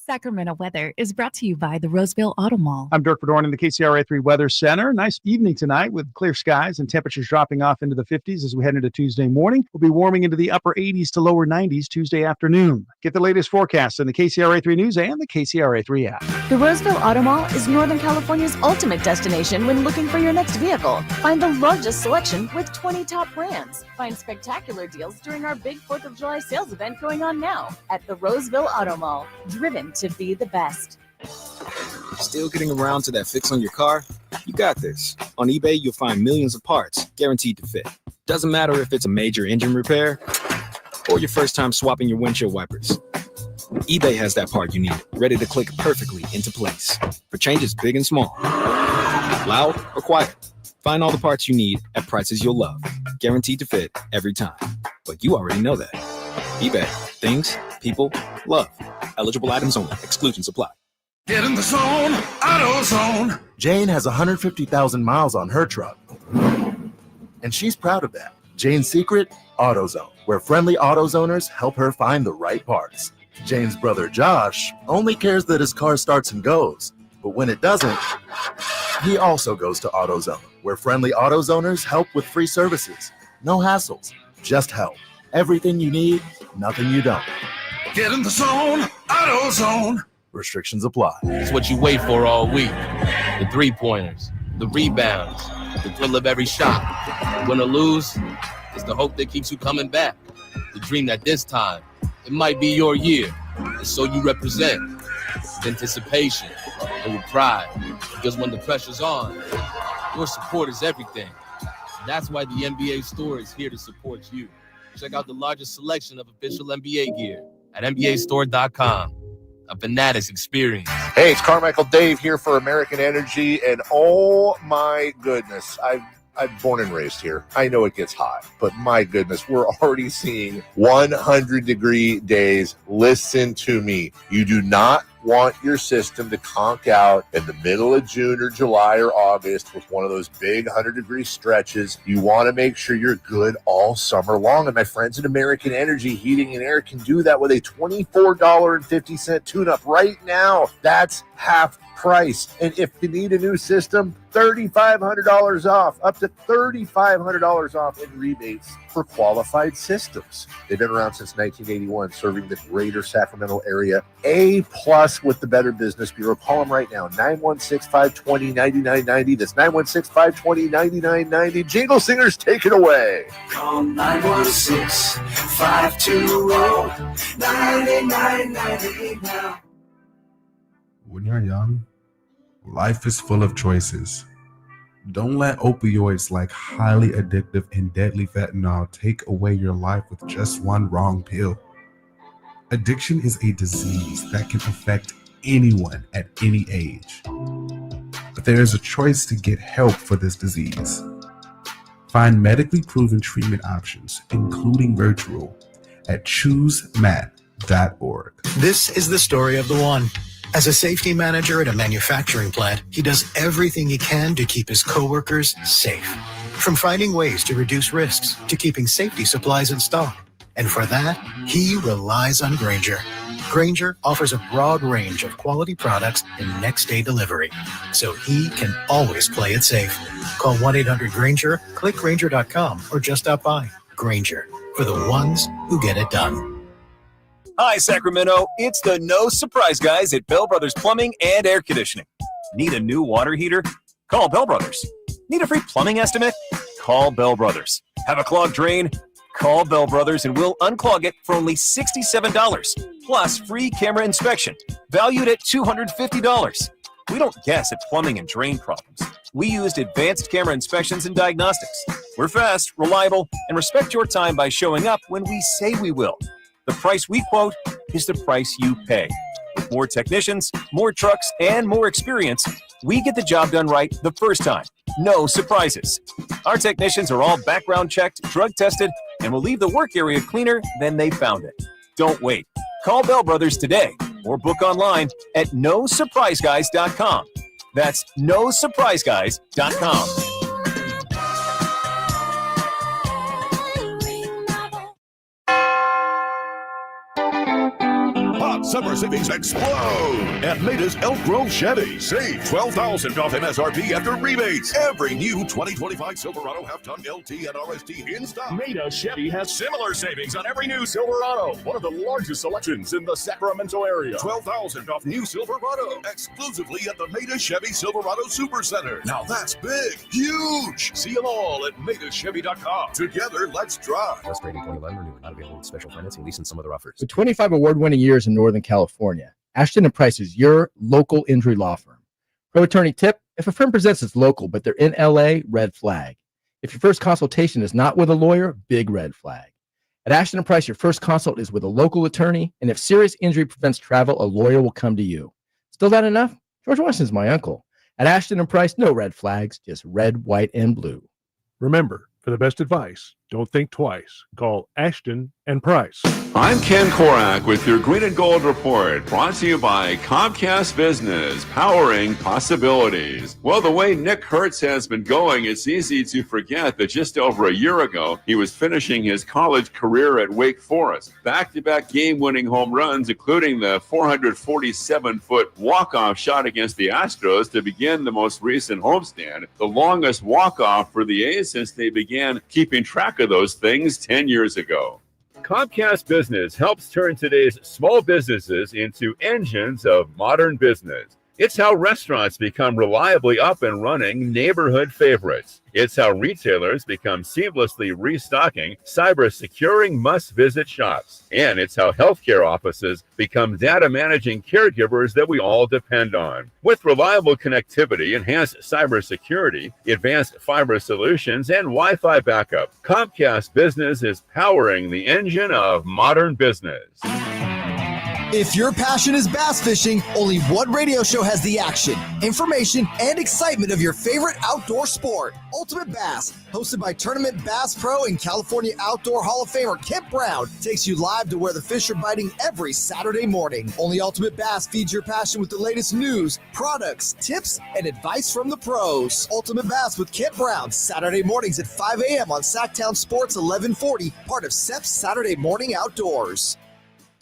Sacramento weather is brought to you by the Roseville Auto Mall. I'm Dirk Fedorn in the KCRA3 Weather Center. Nice evening tonight with clear skies and temperatures dropping off into the 50s as we head into Tuesday morning. We'll be warming into the upper 80s to lower 90s Tuesday afternoon. Get the latest forecast in the KCRA3 News and the KCRA3 app. The Roseville Auto Mall is Northern California's ultimate destination when looking for your next vehicle. Find the largest selection with 20 top brands. Find spectacular deals during our big 4th of July sales event going on now at the Roseville Auto Mall. Driven to be the best. Still getting around to that fix on your car? You got this. On eBay, you'll find millions of parts guaranteed to fit. Doesn't matter if it's a major engine repair or your first time swapping your windshield wipers. eBay has that part you need, ready to click perfectly into place for changes big and small. Loud or quiet. Find all the parts you need at prices you'll love. Guaranteed to fit every time. But you already know that. eBay. Things, people, love. Eligible items only. Exclusions apply. Get in the zone, AutoZone. Jane has 150,000 miles on her truck, and she's proud of that. Jane's secret, AutoZone, where friendly AutoZoners help her find the right parts. Jane's brother Josh only cares that his car starts and goes, but when it doesn't, he also goes to AutoZone, where friendly AutoZoners help with free services. No hassles, just help. Everything you need, nothing you don't. Get in the zone, AutoZone. Restrictions apply. It's what you wait for all week. The three-pointers, the rebounds, the thrill of every shot. Win or lose, it's the hope that keeps you coming back. The dream that this time, it might be your year. And so you represent with anticipation and with pride. Because when the pressure's on, your support is everything. That's why the NBA store is here to support you. Check out the largest selection of official NBA gear at NBAstore.com. A Fanatics experience. Hey, it's Carmichael Dave here for American Energy, and oh my goodness, I'm born and raised here. I know it gets hot, but my goodness, we're already seeing 100-degree days. Listen to me. You do not want your system to conk out in the middle of June or July or August with one of those big 100-degree stretches. You want to make sure you're good all summer long. And my friends at American Energy Heating and Air can do that with a $24.50 tune-up right now. That's half price. And if you need a new system, $3,500 off, up to $3,500 off in rebates for qualified systems. They've been around since 1981, serving the greater Sacramento area. A+ with the Better Business Bureau. Call them right now, 916-520-9990. That's 916-520-9990. Jingle Singers, take it away. Call 916-520-9990 now. When you're young, life is full of choices. Don't let opioids like highly addictive and deadly fentanyl take away your life with just one wrong pill. Addiction is a disease that can affect anyone at any age. But there is a choice to get help for this disease. Find medically proven treatment options, including virtual, at choosemat.org. This is the story of the one. As a safety manager at a manufacturing plant, he does everything he can to keep his coworkers safe. From finding ways to reduce risks to keeping safety supplies in stock. And for that, he relies on Grainger. Grainger offers a broad range of quality products and next-day delivery, so he can always play it safe. Call 1-800-GRAINGER, click Grainger.com, or just stop by. Grainger, for the ones who get it done. Hi, Sacramento. It's the No Surprise guys at Bell Brothers Plumbing and Air Conditioning. Need a new water heater? Call Bell Brothers. Need a free plumbing estimate? Call Bell Brothers. Have a clogged drain? Call Bell Brothers and we'll unclog it for only $67, plus free camera inspection, valued at $250. We don't guess at plumbing and drain problems. We used advanced camera inspections and diagnostics. We're fast, reliable, and respect your time by showing up when we say we will. The price we quote is the price you pay. With more technicians, more trucks, and more experience, we get the job done right the first time. No surprises. Our technicians are all background checked, drug tested, and will leave the work area cleaner than they found it. Don't wait. Call Bell Brothers today or book online at nosurpriseguys.com. That's nosurpriseguys.com. Summer savings explode at Maida's Elk Grove Chevy. Save $12,000 off MSRP after rebates. Every new 2025 Silverado half-ton LT and RST in stock. Maida Chevy has similar savings on every new Silverado. One of the largest selections in the Sacramento area. $12,000 off new Silverado. Exclusively at the Maida Chevy Silverado Supercenter. Now that's big. Huge. See them all at MaidaChevy.com. Together, let's drive. Just rated 2011 or newer. Not available with special financing, lease, and some other offers. With 25 award-winning years in Northern California, Ashton & Price is your local injury law firm. Pro attorney tip: if a firm presents as local but they're in LA, red flag. If your first consultation is not with a lawyer, big red flag. At Ashton & Price, your first consult is with a local attorney, and if serious injury prevents travel, a lawyer will come to you. Still not enough? George Washington's my uncle. At Ashton & Price, no red flags, just red, white, and blue. Remember, for the best advice, don't think twice. Call Ashton & Price. I'm Ken Korak with your Green and Gold Report, brought to you by Comcast Business, powering possibilities. Well, the way Nick Hertz has been going, it's easy to forget that just over a year ago, he was finishing his college career at Wake Forest. Back-to-back game-winning home runs, including the 447-foot walk-off shot against the Astros to begin the most recent homestand, the longest walk-off for the A's since they began keeping track of those things 10 years ago. Comcast Business helps turn today's small businesses into engines of modern business. It's how restaurants become reliably up and running neighborhood favorites. It's how retailers become seamlessly restocking, cyber-securing must-visit shops. And it's how healthcare offices become data-managing caregivers that we all depend on. With reliable connectivity, enhanced cybersecurity, advanced fiber solutions, and Wi-Fi backup, Comcast Business is powering the engine of modern business. If your passion is bass fishing, only one radio show has the action, information, and excitement of your favorite outdoor sport. Ultimate Bass, hosted by Tournament Bass Pro and California Outdoor Hall of Famer Kent Brown, takes you live to where the fish are biting every Saturday morning. Only Ultimate Bass feeds your passion with the latest news, products, tips, and advice from the pros. Ultimate Bass with Kent Brown, Saturday mornings at 5 a.m. on Sacktown Sports 1140, part of SEP's Saturday Morning Outdoors.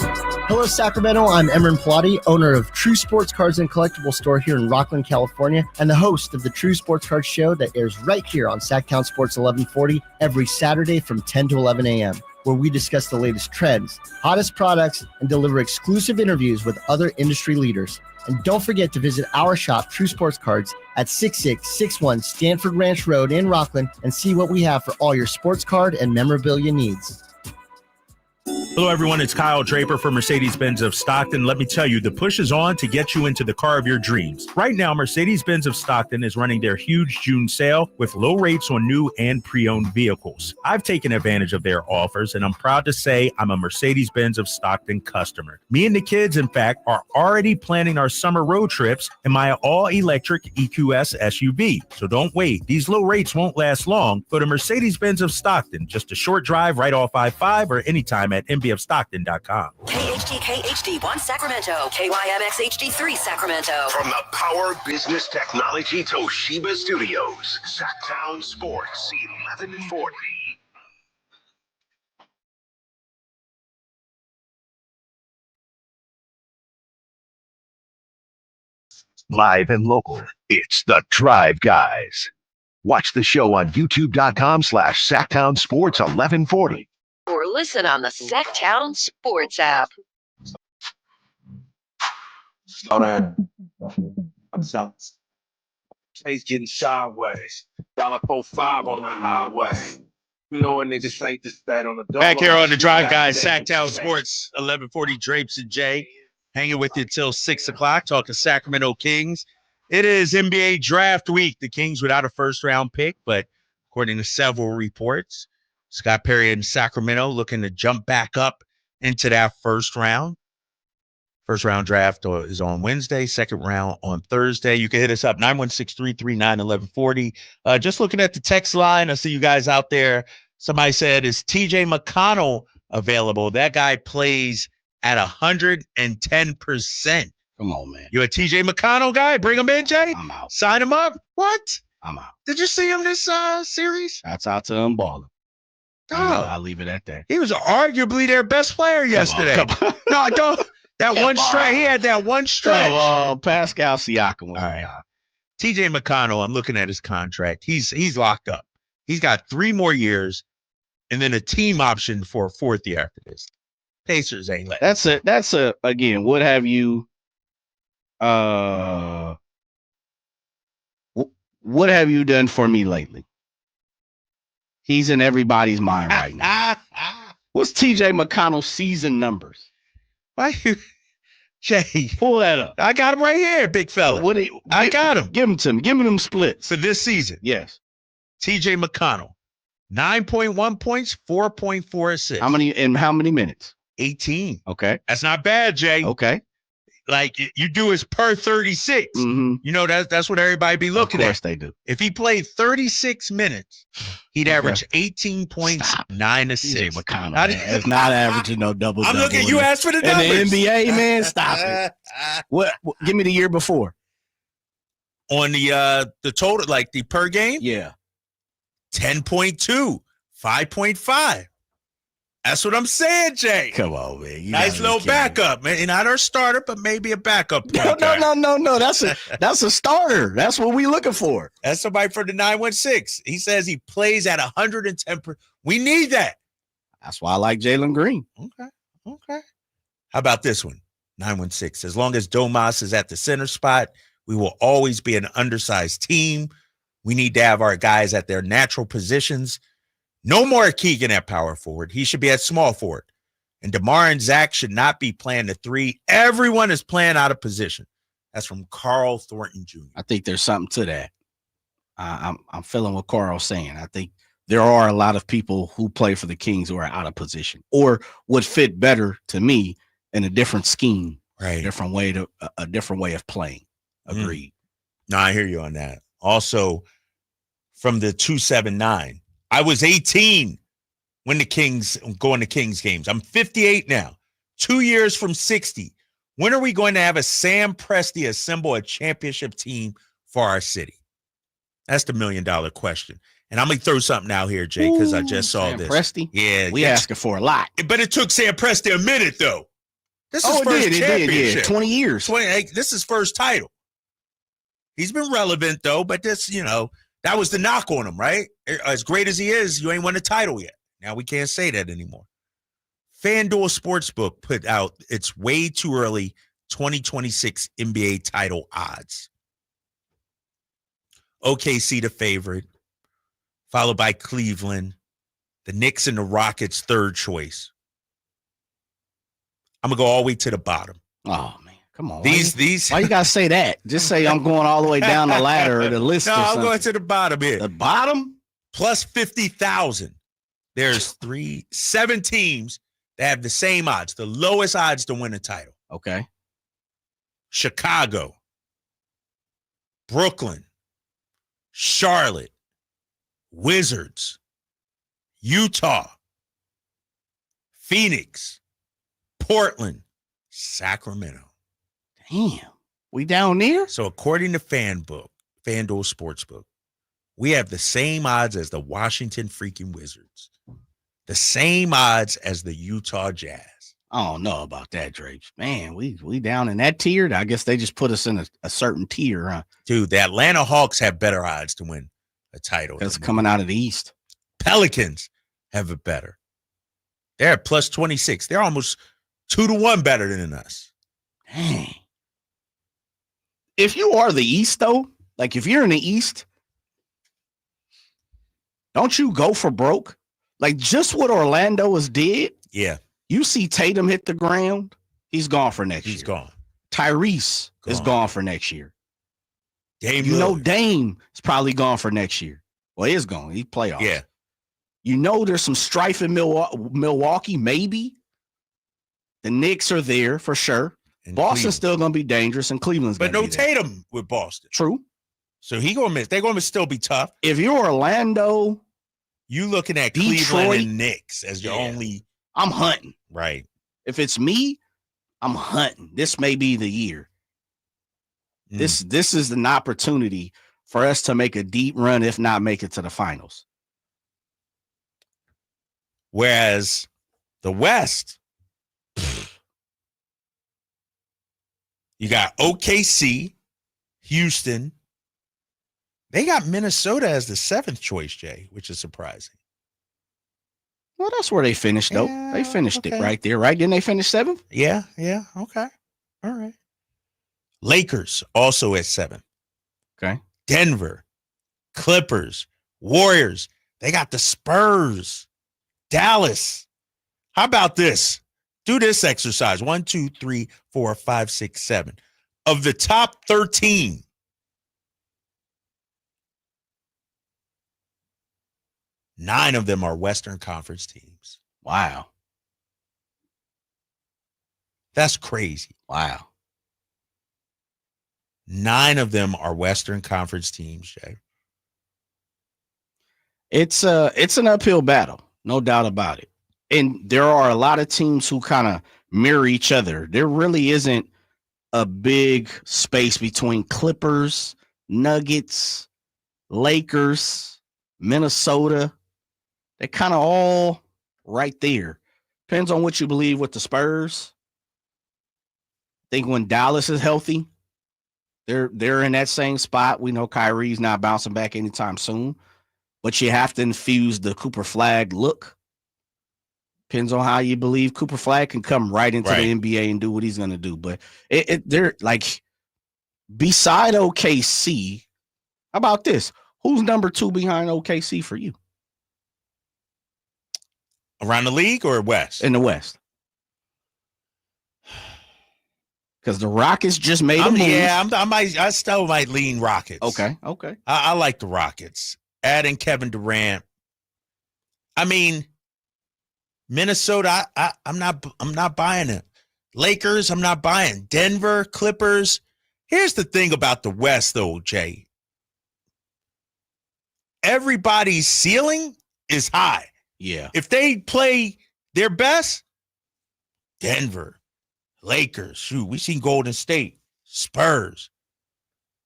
Hello, Sacramento. I'm Emran Plati, owner of True Sports Cards and Collectible Store here in Rockland, California, and the host of the True Sports Cards Show that airs right here on Sacktown Sports 1140 every Saturday from 10 to 11 a.m., where we discuss the latest trends, hottest products, and deliver exclusive interviews with other industry leaders. And don't forget to visit our shop, True Sports Cards, at 6661 Stanford Ranch Road in Rockland and see what we have for all your sports card and memorabilia needs. Hello, everyone. It's Kyle Draper for Mercedes-Benz of Stockton. Let me tell you, the push is on to get you into the car of your dreams. Right now, Mercedes-Benz of Stockton is running their huge June sale with low rates on new and pre-owned vehicles. I've taken advantage of their offers, and I'm proud to say I'm a Mercedes-Benz of Stockton customer. Me and the kids, in fact, are already planning our summer road trips in my all-electric EQS SUV. So don't wait. These low rates won't last long. Go to Mercedes-Benz of Stockton, just a short drive right off I-5 or anytime at mbfstockton.com. KHD1 Sacramento, KYMX HD3 Sacramento. From the Power Business Technology Toshiba Studios, Sacktown Sports 1140. Live and local, it's the Drive Guys. Watch the show on youtube.com/Sacktown Sports 1140. Or listen on the Sacktown Sports app. Slow down. I'm sorry. Chase getting sideways. $4.45 on the highway. You know when they just ain't just that on the door. Back here on the Drive Guys, Sacktown Sports 1140, Drapes and Jay. Hanging with you till 6 o'clock, talking Sacramento Kings. It is NBA draft week. The Kings without a first-round pick, but according to several reports, Scott Perry in Sacramento looking to jump back up into that first round. First round draft is on Wednesday, second round on Thursday. You can hit us up, 916-339-1140. Just looking at the text line, I see you guys out there. Somebody said, is TJ McConnell available? That guy plays at 110%. Come on, man. You a TJ McConnell guy? Bring him in, Jay? I'm out. Sign him up? What? I'm out. Did you see him this series? Shouts out to him balling. Oh. I'll leave it at that. He was arguably their best player yesterday. Come on. No, I don't. That one stretch. He had that one stretch. Pascal Siakam. All right. TJ McConnell, I'm looking at his contract. He's locked up. He's got 3 more years and then a team option for a 4th year after this. Pacers ain't letting. That's a again, what have you what have you done for me lately? He's in everybody's mind right now. What's TJ McConnell's season numbers? Why you, Jay? Pull that up. I got him right here, big fella. I got him. Give him to me. Give me them splits. For this season. Yes. TJ McConnell, 9.1 points, 4.4 assists. How many minutes? 18. Okay. That's not bad, Jay. Okay. Like you do is per 36. Mm-hmm. You know, that's what everybody be looking at. Of course they do. If he played 36 minutes, he'd average 18 points, 9 assists. TJ McConnell, it's not averaging no double. I'm looking. You asked for the numbers. In the NBA, man, stop it. What? Give me the year before. On the total, like the per game. Yeah. 10.2, 5.5. That's what I'm saying, Jay. Come on, man. Nice little backup, man. Not our starter, but maybe a backup. No. That's a starter. That's what we looking for. That's somebody for the 916. He says he plays at 110%. We need that. That's why I like Jaylen Green. Okay. How about this one? 916. As long as Domas is at the center spot, we will always be an undersized team. We need to have our guys at their natural positions. No more Keegan at power forward. He should be at small forward. And DeMar and Zach should not be playing the 3. Everyone is playing out of position. That's from Carl Thornton Jr. I think there's something to that. I'm feeling what Carl's saying. I think there are a lot of people who play for the Kings who are out of position or would fit better to me in a different scheme, right? A different way of playing. Agreed. No, I hear you on that. Also, from the 279, I was 18 when the Kings going to Kings games. I'm 58 now. 2 years from 60. When are we going to have a Sam Presti assemble a championship team for our city? That's the $1 million question. And I'm going to throw something out here, Jay, because I just saw Sam this. Presti? Yeah. We asking for a lot. But it took Sam Presti a minute, though. This is first championship. 20 years. This is first title. He's been relevant, though, but this, that was the knock on him, right? As great as he is, you ain't won a title yet. Now we can't say that anymore. FanDuel Sportsbook put out its way too early 2026 NBA title odds. OKC the favorite, followed by Cleveland, the Knicks and the Rockets third choice. I'm going to go all the way to the bottom. Oh, man. Come on. These. Why you got to say that? Just say I'm going all the way down the ladder or the list. No, or I'm something. going to the bottom here. The bottom? Plus 50,000. There's 7 teams that have the same odds, the lowest odds to win a title. Okay. Chicago, Brooklyn, Charlotte, Wizards, Utah, Phoenix, Portland, Sacramento. Damn. We down there? So according to FanDuel Sportsbook, we have the same odds as the Washington freaking Wizards. The same odds as the Utah Jazz. I don't know about that, Drapes. Man, we down in that tier. I guess they just put us in a certain tier, huh? Dude, the Atlanta Hawks have better odds to win a title. That's coming out of the East. Pelicans have it better. They're at plus 26. They're almost 2-1 better than us. Dang. If you are the East, though, like if you're in the East, don't you go for broke? Like just what Orlando has did. Yeah. You see Tatum hit the ground. He's gone for next year. He's gone. Tyrese is gone for next year. Dame Dame is probably gone for next year. Well, he is gone. He's playoffs. Yeah. There's some strife in Milwaukee, maybe. The Knicks are there for sure. And Boston's still going to be dangerous, and Cleveland's going to be there. Tatum with Boston. True. So he going to miss. They're going to still be tough. If you're Orlando, you looking at Detroit, Cleveland and Knicks as your only. I'm hunting. Right. If it's me, I'm hunting. This may be the year. This is an opportunity for us to make a deep run, if not make it to the finals. Whereas the West, you got OKC, Houston. They got Minnesota as the 7th choice, Jay, which is surprising. Well, that's where they finished, though. Yeah, they finished it right there, right? Didn't they finish 7th? Yeah. Okay. All right. Lakers also at 7. Okay. Denver, Clippers, Warriors. They got the Spurs, Dallas. How about this? Do this exercise. 1, 2, 3, 4, 5, 6, 7. Of the top 13, 9 of them are Western Conference teams. Wow. That's crazy. Wow. 9 of them are Western Conference teams, Jay. It's an uphill battle, no doubt about it. And there are a lot of teams who kind of mirror each other. There really isn't a big space between Clippers, Nuggets, Lakers, Minnesota. They're kind of all right there. Depends on what you believe with the Spurs. I think when Dallas is healthy, they're in that same spot. We know Kyrie's not bouncing back anytime soon, but you have to infuse the Cooper Flag look. Depends on how you believe Cooper Flag can come right into the NBA and do what he's going to do. But they're like, beside OKC, how about this? Who's number 2 behind OKC for you? Around the league or West? In the West. Because the Rockets just made a move. Yeah, I still might lean Rockets. Okay. I like the Rockets. Adding Kevin Durant. I mean, Minnesota, I'm not buying it. Lakers, I'm not buying. Denver, Clippers. Here's the thing about the West, though, Jay. Everybody's ceiling is high. Yeah. If they play their best, Denver, Lakers, shoot, we seen Golden State, Spurs.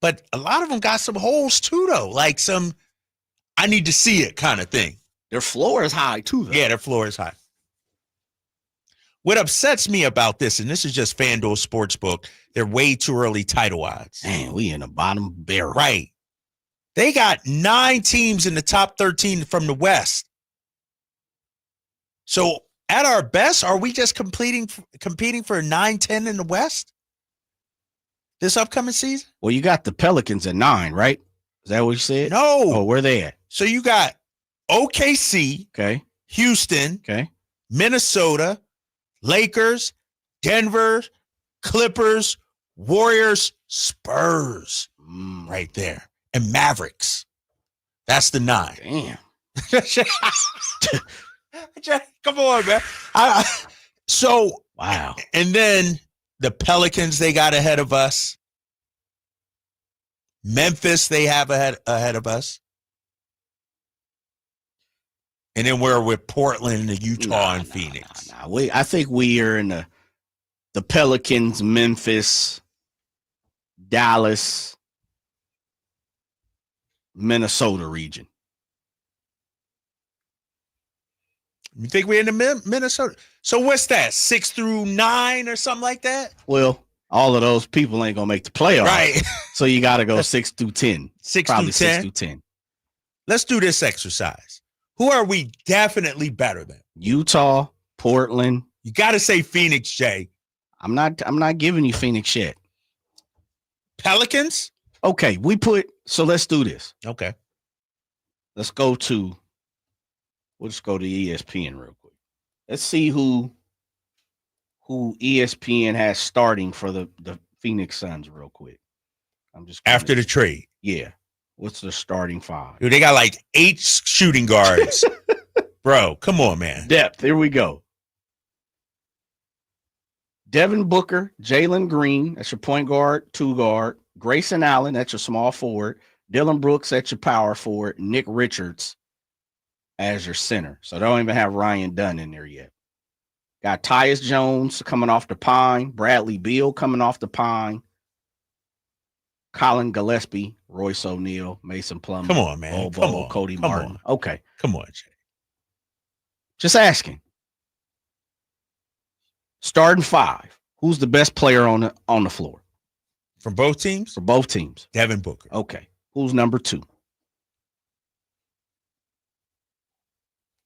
But a lot of them got some holes too, though. Like some, I need to see it kind of thing. Their floor is high too, though. Yeah, their floor is high. What upsets me about this, and this is just FanDuel Sportsbook, they're way too early title odds. Man, we in the bottom barrel. Right. They got 9 teams in the top 13 from the West. So at our best, are we just competing for 9-10 in the West this upcoming season? Well, you got the Pelicans at 9, right? Is that what you said? No. Oh, where they at? So you got OKC, Okay. Houston, Okay. Minnesota, Lakers, Denver, Clippers, Warriors, Spurs, right there, and Mavericks. That's the 9. Damn. Come on, man. Wow. And then the Pelicans, they got ahead of us. Memphis, they have ahead of us. And then we're with Portland and Utah and Phoenix. I think we are in the Pelicans, Memphis, Dallas, Minnesota region. You think we're in the Minnesota? So what's that, 6 through 9 or something like that? Well, all of those people ain't going to make the playoffs. Right. So you got to go 6 through 10. 6 Probably through 10? 6 through 10. Let's do this exercise. Who are we definitely better than? Utah, Portland. You got to say Phoenix, Jay. I'm not giving you Phoenix yet. Pelicans? Okay, so let's do this. Okay. We'll just go to ESPN real quick. Let's see who ESPN has starting for the Phoenix Suns real quick. I'm just after the trade. Yeah. What's the starting 5? Dude, they got like 8 shooting guards. Bro, come on, man. Depth. Here we go. Devin Booker, Jaylen Green, that's your point guard, 2 guard. Grayson Allen, that's your small forward. Dylan Brooks, that's your power forward. Nick Richards as your center. So they don't even have Ryan Dunn in there yet. Got Tyus Jones coming off the pine. Bradley Beal coming off the pine. Colin Gillespie, Royce O'Neal, Mason Plumlee. Come on, man. Bobo, Come on. Cody Come Martin. on. Okay. Come on, Jay. Just asking. Starting 5. Who's the best player on the floor? From both teams? For both teams. Devin Booker. Okay. Who's number 2?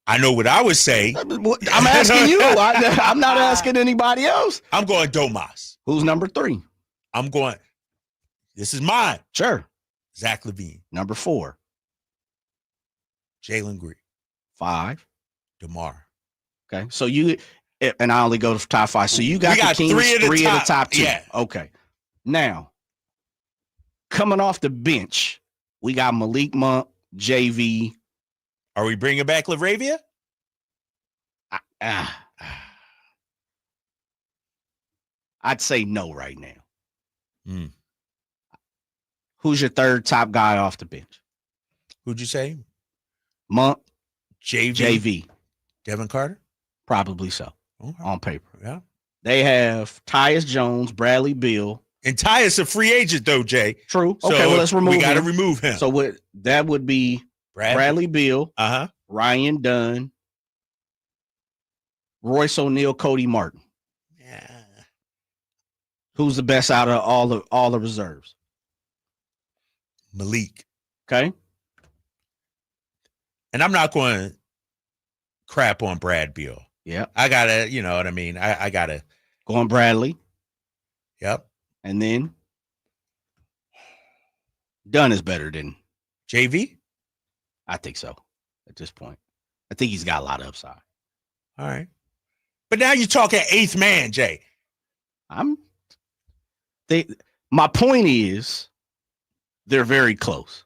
I know what I would say. I'm asking you. I'm not asking anybody else. I'm going Domas. Who's number 3? I'm going, this is mine. Sure. Zach LaVine. Number 4. Jalen Green. 5. DeMar. Okay. So and I only go to top 5. So you got the Kings, 3 of the top 2. Yeah. Okay. Now, coming off the bench, we got Malik Monk, JV. Are we bringing back LaRavia? I'd say no right now. Who's your 3rd top guy off the bench? Who'd you say? Monk, JV. Devin Carter? Probably so. Okay. On paper. Yeah. They have Tyus Jones, Bradley Beal. And Tyus a free agent, though, Jay. True. So okay, well, let's remove him. We got to remove him. So that would be Bradley Beal, Ryan Dunn, Royce O'Neal, Cody Martin. Yeah. Who's the best out of all the reserves? Malik. Okay. And I'm not going to crap on Brad Beal. Yeah. I got to, you know what I mean? I got to. Go on Bradley. Yep. And then Dunn is better than JV? I think so at this point. I think he's got a lot of upside. All right. But now you're talking 8th man, Jay. My point is they're very close.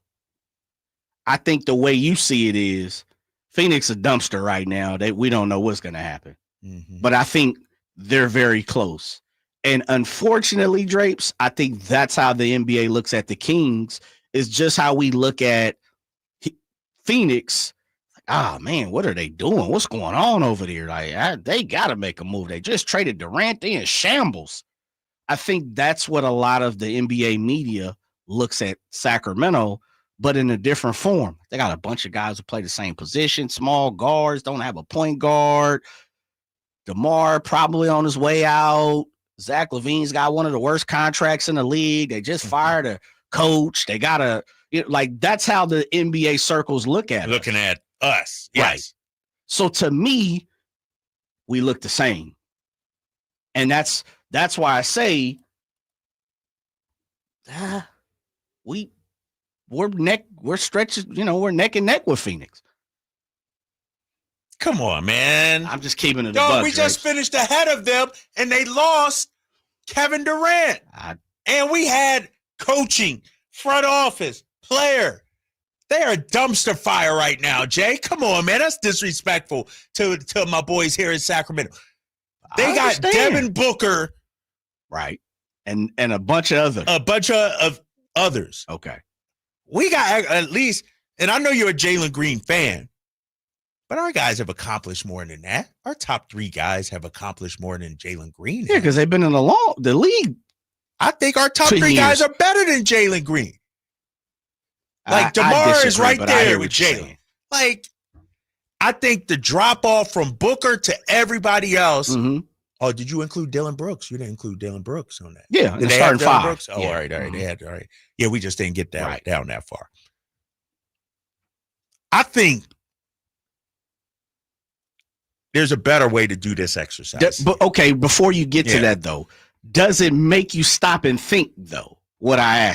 I think the way you see it is Phoenix a dumpster right now. We don't know what's going to happen. Mm-hmm. But I think they're very close. And unfortunately, Drapes, I think that's how the NBA looks at the Kings, is just how we look at Phoenix. Ah, man, what are they doing? What's going on over there? They got to make a move. They just traded Durant. They in shambles. I think that's what a lot of the NBA media looks at Sacramento, but in a different form. They got a bunch of guys who play the same position, small guards, don't have a point guard. DeMar probably on his way out. Zach LaVine's got one of the worst contracts in the league. They just fired a coach. They got to, like, that's how the NBA circles look at Looking at us. Yes. Right. So to me, we look the same. And that's why I say we're stretching, we're neck and neck with Phoenix. Come on, man. I'm just keeping it. No, we just finished ahead of them, and they lost Kevin Durant. And we had coaching, front office, player. They are a dumpster fire right now, Jay. Come on, man. That's disrespectful to my boys here in Sacramento. They got Devin Booker. Right. And a bunch of others. Okay. We got at least, and I know you're a Jaylen Green fan, but our guys have accomplished more than that. Our top 3 guys have accomplished more than Jaylen Green. Yeah, because they've been in the league. I think our top 3 guys are better than Jaylen Green. Like, DeMar is right there with Jaylen. Like, I think the drop-off from Booker to everybody else. Mm-hmm. Oh, did you include Dylan Brooks? You didn't include Dylan Brooks on that. Yeah, did they starting have Dylan 5. Brooks? Oh, yeah. all right. Mm-hmm. They had, all right. Yeah, we just didn't get down that far. I think there's a better way to do this exercise. But okay, before you get to that though, does it make you stop and think though? What I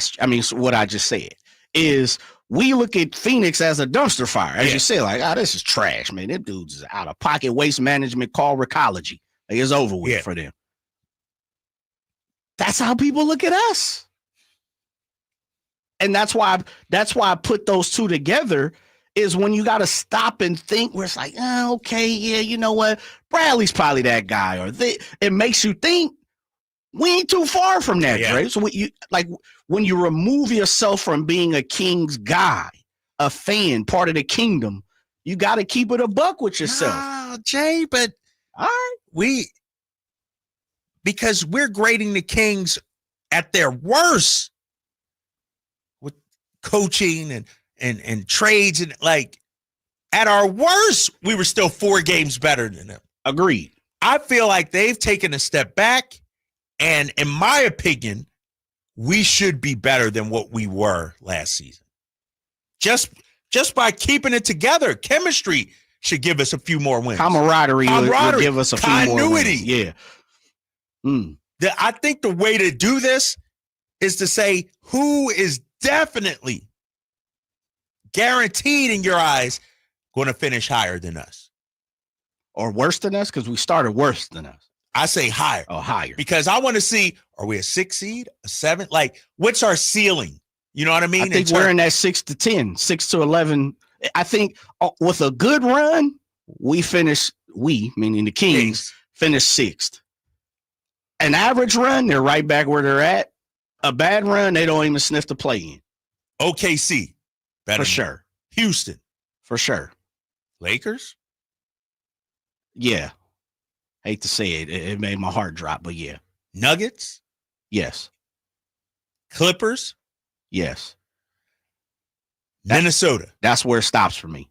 just said is we look at Phoenix as a dumpster fire, as you say, like, this is trash, man. Them dudes is out of pocket waste management called Recalibrating. Like, it's over with for them. That's how people look at us. And that's why I put those two together, is when you got to stop and think, where it's like, okay, yeah, you know what? Bradley's probably that guy, or it makes you think we ain't too far from that, Dre. So when you remove yourself from being a Kings guy, a fan, part of the kingdom, you got to keep it a buck with yourself. Jay, but all right, because we're grading the Kings at their worst with coaching and trades, and like at our worst, we were still 4 games better than them. Agreed. I feel like they've taken a step back, and in my opinion, we should be better than what we were last season. Just by keeping it together, chemistry should give us a few more wins. Camaraderie will give us a few more wins. Yeah. I think the way to do this is to say who is definitely guaranteed in your eyes going to finish higher than us. Or worse than us, because we started worse than us. I say higher. Oh, higher. Because I want to see, are we a 6 seed, a 7? Like, what's our ceiling? You know what I mean? I think we're in that 6 to 10, 6 to 11. I think with a good run, meaning the Kings, finish 6th. An average run, they're right back where they're at. A bad run, they don't even sniff the play in. OKC. Better for sure. Houston. For sure. Lakers? Yeah. Hate to say it. It made my heart drop, but yeah. Nuggets? Yes. Clippers? Yes. Minnesota? That's where it stops for me.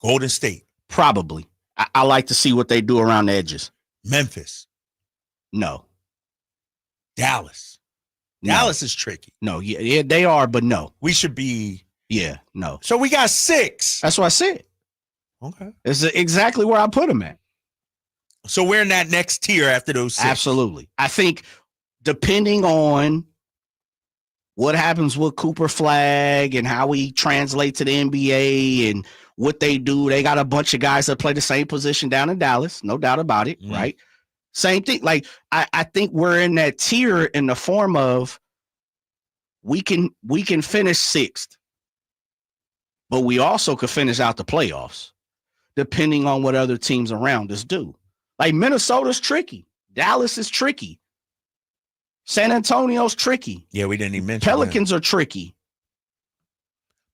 Golden State? Probably. I like to see what they do around the edges. Memphis? No. Dallas? No. Dallas is tricky. No, yeah, they are, but no. We should be. Yeah, no. So we got 6. That's what I said. Okay. It's exactly where I put them at. So we're in that next tier after those 6. Absolutely. I think depending on what happens with Cooper Flag and how we translate to the NBA and what they do, they got a bunch of guys that play the same position down in Dallas, no doubt about it, right? Same thing. Like, I think we're in that tier in the form of we can finish 6th, but we also could finish out the playoffs, depending on what other teams around us do. Like, Minnesota's tricky. Dallas is tricky. San Antonio's tricky. Yeah, we didn't even mention Pelicans are tricky.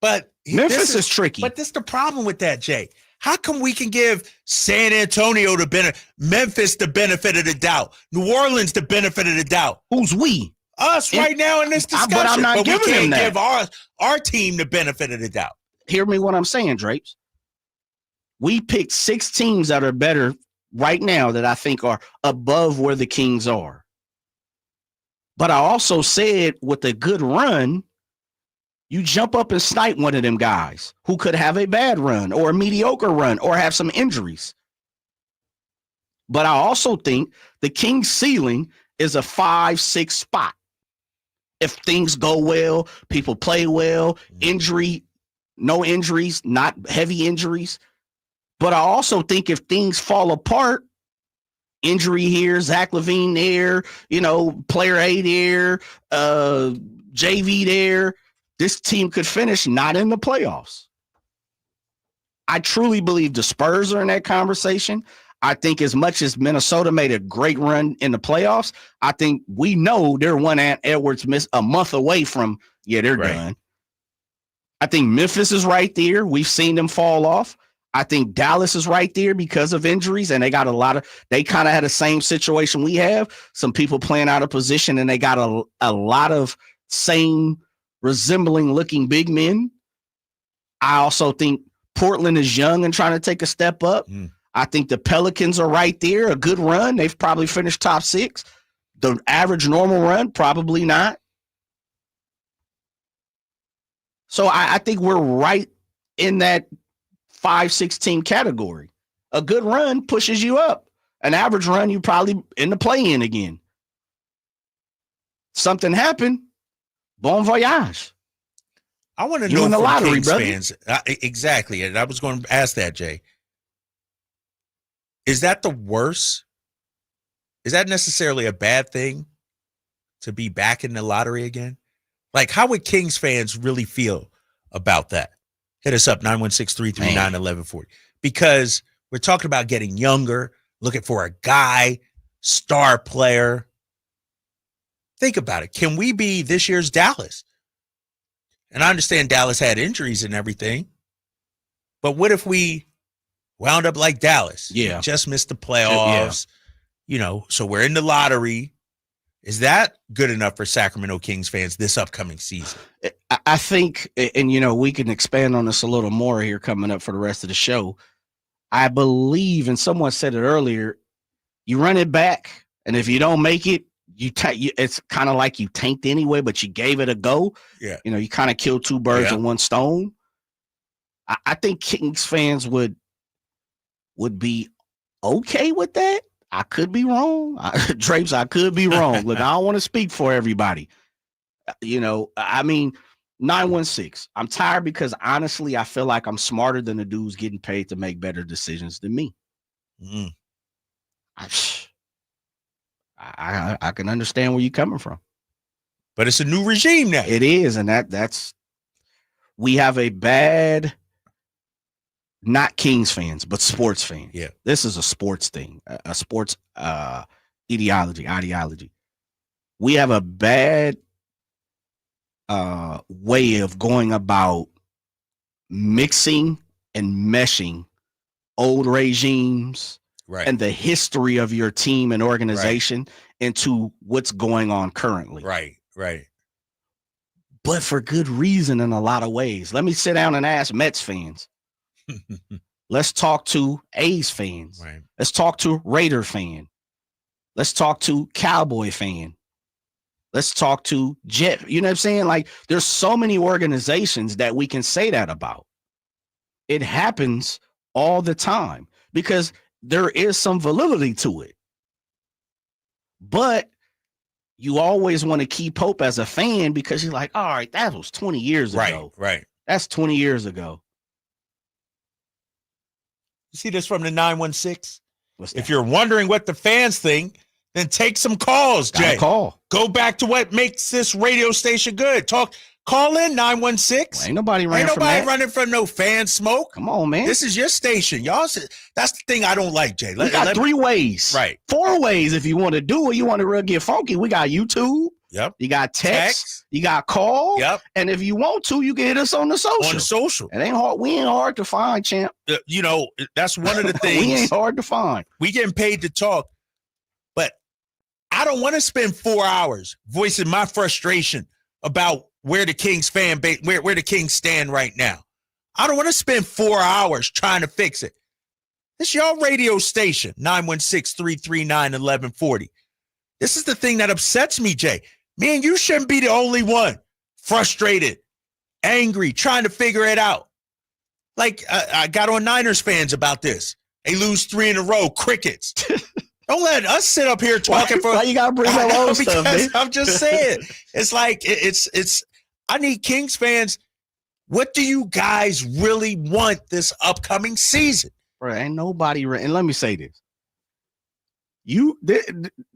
But Memphis is tricky. But this is the problem with that, Jay. How come we can give San Antonio the benefit, Memphis the benefit of the doubt, New Orleans the benefit of the doubt? Who's we? Us right now in this discussion. But I'm not giving we them can't that. give our team the benefit of the doubt. Hear me what I'm saying, Drapes. We picked 6 teams that are better right now that I think are above where the Kings are. But I also said with a good run, you jump up and snipe one of them guys who could have a bad run or a mediocre run or have some injuries. But I also think the Kings ceiling is a 5-6 spot. If things go well, people play well, no injuries, not heavy injuries. But I also think if things fall apart, injury here, Zach LaVine there, player A there, JV there, this team could finish not in the playoffs. I truly believe the Spurs are in that conversation. I think as much as Minnesota made a great run in the playoffs, I think we know they're one Ant Edwards miss a month away from, they're done. I think Memphis is right there. We've seen them fall off. I think Dallas is right there because of injuries, and they got they kind of had the same situation we have. Some people playing out of position, and they got a lot of same resembling looking big men. I also think Portland is young and trying to take a step up. I think the Pelicans are right there, a good run. They've probably finished top 6. The average normal run, probably not. So I think we're right in that 5-6 team category. A good run pushes you up. An average run, you probably in the play-in again. Something happened. Bon voyage. I want to know in the from lottery, Kings brother. fans. Exactly. And I was going to ask that, Jay. Is that the worst? Is that necessarily a bad thing to be back in the lottery again? Like, how would Kings fans really feel about that? Hit us up, 916-339-1140. Because we're talking about getting younger, looking for a guy, star player. Think about it. Can we be this year's Dallas? And I understand Dallas had injuries and everything. But what if we wound up like Dallas? Yeah. We just missed the playoffs. So we're in the lottery. Is that good enough for Sacramento Kings fans this upcoming season? I think, and we can expand on this a little more here coming up for the rest of the show. I believe, and someone said it earlier, you run it back, and if you don't make it, it's kind of like you tanked anyway, but you gave it a go. Yeah. You kind of killed 2 birds with 1 stone. I think Kings fans would be okay with that. I could be wrong. Drapes, I could be wrong. Look, I don't want to speak for everybody. 916. I'm tired because honestly, I feel like I'm smarter than the dudes getting paid to make better decisions than me. I can understand where you're coming from. But it's a new regime now. It is, and that's we have a bad, not Kings fans, but sports fans. Yeah. This is a sports thing, a sports ideology. We have a bad way of going about mixing and meshing old regimes and the history of your team and organization into what's going on currently. Right. But for good reason in a lot of ways. Let me sit down and ask Mets fans. Let's talk to A's fans. Right. Let's talk to Raider fan. Let's talk to Cowboy fan. Let's talk to Jet. You know what I'm saying? Like, there's so many organizations that we can say that about. It happens all the time because there is some validity to it. But you always want to keep hope as a fan because you're like, all right, that was 20 years ago. Right. That's 20 years ago. You see this from the 916? If you're wondering what the fans think, then take some calls, Jay. Call. Go back to what makes this radio station good. Talk Call in 916. Ain't nobody running from no fan smoke. Come on, man. This is your station. Y'all, that's the thing I don't like, Jay. We got 3 ways. Right. 4 ways if you want to do it. You want to really get funky. We got YouTube. Yep. You got text. You got call. Yep. And if you want to, you can hit us on the social. On the social. It ain't hard. We ain't hard to find, champ. That's one of the things. We ain't hard to find. We getting paid to talk, but I don't want to spend 4 hours voicing my frustration about where the Kings fan base, where the Kings stand right now. I don't want to spend 4 hours trying to fix it. It's your radio station, 916-339-1140. This is the thing that upsets me, Jay. Man, you shouldn't be the only one frustrated, angry, trying to figure it out. Like, I got on Niners fans about this. They lose 3 in a row, crickets. Don't let us sit up here talking why you gotta bring that old stuff, man? I'm just saying. It's like, it's I need Kings fans. What do you guys really want this upcoming season? Bro, ain't nobody and let me say this.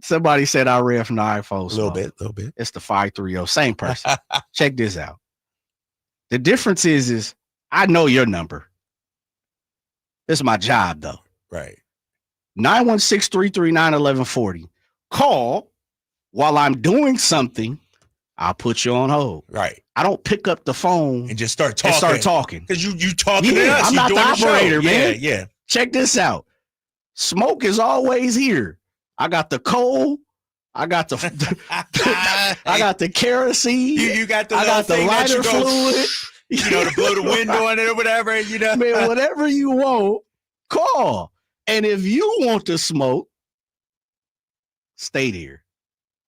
Somebody said I read from the iPhone. A little bit. It's the 530. Same person. Check this out. The difference is I know your number. This is my job, though. Right. 916-339-1140. Call while I'm doing something. I'll put you on hold. Right. I don't pick up the phone and just start talking. Because you talking to us. I'm not the operator, man. Yeah. Check this out. Smoke is always here. I got the coal. I got the I got the kerosene. You got the I got the lighter fluid. To blow the wind on it or whatever. Man, whatever you want, call. And if you want to smoke, stay there.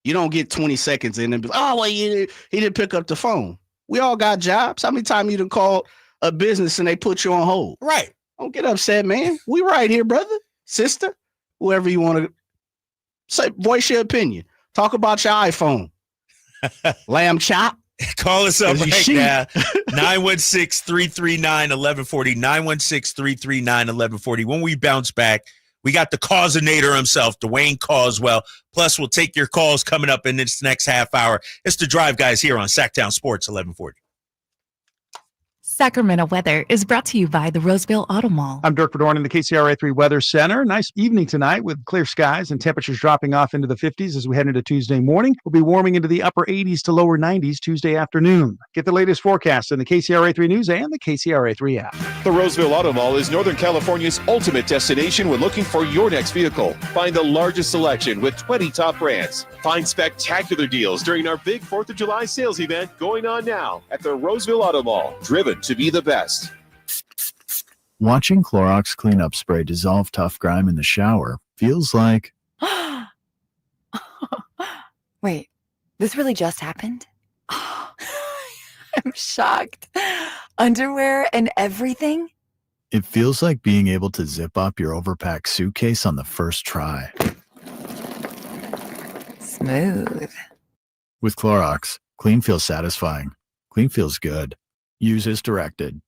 You don't get 20 seconds in and be like, oh, well, he didn't pick up the phone. We all got jobs. How many times you done called a business and they put you on hold? Right. Don't get upset, man. We right here, brother, sister, whoever you want to say, voice your opinion. Talk about your iPhone. Lamb chop. Call us up right now. 916-339-1140. 916-339-1140. When we bounce back, we got the causenator himself, Dwayne Caswell. Plus, we'll take your calls coming up in this next half hour. It's the Drive Guys here on Sacktown Sports 1140. Sacramento weather is brought to you by the Roseville Auto Mall. I'm Dirk Verdorn in the KCRA3 Weather Center. Nice evening tonight with clear skies and temperatures dropping off into the 50s as we head into Tuesday morning. We'll be warming into the upper 80s to lower 90s Tuesday afternoon. Get the latest forecast in the KCRA3 News and the KCRA3 app. The Roseville Auto Mall is Northern California's ultimate destination when looking for your next vehicle. Find the largest selection with 20 top brands. Find spectacular deals during our big 4th of July sales event going on now at the Roseville Auto Mall. Driven to be the best. Watching Clorox cleanup spray dissolve tough grime in the shower feels like... Wait, this really just happened? I'm shocked. Underwear and everything? It feels like being able to zip up your overpacked suitcase on the first try. Smooth. With Clorox, clean feels satisfying. Clean feels good. Use as directed.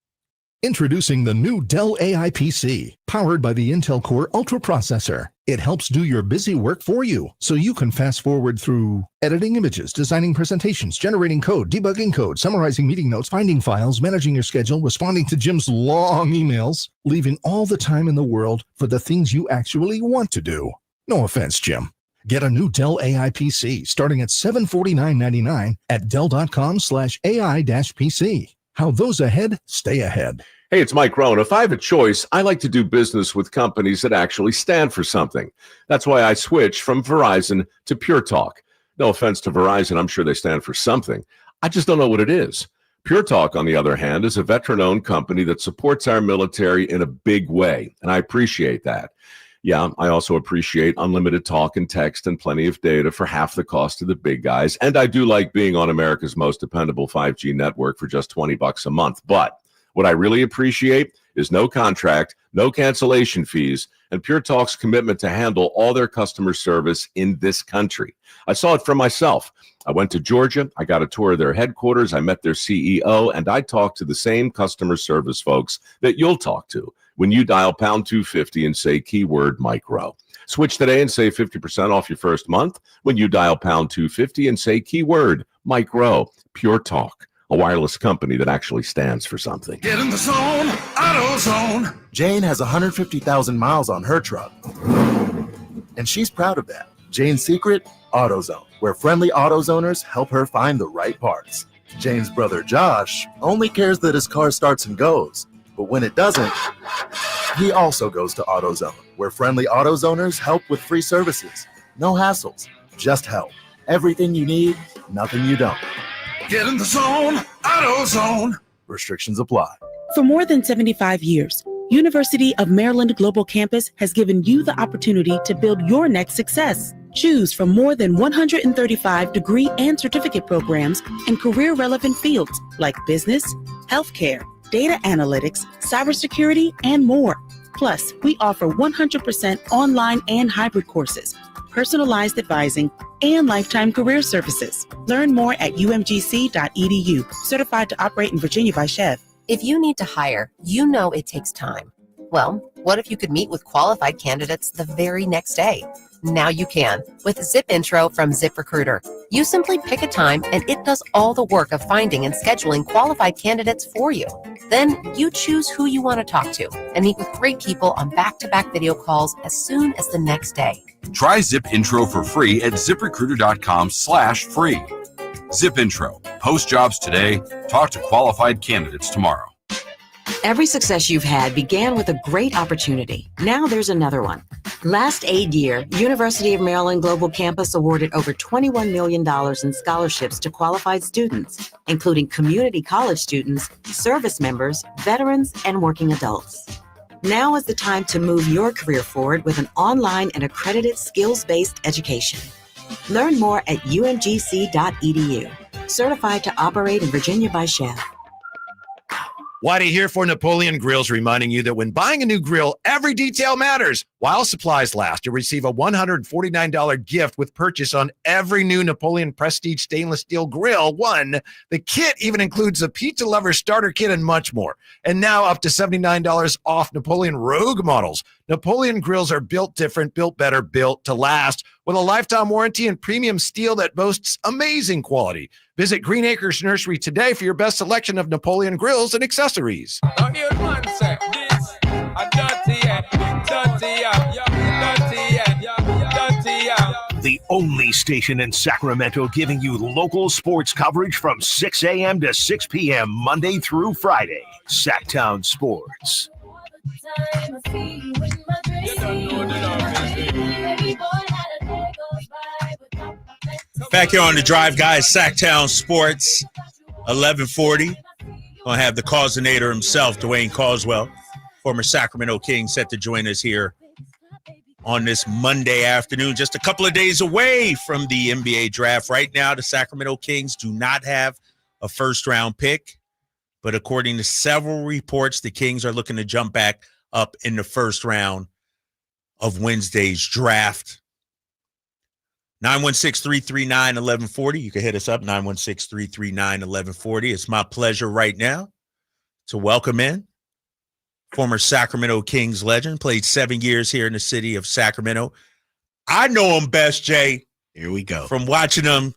Introducing the new Dell AI PC, powered by the Intel Core Ultra processor. It helps do your busy work for you, so you can fast forward through editing images, designing presentations, generating code, debugging code, summarizing meeting notes, finding files, managing your schedule, responding to Jim's long emails, leaving all the time in the world for the things you actually want to do. No offense, Jim. Get a new Dell AI PC starting at $749.99 at Dell.com/AI-PC. How those ahead stay ahead. Hey, it's Mike Rohn. If I have a choice, I like to do business with companies that actually stand for something. That's why I switched from Verizon to Pure Talk. No offense to Verizon, I'm sure they stand for something. I just don't know what it is. Pure Talk, on the other hand, is a veteran-owned company that supports our military in a big way, and I appreciate that. Yeah, I also appreciate unlimited talk and text and plenty of data for half the cost of the big guys. And I do like being on America's most dependable 5G network for just $20 a month. But what I really appreciate is no contract, no cancellation fees, and Pure Talk's commitment to handle all their customer service in this country. I saw it for myself. I went to Georgia, I got a tour of their headquarters, I met their CEO, and I talked to the same customer service folks that you'll talk to when you dial pound 250 and say keyword micro. Switch today and save 50% off your first month when you dial pound 250 and say keyword micro. Pure Talk. a wireless company that actually stands for something. Get in the zone, AutoZone. Jane has 150,000 miles on her truck, and she's proud of that. Jane's secret, AutoZone, where friendly AutoZoners help her find the right parts. Jane's brother Josh only cares that his car starts and goes, but when it doesn't, he also goes to AutoZone, where friendly AutoZoners help with free services. No hassles, just help. Everything you need, nothing you don't. Get in the zone, AutoZone. Restrictions apply. For more than 75 years, University of Maryland Global Campus has given you the opportunity to build your next success. Choose from more than 135 degree and certificate programs in career-relevant fields like business, healthcare, data analytics, cybersecurity, and more. Plus, we offer 100% online and hybrid courses, personalized advising, and lifetime career services. Learn more at umgc.edu. Certified to operate in Virginia by Chev. If you need to hire, you know it takes time. Well, what if you could meet with qualified candidates the very next day? Now you can with Zip Intro from ZipRecruiter. You simply pick a time and it does all the work of finding and scheduling qualified candidates for you. Then you choose who you want to talk to and meet with great people on back-to-back video calls as soon as the next day. Try Zip Intro for free at ziprecruiter.com/free. Zip Intro. Post jobs today. Talk to qualified candidates tomorrow. Every success you've had began with a great opportunity. Now there's another one. Last aid year, University of Maryland Global Campus awarded over $21 million in scholarships to qualified students, including community college students, service members, veterans, and working adults. Now is the time to move your career forward with an online and accredited skills-based education. Learn more at umgc.edu. Certified to operate in Virginia by Chev. Whitey here for Napoleon Grills, reminding you that when buying a new grill, every detail matters. While supplies last, you'll receive a $149 gift with purchase on every new Napoleon Prestige stainless steel grill. The kit even includes a pizza lover starter kit and much more. And now up to $79 off Napoleon Rogue models. Napoleon grills are built different, built better, built to last, with a lifetime warranty and premium steel that boasts amazing quality. Visit Green Acres Nursery today for your best selection of Napoleon grills and accessories. The only station in Sacramento giving you local sports coverage from 6 a.m. to 6 p.m. Monday through Friday. Sacktown Sports. Back here on the Drive, guys, Sacktown Sports, 1140. Gonna have the Causinator himself, Dwayne Caswell, former Sacramento Kings, set to join us here on this Monday afternoon, just a couple of days away from the NBA draft. Right now, the Sacramento Kings do not have a first-round pick, but according to several reports, the Kings are looking to jump back up in the first round of Wednesday's draft. 916-339-1140. You can hit us up, 916-339-1140. It's my pleasure right now to welcome in former Sacramento Kings legend, played 7 years here in the city of Sacramento. I know him best, Jay. Here we go. From watching him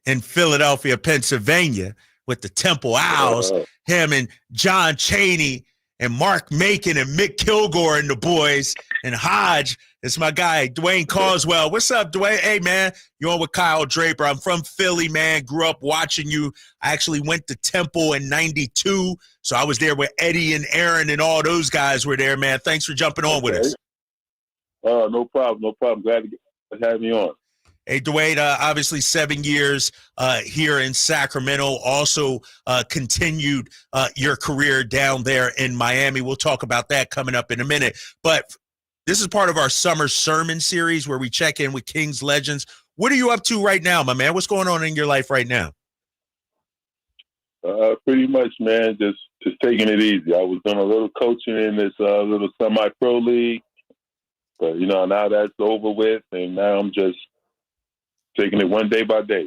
in Philadelphia, Pennsylvania with the Temple Owls, him and John Chaney and Mark Macon and Mick Kilgore and the boys and Hodge. It's my guy, Dwayne Caswell. What's up, Dwayne? Hey, man, you're on with Kyle Draper. I'm from Philly, man. Grew up watching you. I actually went to Temple in 92, so I was there with Eddie and Aaron and all those guys were there, man. Thanks for jumping on with us. No problem. No problem. Glad to have me on. Hey, Dwayne, obviously 7 years here in Sacramento, also continued your career down there in Miami. We'll talk about that coming up in a minute. But this is part of our summer sermon series where we check in with Kings legends. What are you up to right now, my man? What's going on in your life right now? Pretty much, man, just taking it easy. I was doing a little coaching in this little semi-pro league. But, now that's over with, and now I'm just taking it one day by day.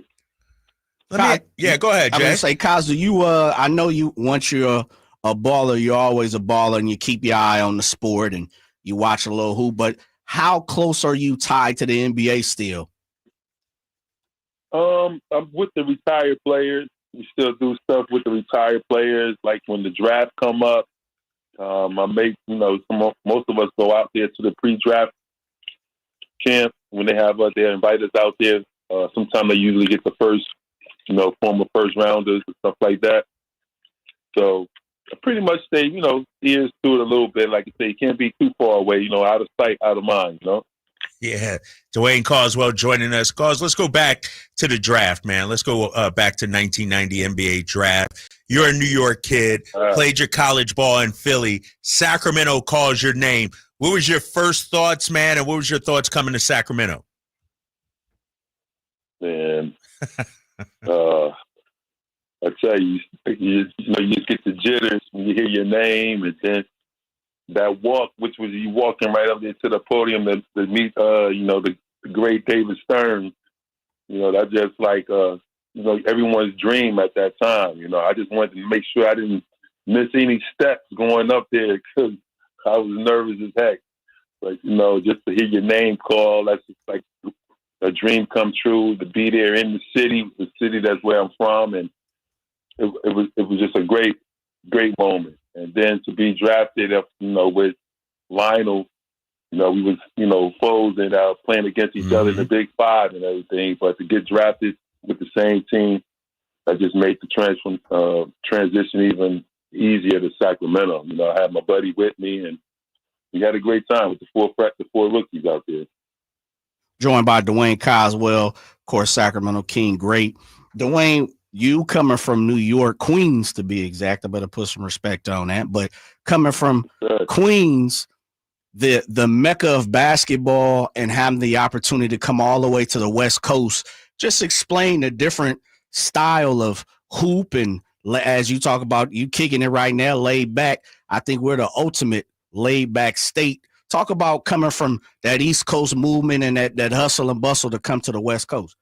Go ahead, Jay. I'm gonna say, Kazu, I know you. Once you're a baller, you're always a baller, and you keep your eye on the sport and you watch a little hoop. But how close are you tied to the NBA still? I'm with the retired players. we still do stuff with the retired players. Like when the draft come up, I make, most of us go out there to the pre-draft camp when they have us. They invite us out there. Sometimes they usually get the first, former first rounders and stuff like that. So I pretty much stay, ears to it a little bit. Like I say, you can't be too far away, out of sight, out of mind, Yeah. Dwayne Caswell joining us. Cause, let's go back to the draft, man. Let's go back to 1990 NBA draft. You're a New York kid, played your college ball in Philly. Sacramento calls your name. What was your first thoughts, man, and what was your thoughts coming to Sacramento? Man, I tell you, you get the jitters when you hear your name, and then that walk, which was you walking right up there to the podium to meet, the great David Stern. That's just like, everyone's dream at that time. I just wanted to make sure I didn't miss any steps going up there because I was nervous as heck. But, just to hear your name called, that's just like a dream come true, to be there in the city that's where I'm from. And it was just a great, great moment. And then to be drafted, with Lionel, we was, foes and playing against each other in the Big Five and everything. But to get drafted with the same team, that just made the transition even easier to Sacramento. I had my buddy with me, and we had a great time with the four rookies out there. Joined by Dwayne Caswell, of course, Sacramento King great. Dwayne, you coming from New York, Queens to be exact, I better put some respect on that. But coming from Queens, the mecca of basketball, and having the opportunity to come all the way to the West Coast, just explain the different style of hoop. And as you talk about, you kicking it right now, laid back. I think we're the ultimate laid back state. Talk about coming from that East Coast movement and that hustle and bustle to come to the West Coast.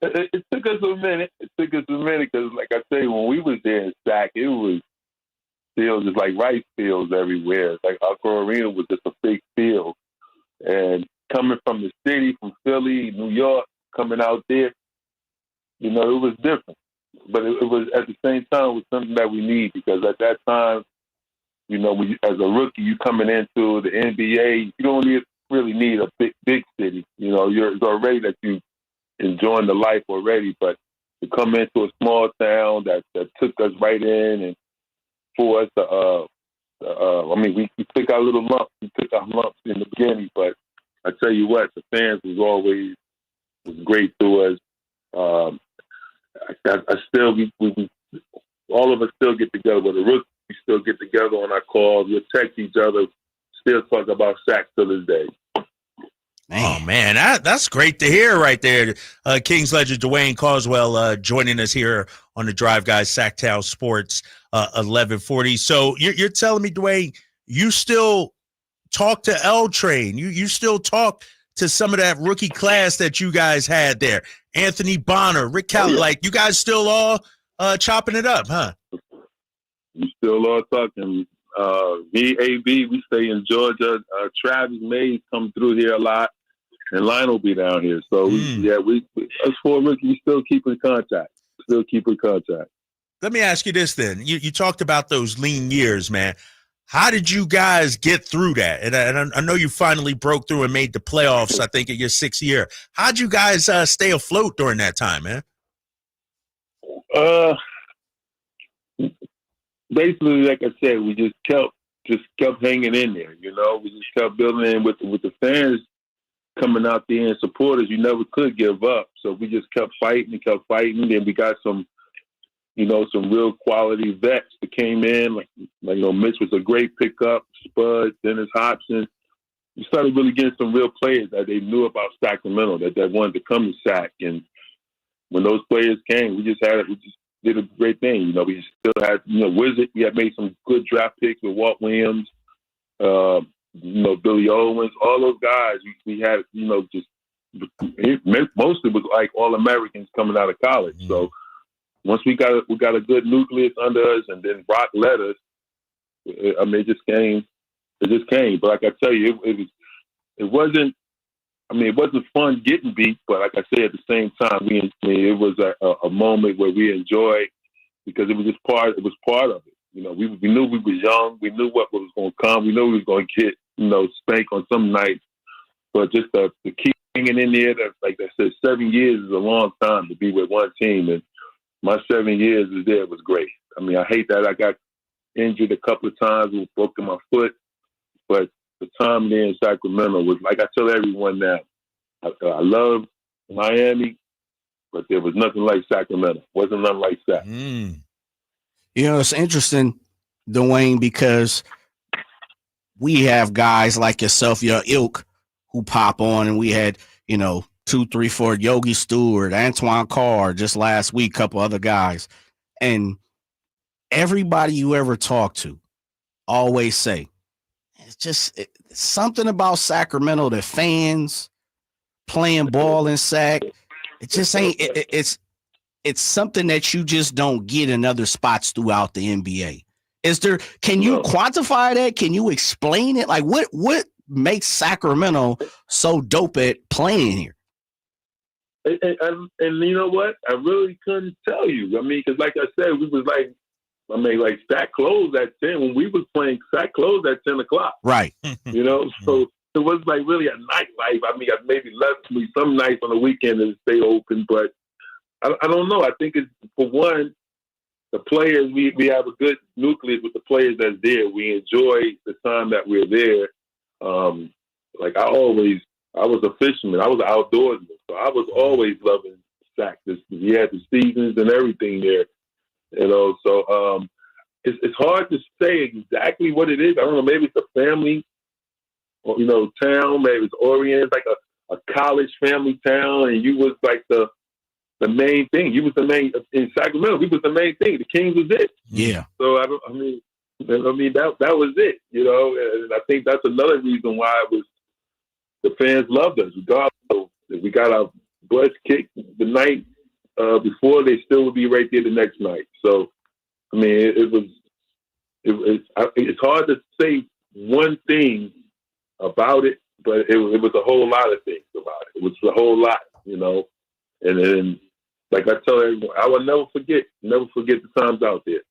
It took us a minute. Because, like I say, when we was there in Sac, it was fields, just like rice fields everywhere. Like Aqua Arena was just a big field. And coming from the city, from Philly, New York, coming out there, it was different. But it was, at the same time, it was something that we need, because at that time, when as a rookie, you coming into the NBA, you don't really need a big city. It's already that you enjoying the life already, but to come into a small town that took us right in, and for us to, we took our little lumps. We took our lumps in the beginning, but I tell you what, the fans was great to us. I still, all of us still get together with the rookies. We still get together on our calls. We'll text each other. Still talk about Sac to this day. Oh, man, that's great to hear right there. Kings legend Dwayne Caswell joining us here on the Drive Guys, Sacktown Sports 1140. So you're telling me, Dwayne, you still talk to L Train. You still talk to some of that rookie class that you guys had there. Anthony Bonner, Rick Kelly, like you guys still all chopping it up, huh? We still all talking. Me, AB, we stay in Georgia. Travis Mays come through here a lot, and Lionel be down here. So we us four rookies still keep in contact. Let me ask you this then. You talked about those lean years, man. How did you guys get through that? And I know you finally broke through and made the playoffs, I think, in your 6th year. How'd you guys stay afloat during that time, man? Basically, like I said, we just kept hanging in there. We just kept building in with the fans coming out there and supporters. You never could give up, so we just kept fighting. Then we got some real quality vets that came in. Like Mitch was a great pickup. Spud, Dennis Hobson. We started really getting some real players that they knew about Sacramento that wanted to come to Sac. And when those players came, we just did a great thing. We still had, Wizard. We had made some good draft picks with Walt Williams, Billy Owens, all those guys. We had, mostly was like all Americans coming out of college. Mm-hmm. So once we got a good nucleus under us, and then Brock led us. It just came. But like I tell you, it wasn't I mean, it wasn't fun getting beat, but like I said, at the same time, it was a moment where we enjoyed because it was just part of it. You know, we knew we were young. We knew what was going to come. We knew we was going to get, spanked on some nights. But just to keep hanging in there, like I said, 7 years is a long time to be with one team. And my 7 years there was great. I mean, I hate that I got injured a couple of times and broken my foot. But the time there in Sacramento was, like I tell everyone now, I love Miami, but there was nothing like Sacramento. Wasn't nothing like that. It's interesting, Dwayne, because we have guys like yourself, your ilk, who pop on, and we had, 2, 3, 4, Yogi Stewart, Antoine Carr, just last week, couple other guys. And everybody you ever talk to always say, it's something about Sacramento, the fans playing ball in Sac. It just ain't, it's something that you just don't get in other spots throughout the NBA. Can you quantify that? Can you explain it? Like what makes Sacramento so dope at playing here? And you know what? I really couldn't tell you. I mean, because like I said, we was like Sac closed at 10. When we was playing, Sac closed at 10 o'clock. Right. So it was like really a nightlife. I mean, I maybe left me some nights on the weekend to stay open, but I don't know. I think it's, for one, the players, we have a good nucleus with the players that's there. We enjoy the time that we're there. I was a fisherman. I was an outdoorsman. So I was always loving Sac. We had the seasons and everything there. So it's hard to say exactly what it is. I don't know. Maybe it's a family, or, town. Maybe it's Orient. It's like a college family town, and you was like the main thing. You was the main in Sacramento. We was the main thing. The Kings was it. Yeah. So that was it. And I think that's another reason why it was the fans loved us. Regardless, if we got our butts kicked the night before, they still would be right there the next night. So, I mean, it's hard to say one thing about it, but it was a whole lot of things about it. It was a whole lot, And then, like I tell everyone, I will never forget the times out there.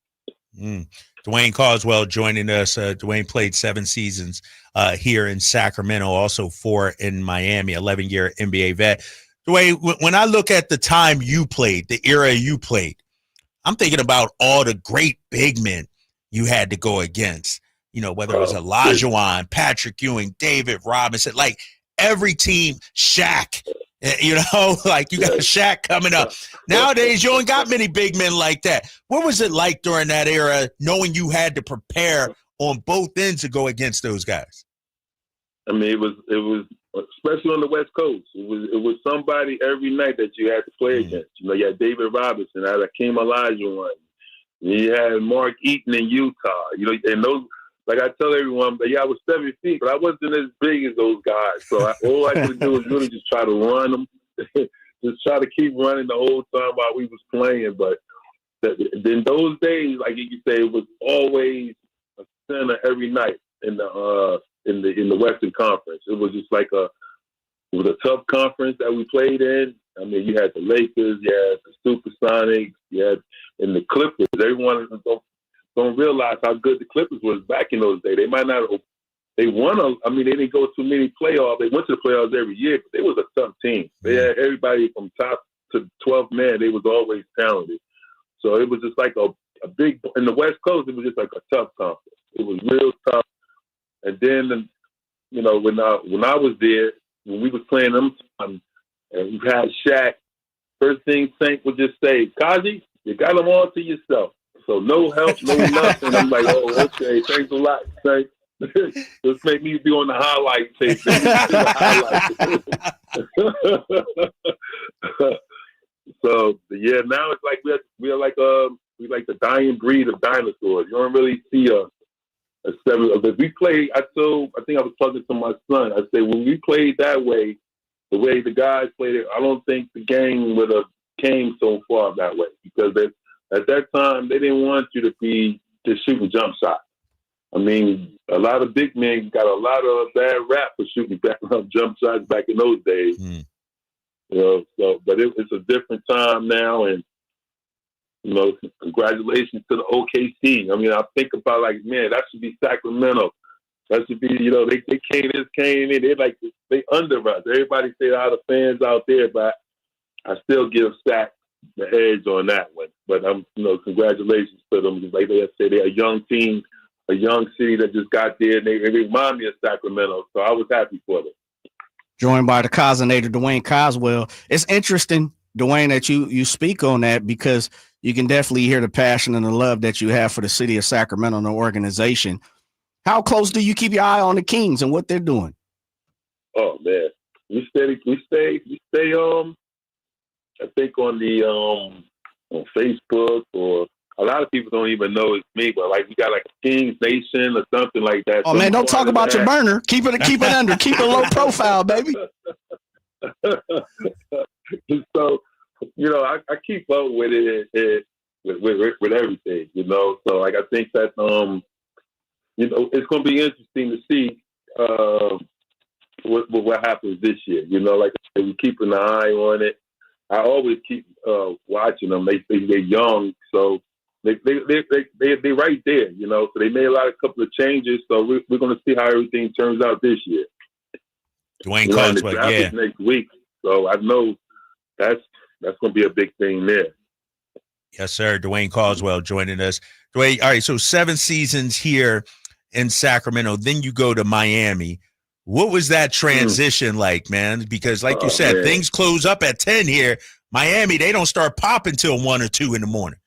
Dwayne Caswell joining us. Dwayne played 7 seasons here in Sacramento, also 4 in Miami, 11-year NBA vet. Dwayne, when I look at the time you played, the era you played, I'm thinking about all the great big men you had to go against. Whether it was Olajuwon, Patrick Ewing, David Robinson, like every team, Shaq. Like you got Shaq coming up. Nowadays, you ain't got many big men like that. What was it like during that era, knowing you had to prepare on both ends to go against those guys? I mean, it was especially on the West Coast. It was somebody every night that you had to play against. You had David Robinson, had Hakeem Olajuwon, you had Mark Eaton in Utah. And those. Like I tell everyone, I was 7 feet, but I wasn't as big as those guys. So all I could do was really just try to run them, just try to keep running the whole time while we was playing. But in those days, like you say, it was always a center every night in the Western Conference. It was just like it was a tough conference that we played in. I mean, you had the Lakers, you had the Supersonics, you had and the Clippers. Everyone don't realize how good the Clippers was back in those days. They might not have, they didn't go to many playoffs. They went to the playoffs every year, but they was a tough team. They had everybody from top to 12 man. They was always talented. So it was just like a big, in the West Coast, it was just like a tough conference. It was real tough. And then, when I was there, when we was playing them, and we had Shaq, first thing Saint would just say, Kazi, you got them all to yourself. So no help, no nothing. I'm like, oh, okay, thanks a lot. Thanks. Just make me be on the highlight tape. So yeah, now it's like we're like the dying breed of dinosaurs. You don't really see a 7. If we play, I think I was talking to my son. I said when we played that way, the way the guys played it, I don't think the game would have came so far that way because at that time, they didn't want you to be just shooting jump shots. I mean, a lot of big men got a lot of bad rap for shooting back jump shots back in those days. Mm. You know, so but it's a different time now, and you know, congratulations to the OKC. I mean, I think about like, man, that should be Sacramento. That should be, you know, they came in. They under us. Everybody say all the fans out there, but I still give Sac the edge on that one. But you know, congratulations to them. Like they said, they're a young team, a young city that just got there, and they remind me of Sacramento. So I was happy for them. Joined by the Cosinator, Dwayne Caswell. It's interesting, Dwayne, that you speak on that, because you can definitely hear the passion and the love that you have for the city of Sacramento and the organization. How close do you keep your eye on the Kings and what they're doing? Oh man, we stay. I think on the on Facebook, or a lot of people don't even know it's me, but like we got like a Kings Nation or something like that. Oh man, don't talk about your burner. Keep it under. Keep it low profile, baby. So, you know, I keep up with it with everything, you know. So like I think that you know, it's going to be interesting to see what happens this year. You know, like I said, we're keeping an eye on it. I always keep watching them. They're young, so they're right there. You know, so they made a couple of changes. So we're going to see how everything turns out this year. Dwayne Caswell, Caswell, yeah, next week. So I know that's going to be a big thing there. Yes, sir. Dwayne Caswell joining us. Dwayne, all right. So 7 seasons here in Sacramento, then you go to Miami. What was that transition like, man? Because like you said, things close up at 10 here. Miami, they don't start popping till 1 or 2 in the morning.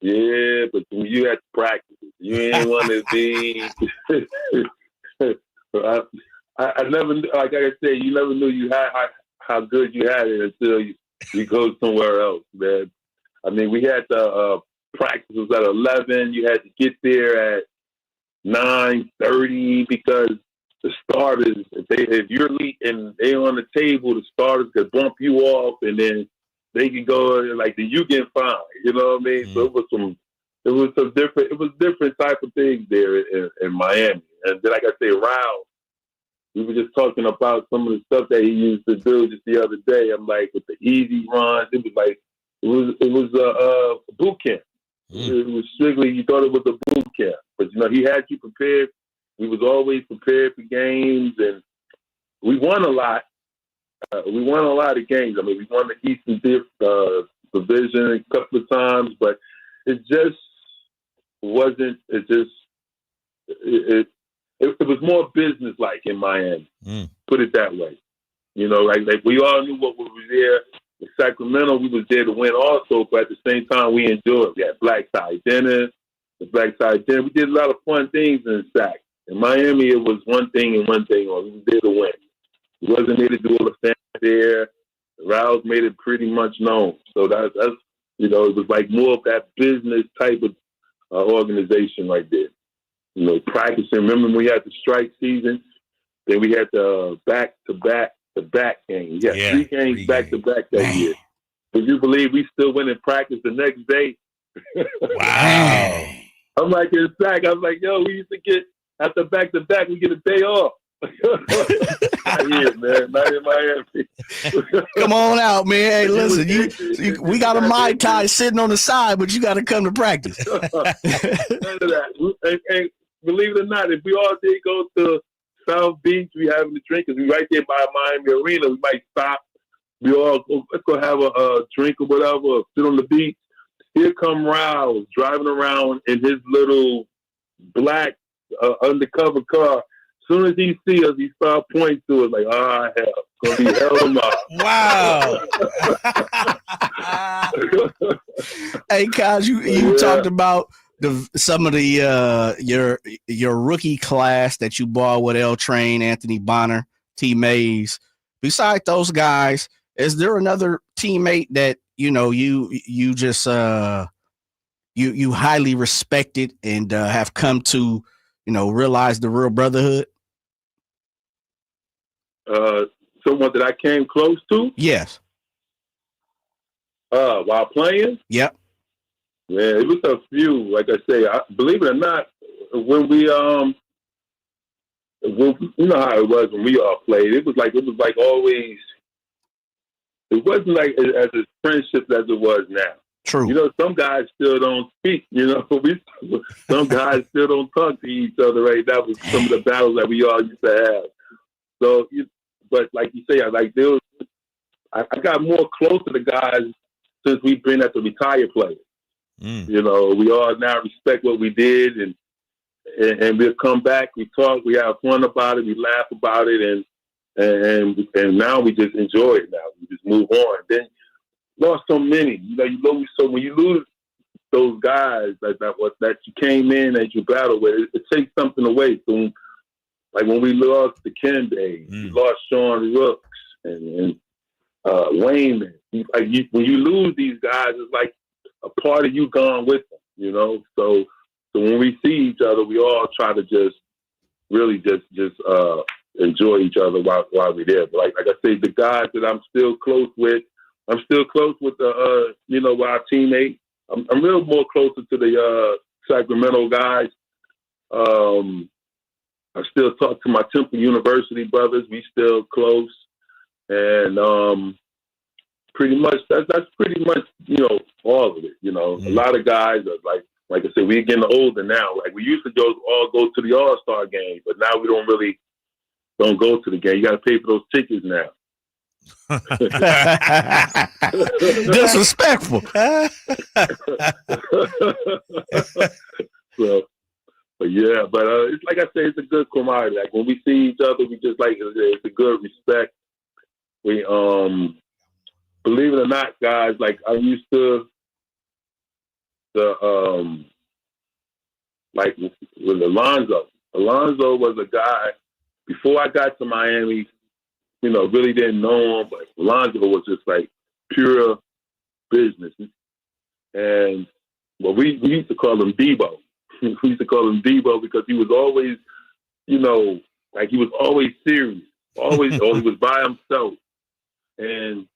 Yeah, but when you had to practice, you ain't want to be. I never, like I said, you never knew you had how good you had it until you go somewhere else, man. I mean, we had the practices at 11. You had to get there at 9:30 because the starters, if you're late and they on the table, the starters could bump you off, and then they can go like you get fined. You know what I mean? So it was different type of things there in Miami. And then, like I say, Rouse, we were just talking about some of the stuff that he used to do just the other day. I'm like, with the easy runs, it was like it was a boot camp. It was strictly, you thought it was a boot camp, but you know, he had you prepared. We was always prepared for games, and we won a lot. We won a lot of games. I mean, we won the Eastern Division a couple of times, but it just wasn't. It was more business-like in Miami. Put it that way. You know, like we all knew what we were there. In Sacramento, we was there to win also, but at the same time, we enjoyed it. We had black tie dinner, We did a lot of fun things in Sac. In Miami, it was one thing and one thing only. We were there to win. It wasn't there to do all the fancy there. Rouse made it pretty much known. So that's you know, it was like more of that business type of organization right there. You know, practicing. Remember when we had the strike season? Then we had the back-to-back games. Yeah, 3 games back-to-back that year. Would you believe we still went in practice the next day? Wow. I'm like, in Sac, I was like, yo, we used to get, after back-to-back, we get a day off. Not here, man. Not in Miami. Come on out, man. Hey, listen, we got a Mai Tai sitting on the side, but you got to come to practice. None of that. And believe it or not, if we all did go to South Beach, we having a drink, because we right there by Miami Arena. We might stop. We all let's go have a drink or whatever, sit on the beach. Here come Rouse driving around in his little black undercover car. As soon as he sees us, he starts pointing to us like, hell, it's going to be hell tomorrow. Wow. Hey, Kaz, you talked about some of the your rookie class that you bought with L Train, Anthony Bonner, T Mays. Besides those guys, is there another teammate that you just you highly respected and have come to realize the real brotherhood? Someone that I came close to? Yes. While playing? Yep. Yeah, it was a few. Like I say, believe it or not, when we you know how it was when we all played. It was like always. It wasn't like as a friendship as it was now. True. You know, some guys still don't speak. You know, some guys still don't talk to each other. Right, that was some of the battles that we all used to have. So, but like you say, I got more close to the guys since we've been at the retired players. You know, we all now respect what we did, and we'll come back, we talk, we have fun about it, we laugh about it, and now we just enjoy it. Now we just move on. Then lost so many, you know. You lose so when you lose those guys that you came in that you battled with, it takes something away. So, like when we lost the Kembe, we lost Sean Rooks and Wayman. When you lose these guys, it's like a part of you gone with them, you know. So when we see each other, we all try to just really just enjoy each other while we're there. But like I say, the guys that I'm still close with the you know, our teammates. I'm real more closer to the Sacramento guys. I still talk to my Temple University brothers. We still close, and pretty much that's pretty much, you know, all of it. You know, a lot of guys are like I said, we're getting older now. Like we used to all go to the All-Star game, but now we don't go to the game. You got to pay for those tickets now. Disrespectful. So, but yeah, it's like I say, it's a good camaraderie. Like when we see each other, we just like it's a good respect. We believe it or not, guys, like I used to like with Alonzo. Alonzo was a guy before I got to Miami. You know, really didn't know him, but Alonzo was just like pure business. And we used to call him Debo. We used to call him Debo because he was always, you know, like he was always serious, always, or he was by himself. And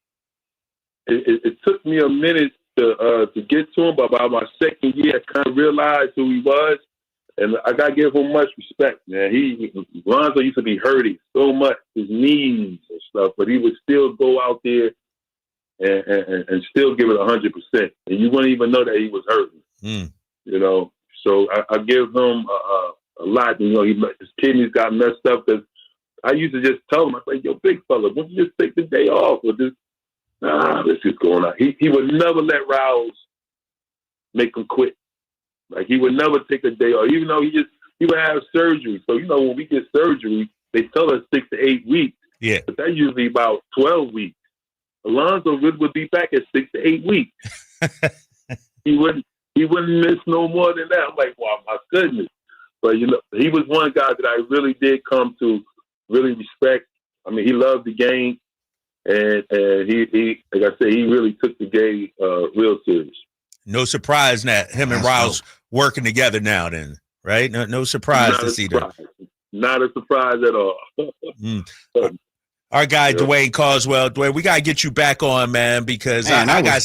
it took me a minute to get to him, but by my second year, I kind of realized who he was. And I got to give him much respect, man. Lonzo used to be hurting so much, his knees and stuff, but he would still go out there and still give it 100%. And you wouldn't even know that he was hurting, you know. So I give him a lot. You know, his kidneys got messed up. Because I used to just tell him, I was like, yo, big fella, why don't you just take the day off? Or just, let's just go on. He would never let Rouse make him quit. Like he would never take a day off, even though he would have surgery. So, you know, when we get surgery, they tell us 6 to 8 weeks. Yeah. But that's usually about 12 weeks. Alonzo would be back at 6 to 8 weeks. He wouldn't miss no more than that. I'm like, wow, my goodness. But, you know, he was one guy that I really did come to really respect. I mean, he loved the game. And he like I said, he really took the game real serious. No surprise that him and Rouse working together now then, right? No surprise to see them. Not a surprise at all. Our guy, Dwayne Caswell. Dwayne, we got to get you back on, man, because I got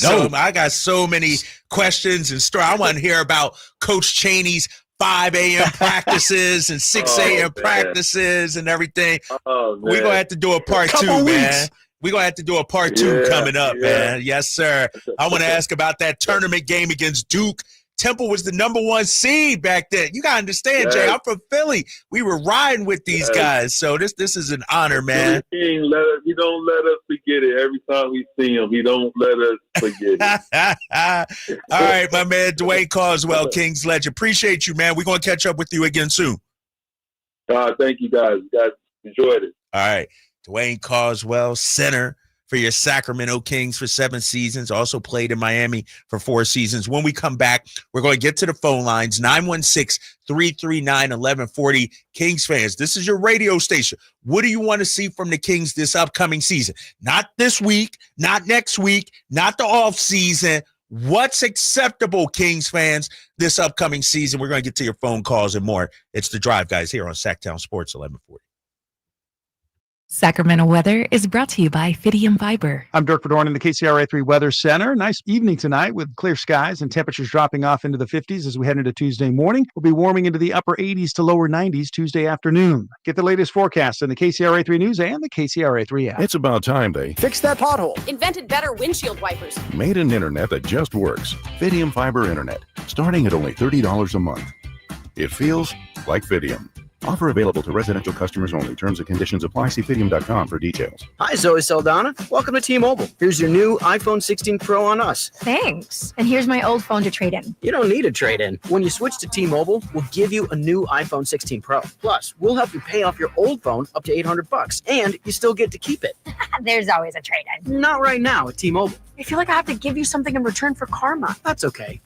so many questions and stories. I want to hear about Coach Chaney's 5 a.m. practices and 6 a.m. practices and everything. We're going to have to do a part 2, man. We're going to have to do a part 2 coming up, man. Yes, sir. I want to ask about that tournament game against Duke. Temple was the #1 seed back then. You got to understand, Jay, I'm from Philly. We were riding with these guys. So this is an honor, man. He don't let us forget it. Every time we see him, he don't let us forget it. All right, my man, Dwayne Caswell, Kings legend. Appreciate you, man. We're going to catch up with you again soon. Thank you, guys. You guys enjoyed it. All right. Dwayne Caswell, center for your Sacramento Kings for 7 seasons, also played in Miami for 4 seasons. When we come back, we're going to get to the phone lines, 916-339-1140. Kings fans, this is your radio station. What do you want to see from the Kings this upcoming season? Not this week, not next week, not the off season. What's acceptable, Kings fans, this upcoming season? We're going to get to your phone calls and more. It's The Drive, guys, here on Sacktown Sports 1140. Sacramento weather is brought to you by Fidium Fiber. I'm Dirk Verdorn in the KCRA3 Weather Center. Nice evening tonight with clear skies and temperatures dropping off into the 50s as we head into Tuesday morning. We'll be warming into the upper 80s to lower 90s Tuesday afternoon. Get the latest forecast in the KCRA3 News and the KCRA3 app. It's about time they fix that pothole. Invented better windshield wipers. made an internet that just works. Fidium Fiber Internet, starting at only $30 a month. It feels like Fidium. Offer available to residential customers only. Terms and conditions apply. See Fidium.com for details. Hi, Zoe Saldana. Welcome to T-Mobile. Here's your new iPhone 16 Pro on us. Thanks. And here's my old phone to trade in. You don't need a trade-in. When you switch to T-Mobile, we'll give you a new iPhone 16 Pro. Plus, we'll help you pay off your old phone up to $800, and you still get to keep it. There's always a trade-in. Not right now at T-Mobile. I feel like I have to give you something in return for karma. That's okay.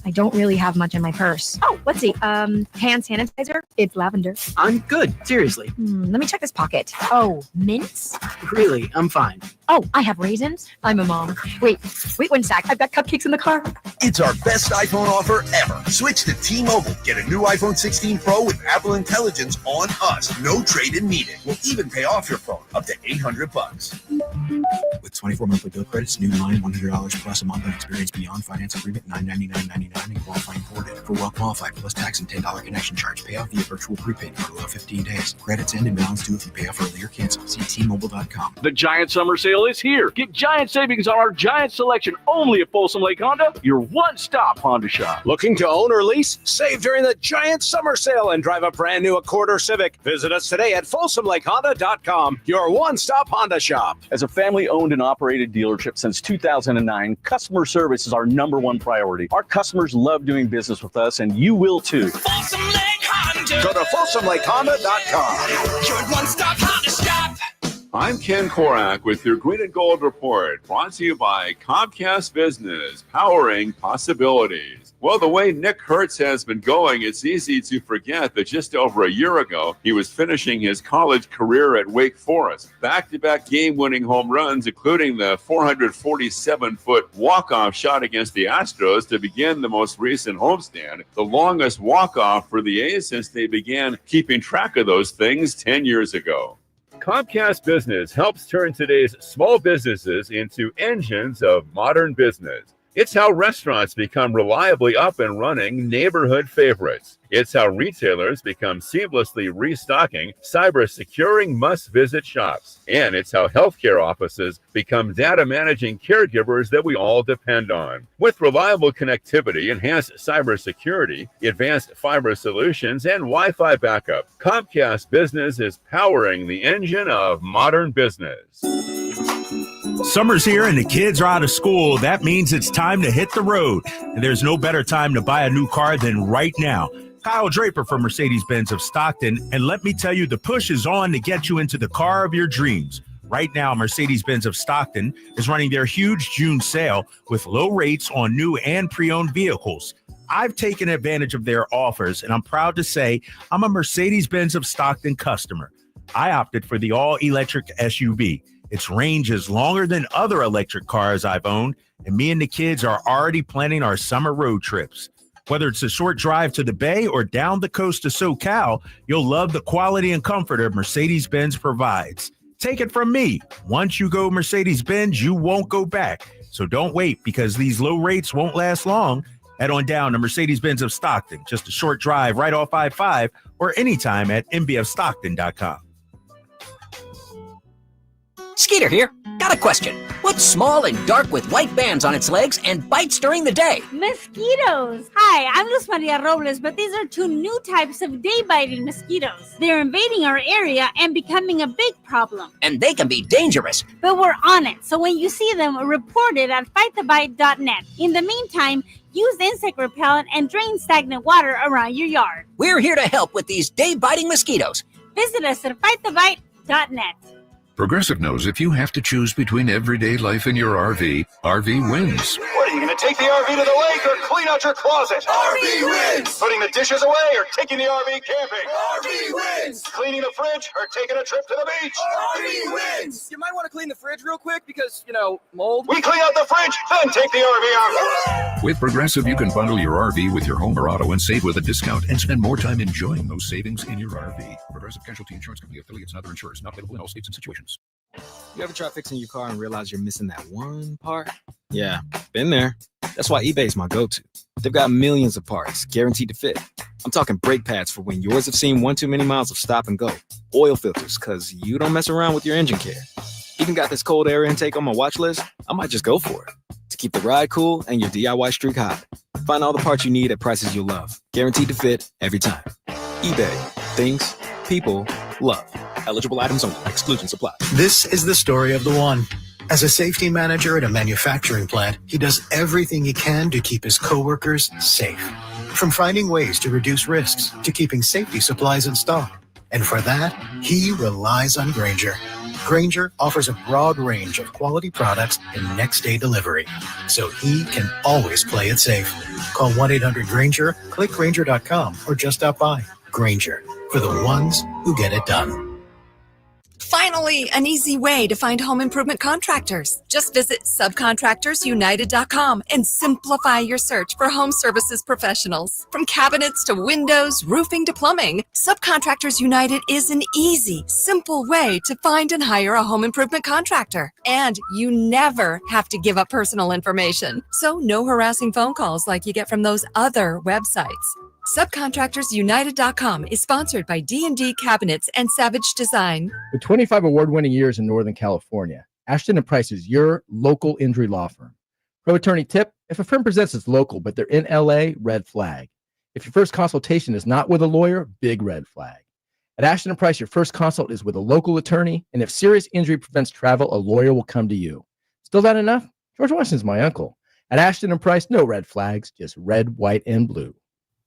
I don't really have much in my purse. Oh, let's see. Hand sanitizer. It's lavender. I'm good. Seriously. Let me check this pocket. Oh, mints? Really, I'm fine. Oh, I have raisins. I'm a mom. Wait 1 sec. I've got cupcakes in the car. It's our best iPhone offer ever. Switch to T-Mobile. Get a new iPhone 16 Pro with Apple Intelligence on us. No trade-in needed. We'll even pay off your phone up to $800. With 24 monthly bill credits, new line $100 plus a month on experience beyond finance agreement $999.99 and qualifying ported. For well qualified plus tax and $10 connection charge. Pay off via virtual prepaid card allow 15 days. Credits end and balance due if you pay off early or cancel. See T-Mobile.com. The Giant Summer Sale is here. Get giant savings on our giant selection only at Folsom Lake Honda, your one-stop Honda shop. Looking to own or lease? Save during the Giant Summer Sale and drive a brand new Accord or Civic. Visit us today at FolsomLakeHonda.com, your one-stop Honda shop. As a family-owned and operated dealership since 2009, customer service is our #1 priority. Our customers love doing business with us, and you will too. Folsom Lake Honda. Go to FolsomLakeHonda.com. Your one-stop Honda shop. I'm Ken Korak with your Green and Gold Report, brought to you by Comcast Business, powering possibilities. Well, the way Nick Hertz has been going, it's easy to forget that just over a year ago, he was finishing his college career at Wake Forest. Back-to-back game-winning home runs, including the 447-foot walk-off shot against the Astros to begin the most recent homestand, the longest walk-off for the A's since they began keeping track of those things 10 years ago. Comcast Business helps turn today's small businesses into engines of modern business. It's how restaurants become reliably up and running neighborhood favorites. It's how retailers become seamlessly restocking, cyber-securing must-visit shops. And it's how healthcare offices become data-managing caregivers that we all depend on. With reliable connectivity, enhanced cybersecurity, advanced fiber solutions, and Wi-Fi backup, Comcast Business is powering the engine of modern business. Summer's here and the kids are out of school. That means it's time to hit the road. And there's no better time to buy a new car than right now. Kyle Draper from Mercedes-Benz of Stockton. And let me tell you, the push is on to get you into the car of your dreams. Right now, Mercedes-Benz of Stockton is running their huge June sale with low rates on new and pre-owned vehicles. I've taken advantage of their offers, and I'm proud to say I'm a Mercedes-Benz of Stockton customer. I opted for the all-electric SUV. Its range is longer than other electric cars I've owned, and me and the kids are already planning our summer road trips. Whether it's a short drive to the Bay or down the coast to SoCal, you'll love the quality and comfort that Mercedes-Benz provides. Take it from me. Once you go Mercedes-Benz, you won't go back. So don't wait, because these low rates won't last long. Head on down to Mercedes-Benz of Stockton, just a short drive right off I-5, or anytime at mbfstockton.com. Skeeter here. Got a question. What's small and dark with white bands on its legs and bites during the day? Mosquitoes. Hi, I'm Luz Maria Robles, but these are 2 new types of day-biting mosquitoes. They're invading our area and becoming a big problem. And they can be dangerous. But we're on it, so when you see them, report it at fightthebite.net. In the meantime, use insect repellent and drain stagnant water around your yard. We're here to help with these day-biting mosquitoes. Visit us at fightthebite.net. Progressive knows if you have to choose between everyday life and your RV, RV wins. What are you Gonna take the RV to the lake or clean out your closet? RV wins! Putting the dishes away or taking the RV camping? RV wins! Cleaning the fridge or taking a trip to the beach? RV wins! You might want to clean the fridge real quick because, mold. We clean out the fridge, then take the RV out. With Progressive, you can bundle your RV with your home or auto and save with a discount and spend more time enjoying those savings in your RV. Progressive Casualty Insurance Company, affiliates, and other insurers not available in all states and situations. You ever try fixing your car and realize you're missing that one part? Yeah, been there. That's why eBay's my go-to. They've got millions of parts, guaranteed to fit. I'm talking brake pads for when yours have seen one too many miles of stop and go. Oil filters, because you don't mess around with your engine care. Even got this cold air intake on my watch list. I might just go for it. To keep the ride cool and your DIY streak hot. Find all the parts you need at prices you'll love. Guaranteed to fit every time. eBay. Things people love. Eligible items only. Exclusions apply. This is the story of the one. As a safety manager at a manufacturing plant, he does everything he can to keep his coworkers safe. From finding ways to reduce risks to keeping safety supplies in stock. And for that, he relies on Grainger. Grainger offers a broad range of quality products and next-day delivery, so he can always play it safe. Call 1-800-GRAINGER, click Grainger.com, or just stop by. Grainger, for the ones who get it done. Finally, an easy way to find home improvement contractors. Just visit subcontractorsunited.com and simplify your search for home services professionals. From cabinets to windows, roofing to plumbing, Subcontractors United is an easy, simple way to find and hire a home improvement contractor. And you never have to give up personal information. So no harassing phone calls like you get from those other websites. Subcontractorsunited.com is sponsored by D&D Cabinets and Savage Design. With 25 award-winning years in Northern California, Ashton & Price is your local injury law firm. Pro attorney tip, if a firm presents as local but they're in LA, red flag. If your first consultation is not with a lawyer, big red flag. At Ashton & Price, your first consult is with a local attorney, and if serious injury prevents travel, a lawyer will come to you. Still not enough? George Washington's my uncle. At Ashton & Price, no red flags, just red, white, and blue.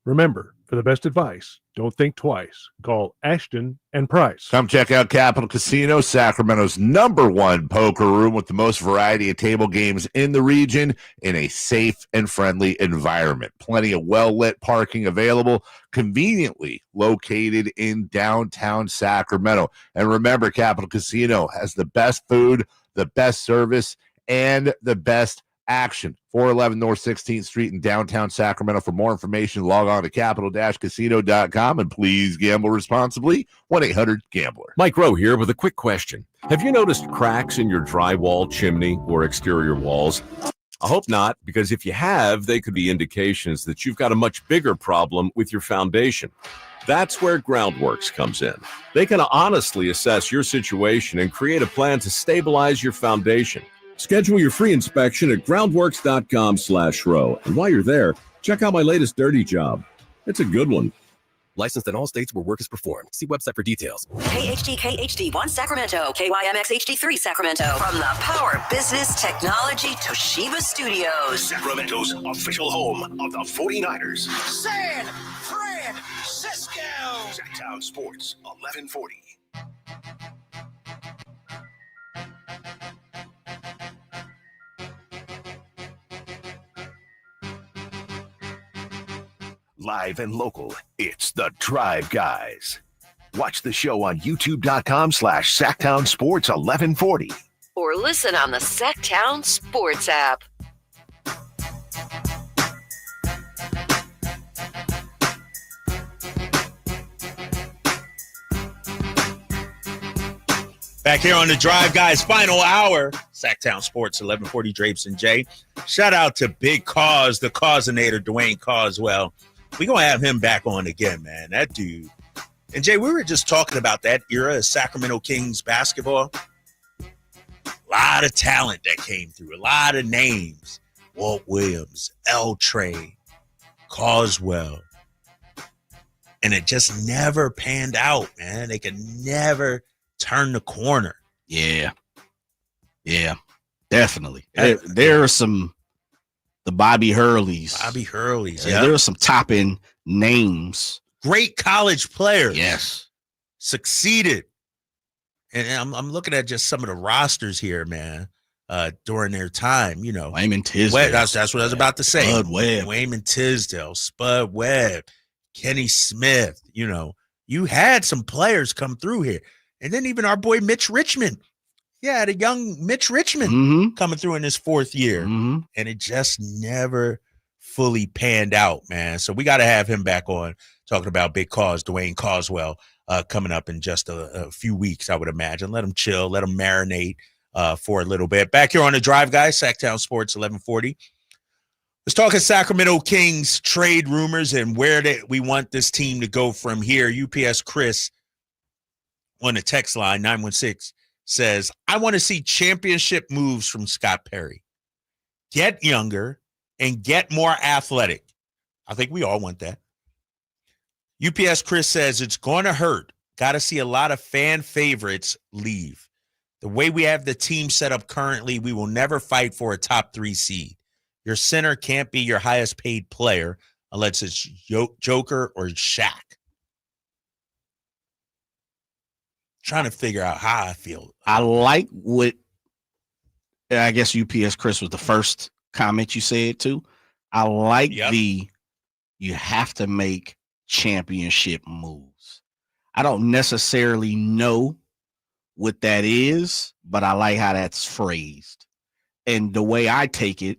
Remember, for the best advice, don't think twice. Call Ashton and Price. Come check out Capital Casino, Sacramento's #1 poker room with the most variety of table games in the region in a safe and friendly environment. Plenty of well-lit parking available, conveniently located in downtown Sacramento. And remember, Capital Casino has the best food, the best service, and the best action. 411 North 16th Street in downtown Sacramento. For more information, log on to capital-casino.com, and please gamble responsibly. 1-800-GAMBLER. Mike Rowe here with a quick question. Have you noticed cracks in your drywall, chimney, or exterior walls? I hope not, because if you have, they could be indications that you've got a much bigger problem with your foundation. That's where Groundworks comes in. They can honestly assess your situation and create a plan to stabilize your foundation. Schedule your free inspection at groundworks.com/row. And while you're there, check out my latest dirty job. It's a good one. Licensed in all states where work is performed. See website for details. KHD1 Sacramento, KYMX HD3 Sacramento. From the Power Business Technology Toshiba Studios. Sacramento's official home of the 49ers. San Francisco. Sacktown Sports, 1140. Live and local, it's the Drive Guys. Watch the show on youtube.com/Sacktown Sports 1140. Or listen on the Sacktown Sports app. Back here on the Drive Guys final hour, Sacktown Sports 1140, Drapes and Jay. Shout out to Big Cause, the Causinator, Dwayne Caswell. We're going to have him back on again, man. That dude. And Jay, we were just talking about that era of Sacramento Kings basketball. A lot of talent that came through, a lot of names. Walt Williams, L. Trey, Caswell. And it just never panned out, man. They could never turn the corner. Yeah, definitely. There are some, the Bobby Hurleys. Yeah. There are some top-end names. Great college players. Yes. Succeeded. And I'm looking at just some of the rosters here, man. during their time, Wayman Tisdale. That's what I was about to say. Spud Webb. Wayman Tisdale, Spud Webb, Kenny Smith. You had some players come through here. And then even our boy Mitch Richmond. Yeah, had a young Mitch Richmond coming through in his fourth year. And it just never fully panned out, man. So we got to have him back on talking about Big Cause, Dwayne Caswell, coming up in just a few weeks, I would imagine. Let him chill, let him marinate for a little bit. Back here on the Drive, guys, Sacktown Sports 1140. Let's talk Sacramento Kings trade rumors and where we want this team to go from here. UPS Chris on the text line, 916, says, I want to see championship moves from Scott Perry. Get younger and get more athletic. I think we all want that. UPS Chris says, it's going to hurt. Got to see a lot of fan favorites leave. The way we have the team set up currently, we will never fight for a top 3 seed. Your center can't be your highest paid player unless it's Joker or Shaq. Trying to figure out how I feel. I like what, I guess UPS Chris was the first comment you said too. I like you have to make championship moves. I don't necessarily know what that is, but I like how that's phrased. And the way I take it,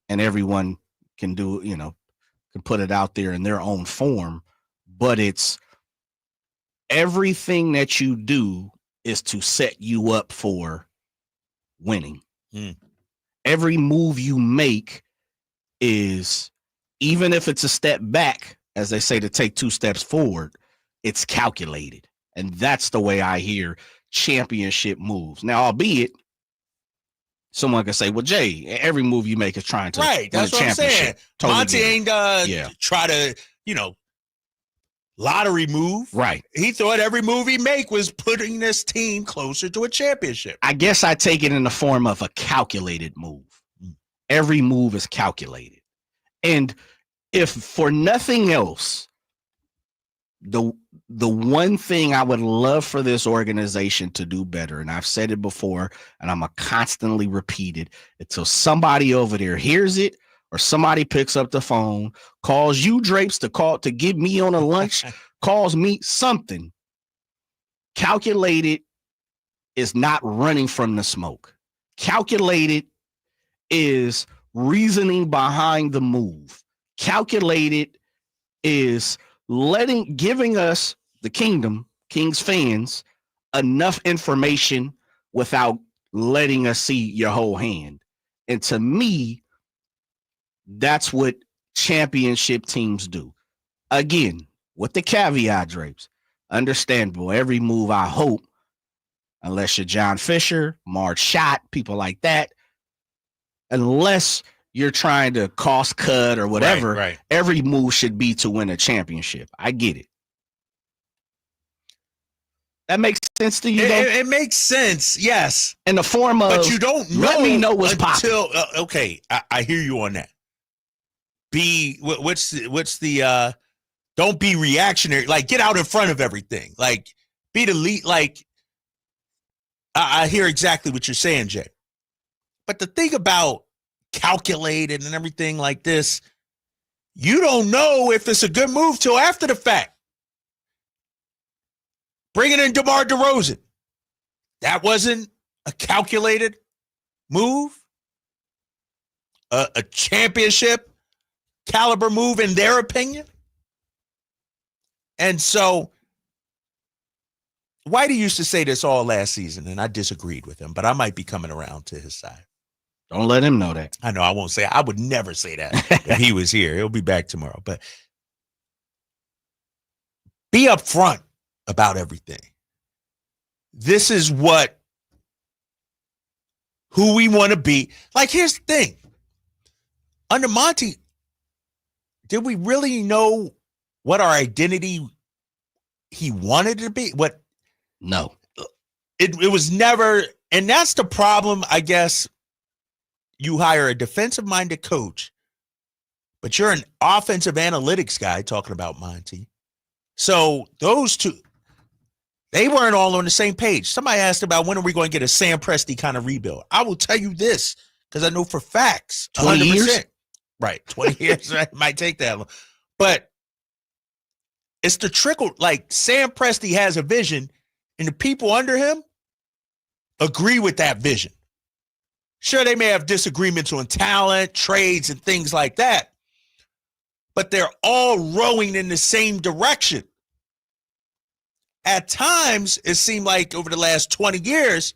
and everyone can do, can put it out there in their own form, but it's everything that you do is to set you up for winning. Every move you make is, even if it's a step back, as they say, to take 2 steps forward, it's calculated. And that's the way I hear championship moves. Now, albeit someone can say, well, Jay, every move you make is trying to win that's a what I'm saying. championship. Totally Monty ain't try to, lottery move. Right. He thought every move he make was putting this team closer to a championship. I guess I take it in the form of a calculated move. Every move is calculated. And if for nothing else, the one thing I would love for this organization to do better, and I've said it before, and I'm going to constantly repeat it until somebody over there hears it, or somebody picks up the phone, calls you Drapes to get me on a lunch, calls me something. Calculated is not running from the smoke. Calculated is reasoning behind the move. Calculated is giving us, the Kings fans, enough information without letting us see your whole hand. And to me, that's what championship teams do. Again, with the caveat, Drapes, understandable. Every move, I hope, unless you're John Fisher, Marge Schott, people like that, unless you're trying to cost cut or whatever, every move should be to win a championship. I get it. That makes sense to you, though? It makes sense, yes. In the form of, but you don't know. Let me know what's until okay, I hear you on that. What's the don't be reactionary. Like, get out in front of everything. Like, be the lead. Like, I hear exactly what you're saying, Jay. But the thing about calculated and everything like this, you don't know if it's a good move till after the fact. Bringing in DeMar DeRozan, that wasn't a calculated move, a championship caliber move in their opinion. And so Whitey used to say this all last season, and I disagreed with him, but I might be coming around to his side. Don't let him know that. I know I won't say, I would never say that if he was here. He'll be back tomorrow. But be upfront about everything. This is who we want to be. Like, here's the thing. Under Monty, did we really know what our identity he wanted to be? No. It was never, and that's the problem, I guess. You hire a defensive-minded coach, but you're an offensive analytics guy talking about Monty. So those two, They weren't all on the same page. Somebody asked about when are we going to get a Sam Presti kind of rebuild. I will tell you this because I know for facts. 20 years? Right, 20 years. Right? Might take that long. But it's the trickle. Like Sam Presti has a vision, and the people under him agree with that vision. Sure, they may have disagreements on talent, trades, and things like that, but they're all rowing in the same direction. At times, it seemed like over the last 20 years,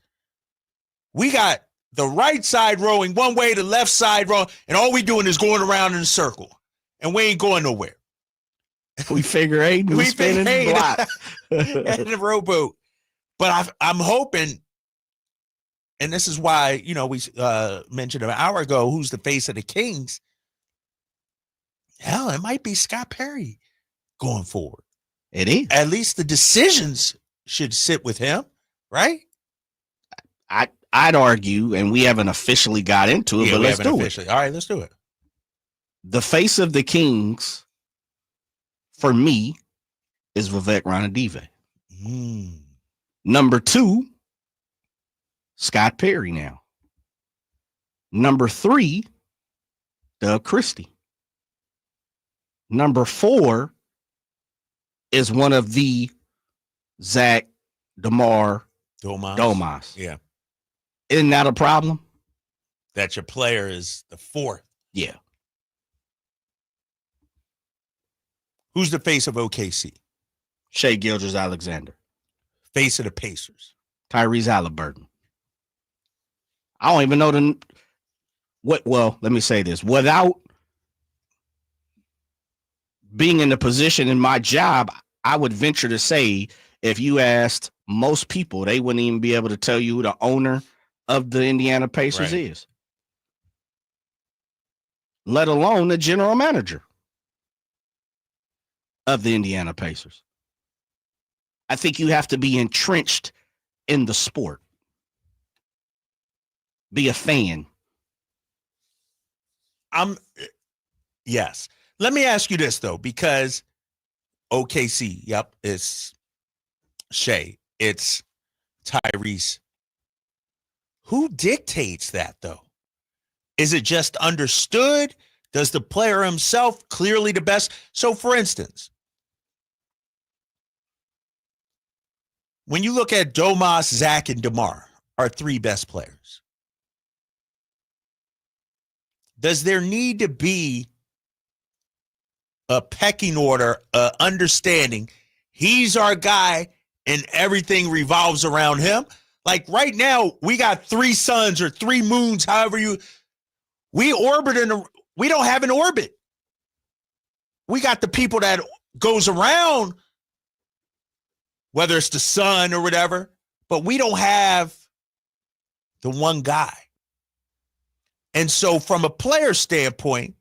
we got the right side rowing one way, the left side rowing, and all we doing is going around in a circle, and we ain't going nowhere. We figure eight, we spinning the block. In the rowboat. But I'm hoping, and this is why, you know, we mentioned an hour ago, who's the face of the Kings. Hell, it might be Scott Perry going forward. It is. At least the decisions should sit with him, right? I'd argue, and we haven't officially got into it, but let's do it. All right, let's do it. The face of the Kings, for me, is Vivek Ranadive. Number 2, Scott Perry now. Number 3, Doug Christie. Number 4 is one of the Zach Domas. Yeah. Isn't that a problem? That your player is the 4th. Yeah. Who's the face of OKC? Shai Gilgeous-Alexander. Face of the Pacers? Tyrese Haliburton. I don't even know well, let me say this. Without being in the position in my job, I would venture to say if you asked most people, they wouldn't even be able to tell you who the owner of the Indiana Pacers is, let alone the general manager of the Indiana Pacers. I think you have to be entrenched in the sport. Be a fan. Yes. Let me ask you this, though, because OKC, yep, it's Shai, it's Tyrese. Who dictates that, though? Is it just understood? Does the player himself clearly the best? So, for instance, when you look at Domas, Zach, and DeMar, our 3 best players, does there need to be a pecking order, understanding he's our guy and everything revolves around him? Like right now, we got 3 suns or 3 moons, however we orbit we don't have an orbit. We got the people that goes around, whether it's the sun or whatever, but we don't have the one guy. And so from a player standpoint,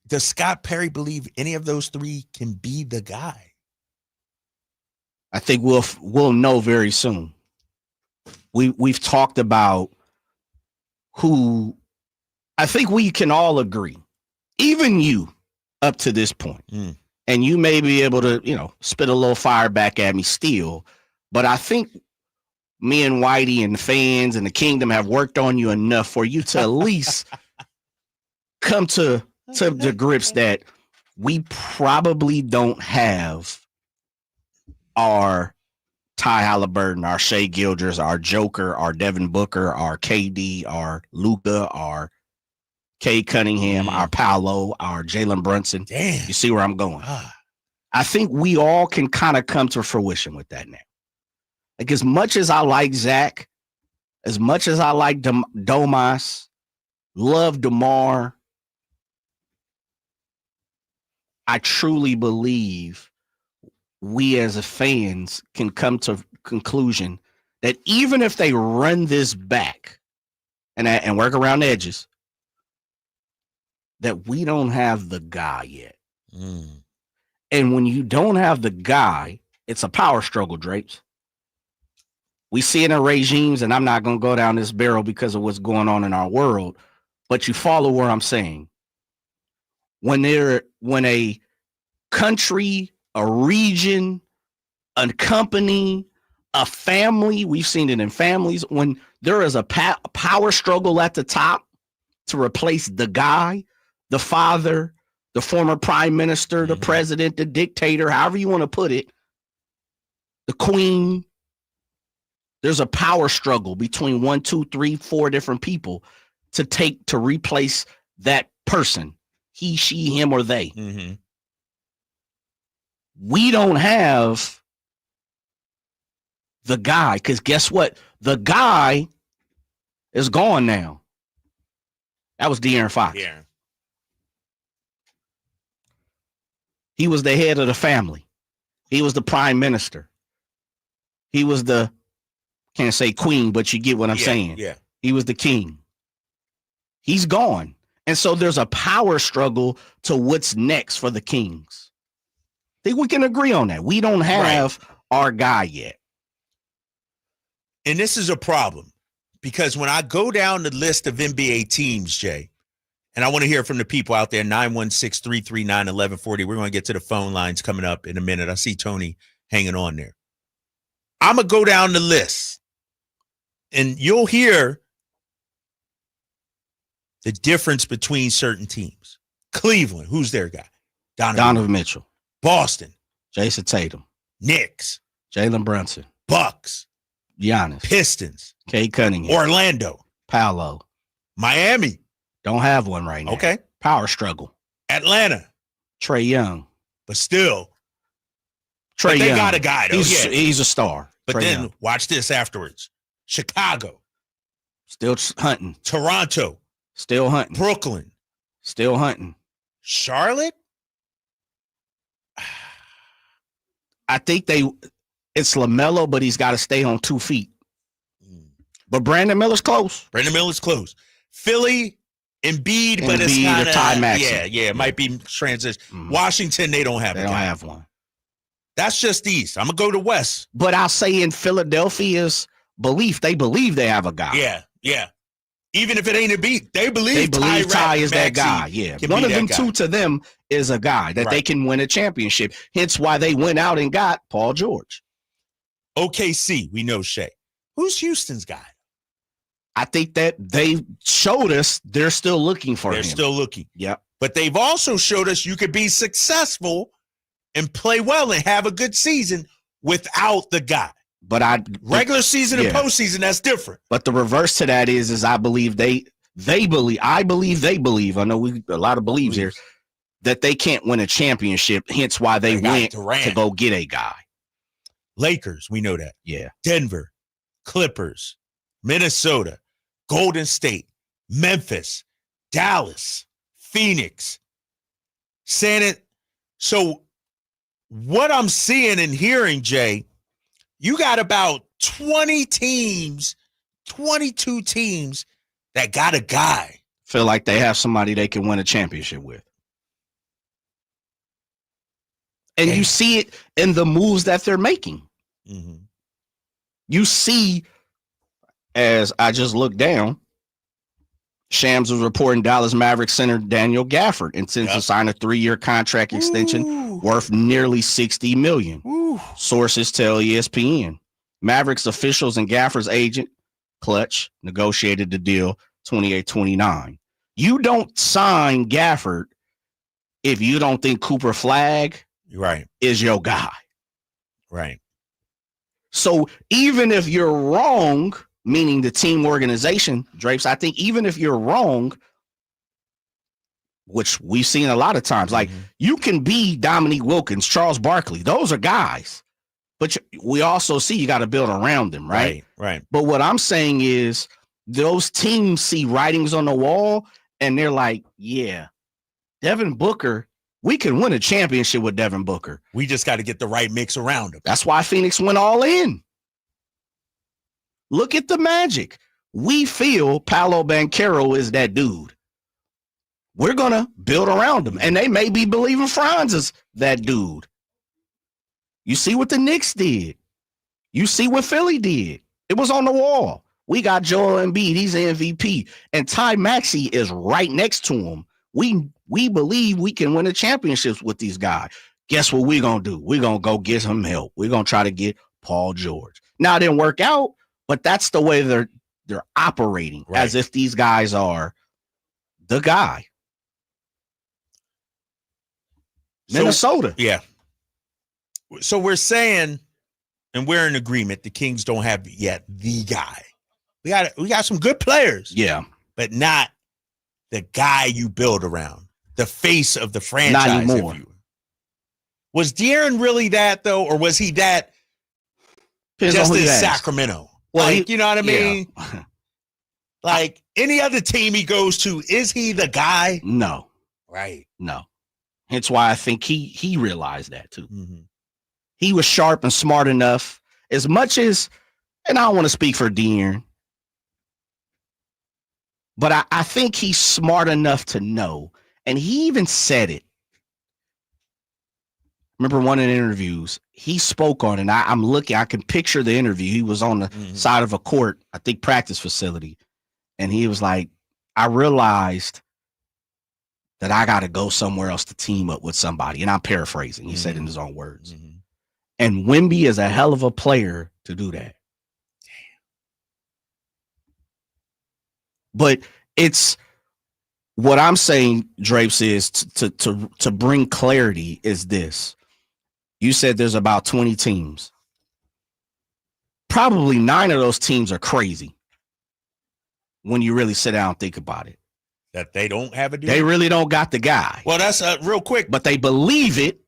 does Scott Perry believe any of those 3 can be the guy? I think we'll know very soon. We've talked about who I think we can all agree, even you up to this point. And you may be able to, spit a little fire back at me still, but I think me and Whitey and the fans and the kingdom have worked on you enough for you to at least come to the grips that we probably don't have our Ty Haliburton, our Shai Gilgeous, our Joker, our Devin Booker, our KD, our Luka, our Cade Cunningham, our Paolo, our Jalen Brunson. Damn. You see where I'm going? I think we all can kind of come to fruition with that now. Like as much as I like Zach, as much as I like Domas, love DeMar, I truly believe we as fans can come to conclusion that even if they run this back and work around the edges, that we don't have the guy yet. And when you don't have the guy, it's a power struggle, Drapes. We see it in regimes, and I'm not going to go down this barrel because of what's going on in our world, but you follow where I'm saying. When a country, a region, a company, a family. We've seen it in families when there is a power struggle at the top to replace the guy, the father, the former prime minister, the president, the dictator, however you want to put it, the queen. There's a power struggle between 1, 2, 3, 4 different people to replace that person, he, she, him, or they. Mm-hmm. We don't have the guy, because guess what? The guy is gone now. That was De'Aaron Fox. Yeah. He was the head of the family. He was the prime minister. He was the, can't say queen, but you get what I'm saying. Yeah. He was the king. He's gone. And so there's a power struggle to what's next for the Kings. I think we can agree on that. We don't have our guy yet. And this is a problem because when I go down the list of NBA teams, Jay, and I want to hear from the people out there, 916-339-1140. We're going to get to the phone lines coming up in a minute. I see Tony hanging on there. I'm going to go down the list, and you'll hear the difference between certain teams. Cleveland, who's their guy? Donovan Mitchell. Boston. Jason Tatum. Knicks. Jalen Brunson. Bucks. Giannis. Pistons. Cade Cunningham. Orlando. Paolo. Miami. Don't have one right now. Okay. Power struggle. Atlanta. Trae Young. But still. Trae Young. They got a guy, though. He's a star. But Trae then Young. watch this afterwards. Chicago. Still hunting. Toronto. Still hunting. Brooklyn. Still hunting. Charlotte? I think it's LaMelo, but he's got to stay on 2 feet. But Brandon Miller's close. Brandon Miller's close. Philly, Embiid, but it's kind of it might be transition. Washington, they don't have They don't have one. That's just East. I'm gonna go to West. But I'll say in Philadelphia's belief, they believe they have a guy. Yeah. Even if it ain't Embiid, they believe Ty is that guy. Yeah, one of them two to them is a guy that they can win a championship. Hence why they went out and got Paul George. OKC, we know Shea. Who's Houston's guy? I think that they showed us they're still looking for him. They're still looking. Yep. But they've also showed us you could be successful and play well and have a good season without the guy. But regular season and postseason, that's different. But the reverse to that is I believe they believe. I know a lot of believes here that they can't win a championship. Hence why they went Durant to go get a guy. Lakers, we know that. Yeah. Denver, Clippers, Minnesota, Golden State, Memphis, Dallas, Phoenix, So what I'm seeing and hearing, Jay, you got about 20 teams, 22 teams that got a guy. Feel like they have somebody they can win a championship with. And you see it in the moves that they're making. Mm-hmm. You see, as I just looked down, Shams was reporting Dallas Mavericks center Daniel Gafford intends to sign a 3-year contract extension worth nearly $60 million. Sources tell ESPN. Mavericks officials and Gafford's agent, Clutch, negotiated the deal 28-29. You don't sign Gafford if you don't think Cooper Flagg is your guy. Right. So even if you're wrong, meaning the team organization, Drapes, I think even if you're wrong, which we've seen a lot of times, like you can be Dominique Wilkins, Charles Barkley. Those are guys. But we also see you got to build around them, right? Right. But what I'm saying is those teams see writings on the wall and they're like, yeah, Devin Booker, we can win a championship with Devin Booker. We just got to get the right mix around him. That's why Phoenix went all in. Look at the Magic. We feel Paolo Banchero is that dude. We're going to build around him. And they may be believing Franz is that dude. You see what the Knicks did. You see what Philly did. It was on the wall. We got Joel Embiid. He's MVP. And Ty Maxey is right next to him. We believe we can win the championships with these guys. guess what we're going to do? We're going to go get some help. We're going to try to get Paul George. Now, it didn't work out, but that's the way they're operating, as if these guys are the guy. Minnesota. Yeah. So we're saying, and we're in agreement, the Kings don't have yet the guy. We got some good players. Yeah. But not the guy you build around, the face of the franchise. Not anymore. Was De'Aaron really that, though, or was he that just in Sacramento? Well, you know what I mean? Yeah. Like any other team he goes to, is he the guy? No. Right. No. Hence why I think he realized that, too. Mm-hmm. He was sharp and smart enough, as much as, and I don't want to speak for De'Aaron, but I think he's smart enough to know, and he even said it. Remember one of the interviews, he spoke on it, and I'm looking, I can picture the interview. He was on the side of a court, I think practice facility, and he was like, I realized that I got to go somewhere else to team up with somebody, and I'm paraphrasing. He said in his own words. Mm-hmm. And Wemby is a hell of a player to do that. But it's what I'm saying, Drapes, is to bring clarity is this. You said there's about 20 teams. Probably 9 of those teams are crazy when you really sit down and think about it. That they don't have a dude? They really don't got the guy. Well, that's real quick. But they believe it.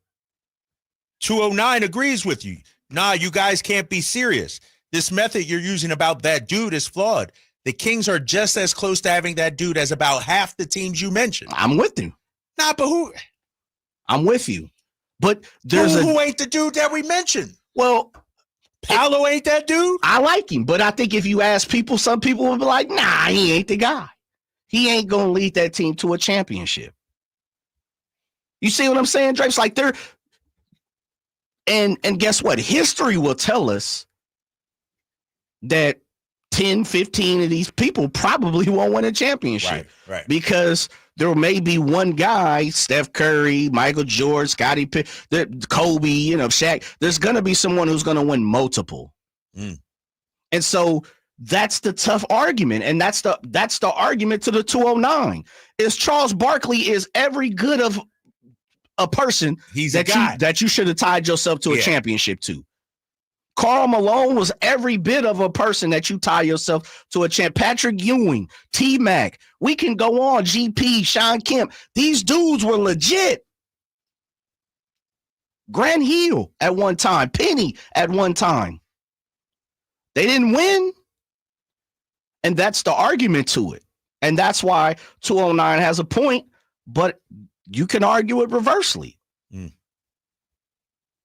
209 agrees with you. Nah, you guys can't be serious. This method you're using about that dude is flawed. The Kings are just as close to having that dude as about half the teams you mentioned. I'm with you. Nah, but who? I'm with you. But there's who ain't the dude that we mentioned? Well, Paolo ain't that dude? I like him, but I think if you ask people, some people will be like, nah, he ain't the guy. He ain't going to lead that team to a championship. You see what I'm saying, Drake's like they're and guess what? History will tell us that 10, 15 of these people probably won't win a championship. Right. Because there may be one guy, Steph Curry, Michael Jordan, Scottie Pippen, Kobe, Shaq. There's going to be someone who's going to win multiple. And so that's the tough argument. And that's the argument to the 209 is Charles Barkley is every good of a person that you should have tied yourself to a championship to. Karl Malone was every bit of a person that you tie yourself to a champ. Patrick Ewing, T-Mac, we can go on, GP, Sean Kemp. These dudes were legit. Grant Hill at one time, Penny at one time. They didn't win. And that's the argument to it. And that's why 209 has a point, but you can argue it reversely.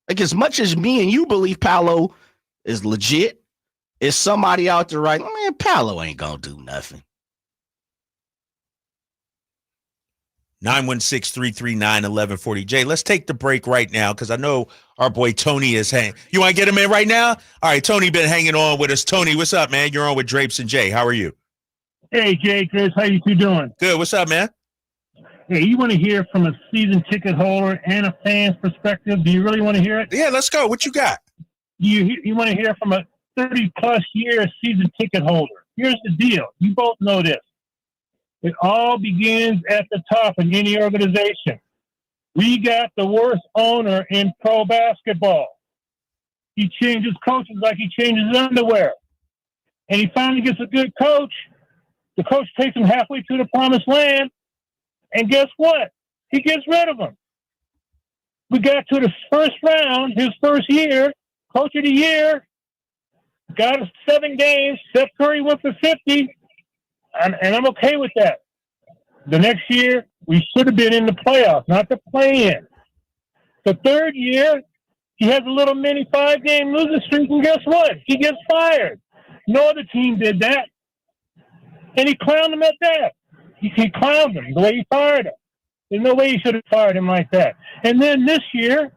Like as much as me and you believe Paolo is legit, is somebody out there right? Man, Paolo ain't gonna do nothing. 916-339-1140. Jay, let's take the break right now because I know our boy Tony is hanging. You want to get him in right now? All right, Tony been hanging on with us. Tony, what's up, man? You're on with Drapes and Jay. How are you? Hey, Jay, Chris, how you two doing? Good. What's up, man? Hey, you want to hear from a season ticket holder and a fan's perspective? Do you really want to hear it? Yeah, let's go. What you got? You want to hear from a 30-plus year season ticket holder. Here's the deal. You both know this. It all begins at the top in any organization. We got the worst owner in pro basketball. He changes coaches like he changes underwear. And he finally gets a good coach. The coach takes him halfway to the promised land. And guess what? He gets rid of him. We got to the first round, his first year, coach of the year, got us 7 games. Steph Curry went for 50, and I'm okay with that. The next year, we should have been in the playoffs, not the play-in. The third year, he has a little mini 5-game losing streak, and guess what? He gets fired. No other team did that. And he clowned him at that. He clowned him the way he fired him. There's no way he should have fired him like that. And then this year,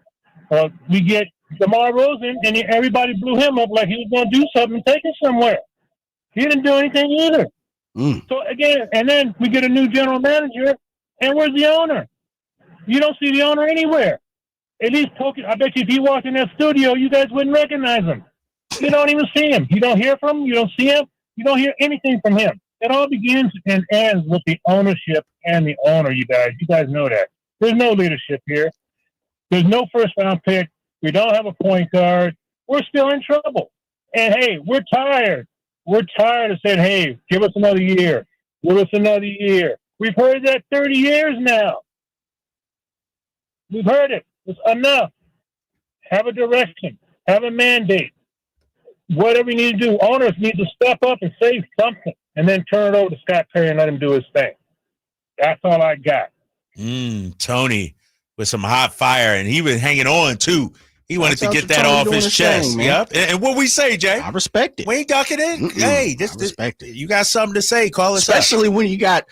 we get DeMar DeRozan, and everybody blew him up like he was going to do something and take it somewhere. He didn't do anything either. So, again, and then we get a new general manager, and where's the owner? You don't see the owner anywhere. At least token. I bet you if he walked in that studio, you guys wouldn't recognize him. You don't even see him. You don't hear from him. You don't see him. You don't hear anything from him. It all begins and ends with the ownership and the owner, you guys. You guys know that. There's no leadership here. There's no first-round pick. We don't have a point guard. We're still in trouble. And, hey, we're tired. We're tired of saying, hey, give us another year. Give us another year. We've heard that 30 years now. We've heard it. It's enough. Have a direction. Have a mandate. Whatever we need to do, owners need to step up and say something and then turn it over to Scott Perry and let him do his thing. That's all I got. Tony with some hot fire, and he was hanging on, too. He wanted to get that off his chest. Yep. And what we say, Jay? I respect it. We ain't ducking it. Hey, I respect it. You got something to say, call us Especially when you got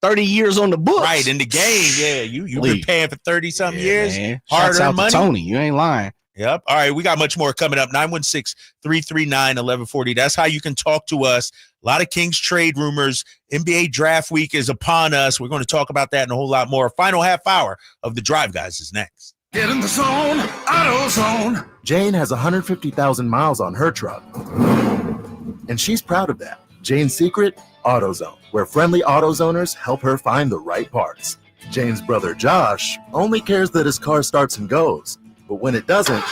30 years on the books. Right, in the game. Yeah, you've been paying for 30-something years. Man. Hard-earned money. Tony, you ain't lying. Yep. All right, we got much more coming up. 916-339-1140. That's how you can talk to us. A lot of Kings trade rumors. NBA draft week is upon us. We're going to talk about that and a whole lot more. Final half hour of The Drive, guys, is next. Get in the zone, AutoZone. Jane has 150,000 miles on her truck, and she's proud of that. Jane's secret, AutoZone, where friendly AutoZoners help her find the right parts. Jane's brother Josh only cares that his car starts and goes, but when it doesn't,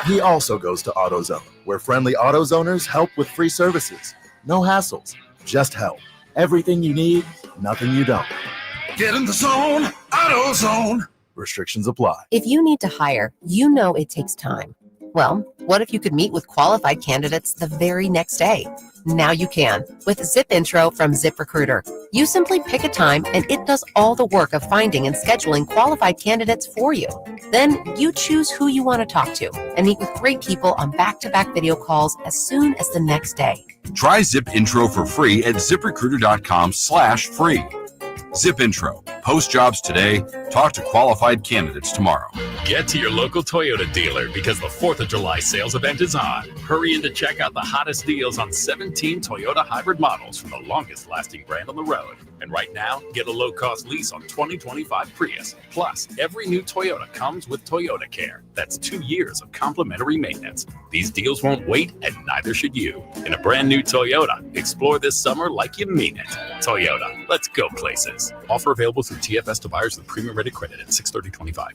he also goes to AutoZone, where friendly AutoZoners help with free services. No hassles, just help. Everything you need, nothing you don't. Get in the zone, AutoZone. Restrictions apply. If you need to hire, you know it takes time. Well, what if you could meet with qualified candidates the very next day? Now you can with Zip Intro from ZipRecruiter. You simply pick a time and it does all the work of finding and scheduling qualified candidates for you. Then you choose who you want to talk to and meet with great people on back-to-back video calls as soon as the next day. Try Zip Intro for free at ZipRecruiter.com/free. Zip Intro. Post jobs today. Talk to qualified candidates tomorrow. Get to your local Toyota dealer because the 4th of July sales event is on. Hurry in to check out the hottest deals on 17 Toyota hybrid models from the longest lasting brand on the road. And right now, get a low-cost lease on 2025 Prius. Plus, every new Toyota comes with Toyota Care. That's 2 years of complimentary maintenance. These deals won't wait, and neither should you. In a brand new Toyota, explore this summer like you mean it. Toyota, let's go places. Offer available through TFS to buyers with premium rated credit at 6/30/25.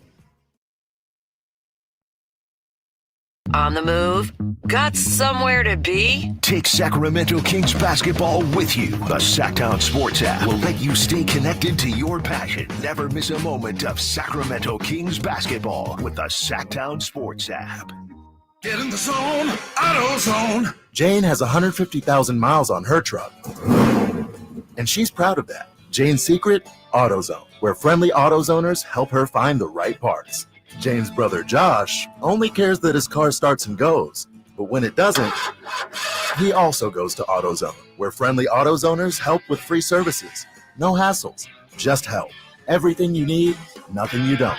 On the move? Got somewhere to be? Take Sacramento Kings basketball with you. The Sacktown Sports app will let you stay connected to your passion. Never miss a moment of Sacramento Kings basketball with the Sacktown Sports app. Get in the zone, AutoZone. Jane has 150,000 miles on her truck, and she's proud of that. Jane's secret, AutoZone, where friendly AutoZoners help her find the right parts. Jane's brother Josh only cares that his car starts and goes, but when it doesn't, he also goes to AutoZone, where friendly AutoZoners help with free services. No hassles, just help. Everything you need, nothing you don't.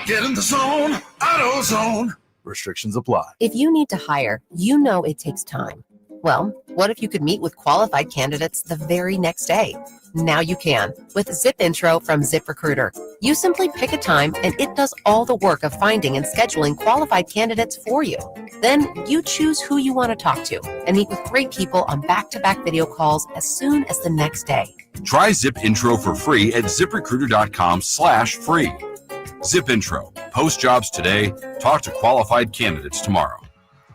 Get in the zone, AutoZone. Restrictions apply. If you need to hire, you know it takes time. Well, what if you could meet with qualified candidates the very next day? Now you can with Zip Intro from ZipRecruiter. You simply pick a time and it does all the work of finding and scheduling qualified candidates for you. Then you choose who you want to talk to and meet with great people on back-to-back video calls as soon as the next day. Try Zip Intro for free at ZipRecruiter.com/free. Zip Intro. Post jobs today. Talk to qualified candidates tomorrow.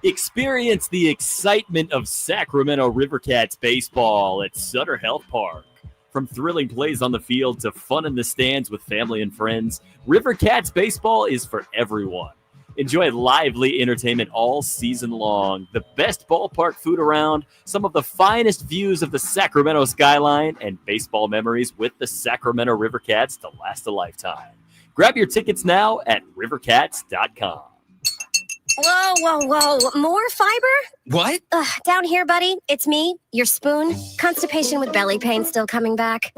Experience the excitement of Sacramento Rivercats baseball at Sutter Health Park. From thrilling plays on the field to fun in the stands with family and friends, Rivercats baseball is for everyone. Enjoy lively entertainment all season long, the best ballpark food around, some of the finest views of the Sacramento skyline, and baseball memories with the Sacramento Rivercats to last a lifetime. Grab your tickets now at rivercats.com. Whoa. More fiber? What? Down here, buddy. It's me, Your spoon? Constipation with belly pain still coming back?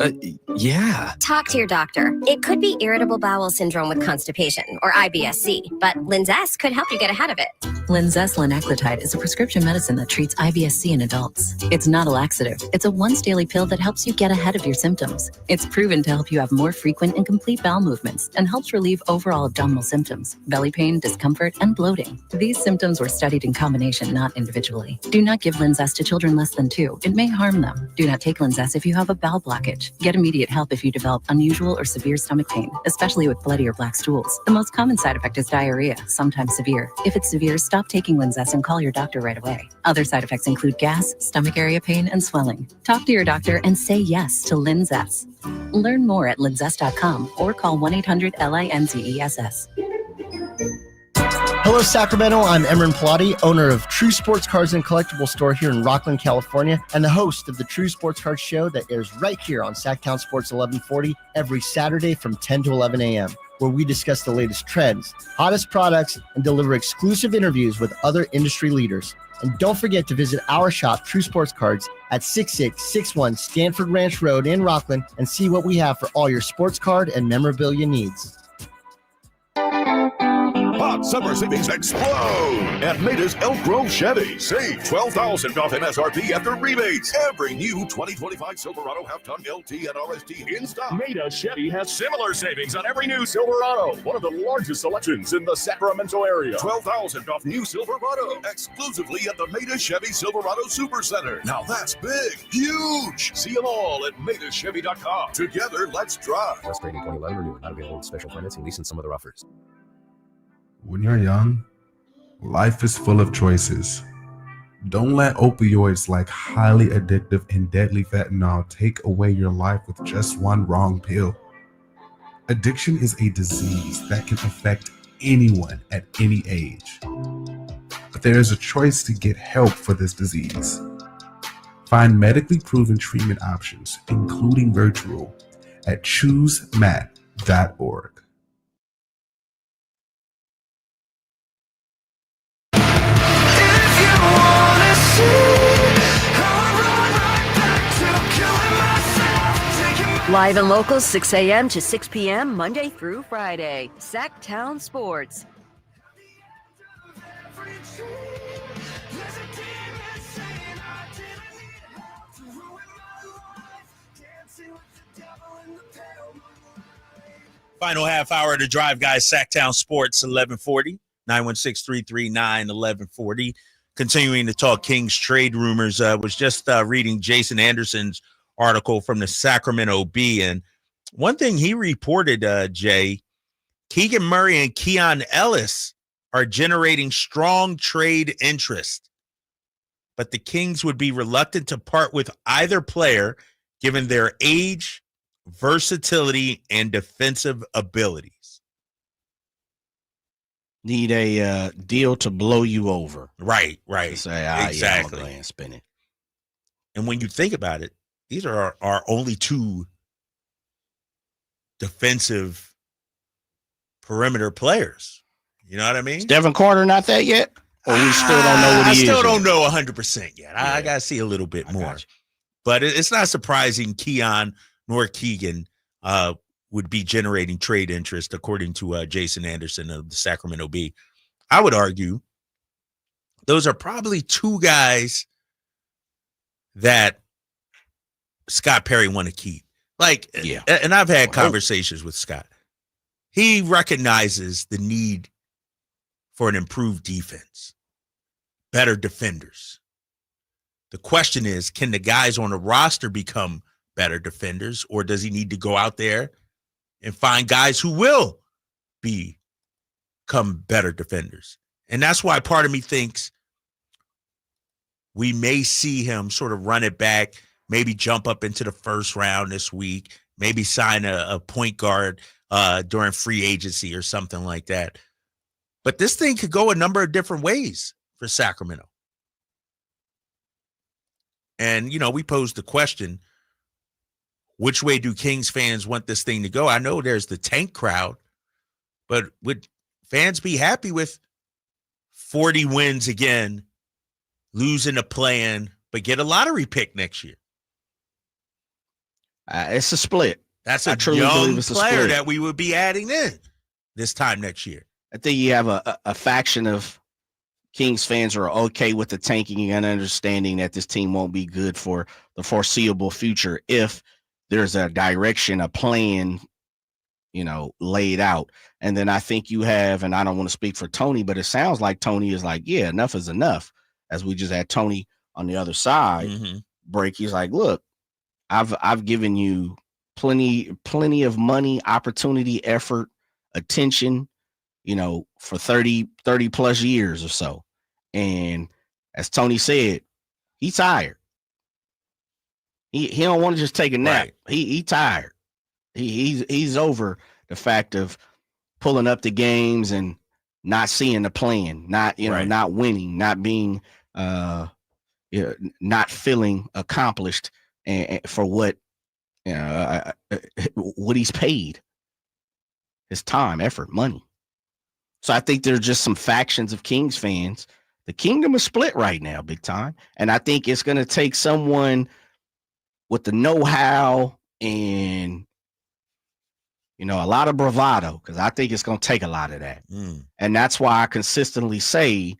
Yeah. Talk to your doctor. It could be irritable bowel syndrome with constipation, or IBS-C, but Linzess could help you get ahead of it. Linzess linaclotide is a prescription medicine that treats IBS-C in adults. It's not a laxative. It's a once-daily pill that helps you get ahead of your symptoms. It's proven to help you have more frequent and complete bowel movements and helps relieve overall abdominal symptoms, belly pain, discomfort, and bloating. These symptoms were studied in combination, not individually. Do not give Linzess to children less than 2. It may harm them. Do not take Linzess if you have a bowel blockage. Get immediate help if you develop unusual or severe stomach pain, especially with bloody or black stools. The most common side effect is diarrhea, sometimes severe. If it's severe, stop taking Linzess and call your doctor right away. Other side effects include gas, stomach area pain, and swelling. Talk to your doctor and say yes to Linzess. Learn more at linzess.com or call 1-800-LINZESS. Hello, Sacramento. I'm Emran Pilati, owner of True Sports Cards and Collectible Store here in Rockland, California, and the host of the True Sports Cards Show that airs right here on Sacktown Sports 1140 every Saturday from 10 to 11 a.m., where we discuss the latest trends, hottest products, and deliver exclusive interviews with other industry leaders. And don't forget to visit our shop, True Sports Cards, at 6661 Stanford Ranch Road in Rockland and see what we have for all your sports card and memorabilia needs. Hot summer savings explode at Maida's Elk Grove Chevy. Save $12,000 off MSRP after rebates. Every new 2025 Silverado half-ton LT and RST in stock. Maida Chevy has similar savings on every new Silverado. One of the largest selections in the Sacramento area. $12,000 off new Silverado exclusively at the Maida Chevy Silverado Super Center. Now that's big, huge. See them all at MaidaChevy.com. Together, let's drive. West Trading 2011 renewed. Not available with special financing, lease, and some other offers. When you're young, life is full of choices. Don't let opioids like highly addictive and deadly fentanyl take away your life with just one wrong pill. Addiction is a disease that can affect anyone at any age. But there is a choice to get help for this disease. Find medically proven treatment options, including virtual, at choosemat.org. Live and local, 6 a.m. to 6 p.m., Monday through Friday. Sacktown Sports. Final half hour of the drive, guys. Sacktown Sports 1140, 916-339-1140. Continuing to talk Kings trade rumors. Was just reading Jason Anderson's article from the Sacramento Bee. And one thing he reported, Jay, Keegan Murray and Keon Ellis are generating strong trade interest. But the Kings would be reluctant to part with either player given their age, versatility, and defensive abilities. Need a deal to blow you over. Right. Say, exactly. Yeah, and spin it. And when you think about it, these are our only two defensive perimeter players. You know what I mean? Is Devin Carter not that yet? Or we still don't know what he is? I still yet? don't know 100% yet. I got to see a little bit more. But it's not surprising Keon nor Keegan would be generating trade interest, according to Jason Anderson of the Sacramento Bee. I would argue those are probably two guys that Scott Perry want to keep. And I've had conversations with Scott. He recognizes the need for an improved defense, better defenders. The question is, can the guys on the roster become better defenders, or does he need to go out there and find guys who will become better defenders? And that's why part of me thinks we may see him sort of run it back, maybe jump up into the first round this week, maybe sign a point guard during free agency or something like that. But this thing could go a number of different ways for Sacramento. And, we posed the question, which way do Kings fans want this thing to go? I know there's the tank crowd, but would fans be happy with 40 wins again, losing a play-in, but get a lottery pick next year. It's a split. That's I a truly young believe it's a player split. that we would be adding in this time next year. I think you have a faction of Kings fans who are okay with the tanking and understanding that this team won't be good for the foreseeable future if there's a direction, a plan, laid out. And then I think you have, and I don't want to speak for Tony, but it sounds like Tony is like, yeah, enough is enough. As we just had Tony on the other side break, he's like, look, I've given you plenty of money, opportunity, effort, attention, for 30 plus years or so. And as Tony said, he's tired. He don't want to just take a nap. Right. He tired. He's over the fact of pulling up the games and not seeing the plan, not not winning, not being not feeling accomplished for what he's paid, his time, effort, money. So I think there's just some factions of Kings fans. The kingdom is split right now, big time. And I think it's going to take someone with the know-how and, a lot of bravado, because I think it's going to take a lot of that. And that's why I consistently say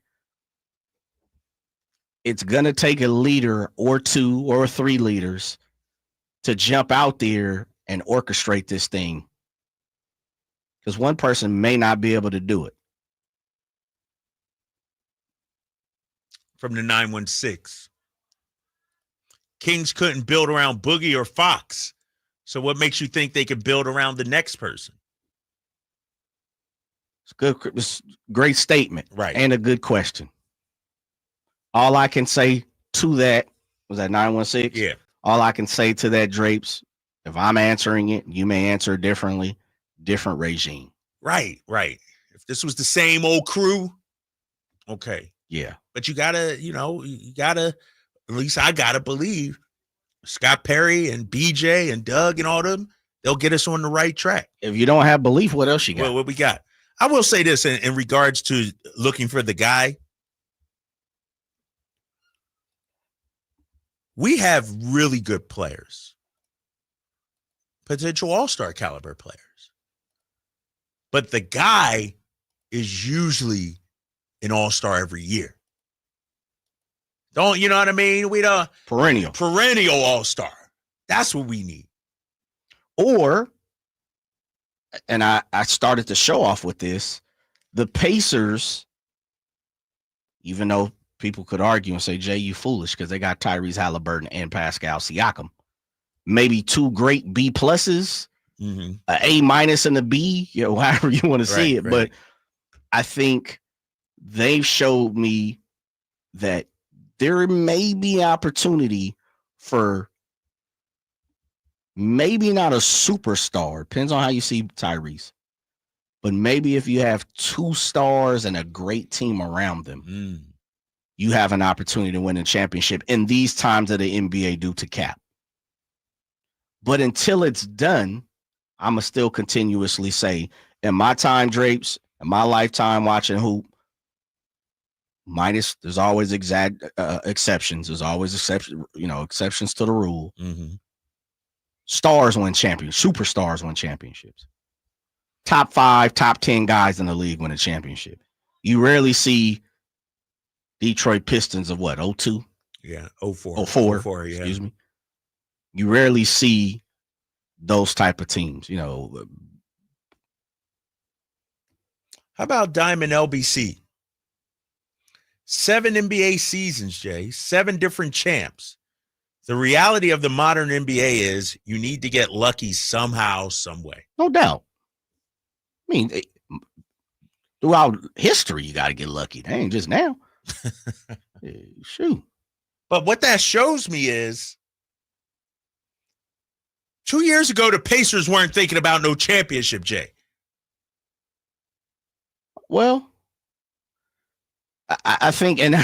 it's going to take a leader or two or three leaders to jump out there and orchestrate this thing. Because one person may not be able to do it. From the 916. Kings couldn't build around Boogie or Fox. So what makes you think they could build around the next person? It's a great statement. Right. And a good question. All I can say to that, was that 916? Yeah. All I can say to that, Drapes, if I'm answering it, you may answer it differently, different regime. Right. If this was the same old crew, okay. Yeah. But you gotta, at least I gotta believe Scott Perry and BJ and Doug and all them, they'll get us on the right track. If you don't have belief, what else you got? Well, what we got? I will say this in regards to looking for the guy. We have really good players, potential all-star caliber players. But the guy is usually an all-star every year. You know what I mean? We don't perennial all-star. That's what we need. Or, and I started to show off with this, the Pacers, even though people could argue and say, Jay, you foolish because they got Tyrese Haliburton and Pascal Siakam. Maybe two great B pluses, an A minus and a B, however you want to see it. Right. But I think they've showed me that there may be opportunity for maybe not a superstar, depends on how you see Tyrese, but maybe if you have two stars and a great team around them, you have an opportunity to win a championship in these times of the NBA due to cap. But until it's done, I'm going to still continuously say, in my time, Drapes, in my lifetime watching hoop, minus, there's always exceptions. There's always exceptions to the rule. Stars win championships. Superstars win championships. Top 5, top 10 guys in the league win a championship. You rarely see Detroit Pistons of what, 02? Yeah, 04. 04, yeah. Excuse me. You rarely see those type of teams, How about Diamond LBC? 7 NBA seasons, Jay. 7 different champs. The reality of the modern NBA is you need to get lucky somehow, some way. No doubt. I mean, throughout history, you got to get lucky. That ain't just now. Shoot. But what that shows me is 2 years ago, the Pacers weren't thinking about no championship, Jay. Well, I think, and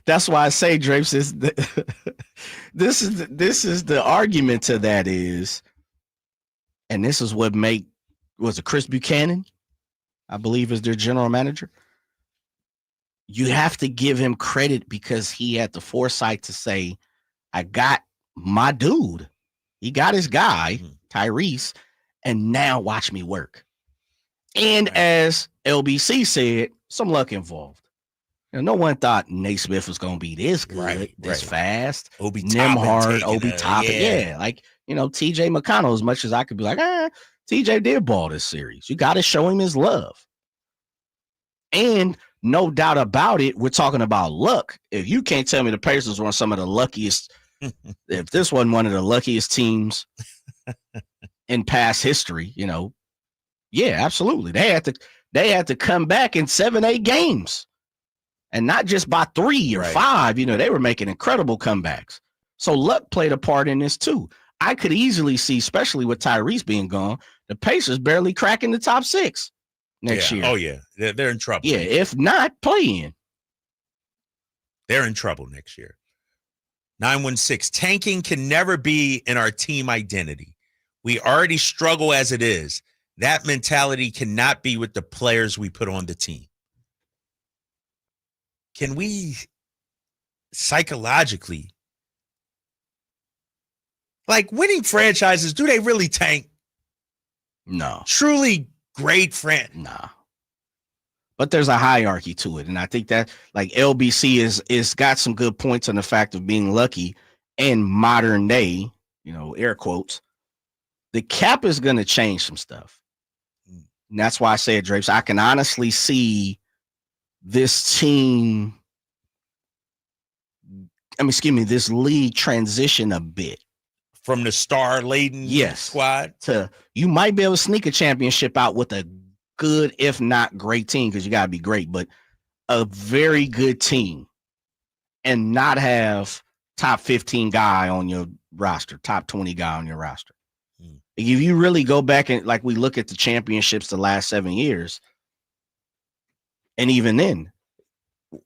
that's why I say, Drapes, this is the argument to that is, and this is what was it Chris Buchanan, I believe, is their general manager. you have to give him credit because he had the foresight to say, I got my dude. He got his guy, Tyrese, and now watch me work. And as LBC said, some luck involved. No one thought Naismith was going to be this good, this fast. Obi Nembhard, Toppin Obi Toppin. Yeah. Like, TJ McConnell, as much as I could be like, TJ did ball this series. You got to show him his love. And no doubt about it, we're talking about luck. If you can't tell me the Pacers were some of the luckiest, if this wasn't one of the luckiest teams in past history, yeah, absolutely. They had to come back in 7-8 games. And not just by 3 or 5, they were making incredible comebacks. So luck played a part in this too. I could easily see, especially with Tyrese being gone, the Pacers barely cracking the top 6 next year. Oh, yeah. They're in trouble. Yeah, if not, play-in. They're in trouble next year. 916, tanking can never be in our team identity. We already struggle as it is. That mentality cannot be with the players we put on the team. Can we psychologically, like winning franchises, do they really tank? No. Truly great Nah. But there's a hierarchy to it. And I think that like LBC is got some good points on the fact of being lucky and modern day, air quotes. The cap is going to change some stuff. And that's why I said, Drapes, I can honestly see this team, this league transition a bit. From the star-laden squad? To you might be able to sneak a championship out with a good, if not great team, because you got to be great, but a very good team and not have top 15 guy on your roster, top 20 guy on your roster. If you really go back and like we look at the championships the last 7 years, and even then,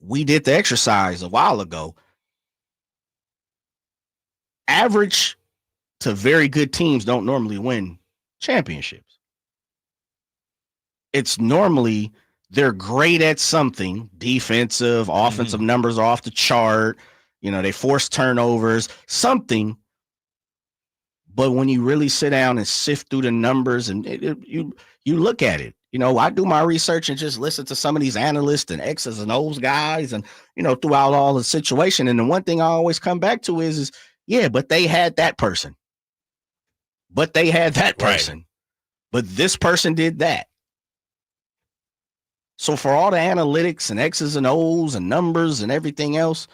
we did the exercise a while ago. Average to very good teams don't normally win championships. It's normally they're great at something, defensive, offensive numbers are off the chart. They force turnovers, something. But when you really sit down and sift through the numbers and you look at it, I do my research and just listen to some of these analysts and X's and O's guys and, throughout all the situation. And the one thing I always come back to is but they had that person. But they had that person. But this person did that. So for all the analytics and X's and O's and numbers and everything else,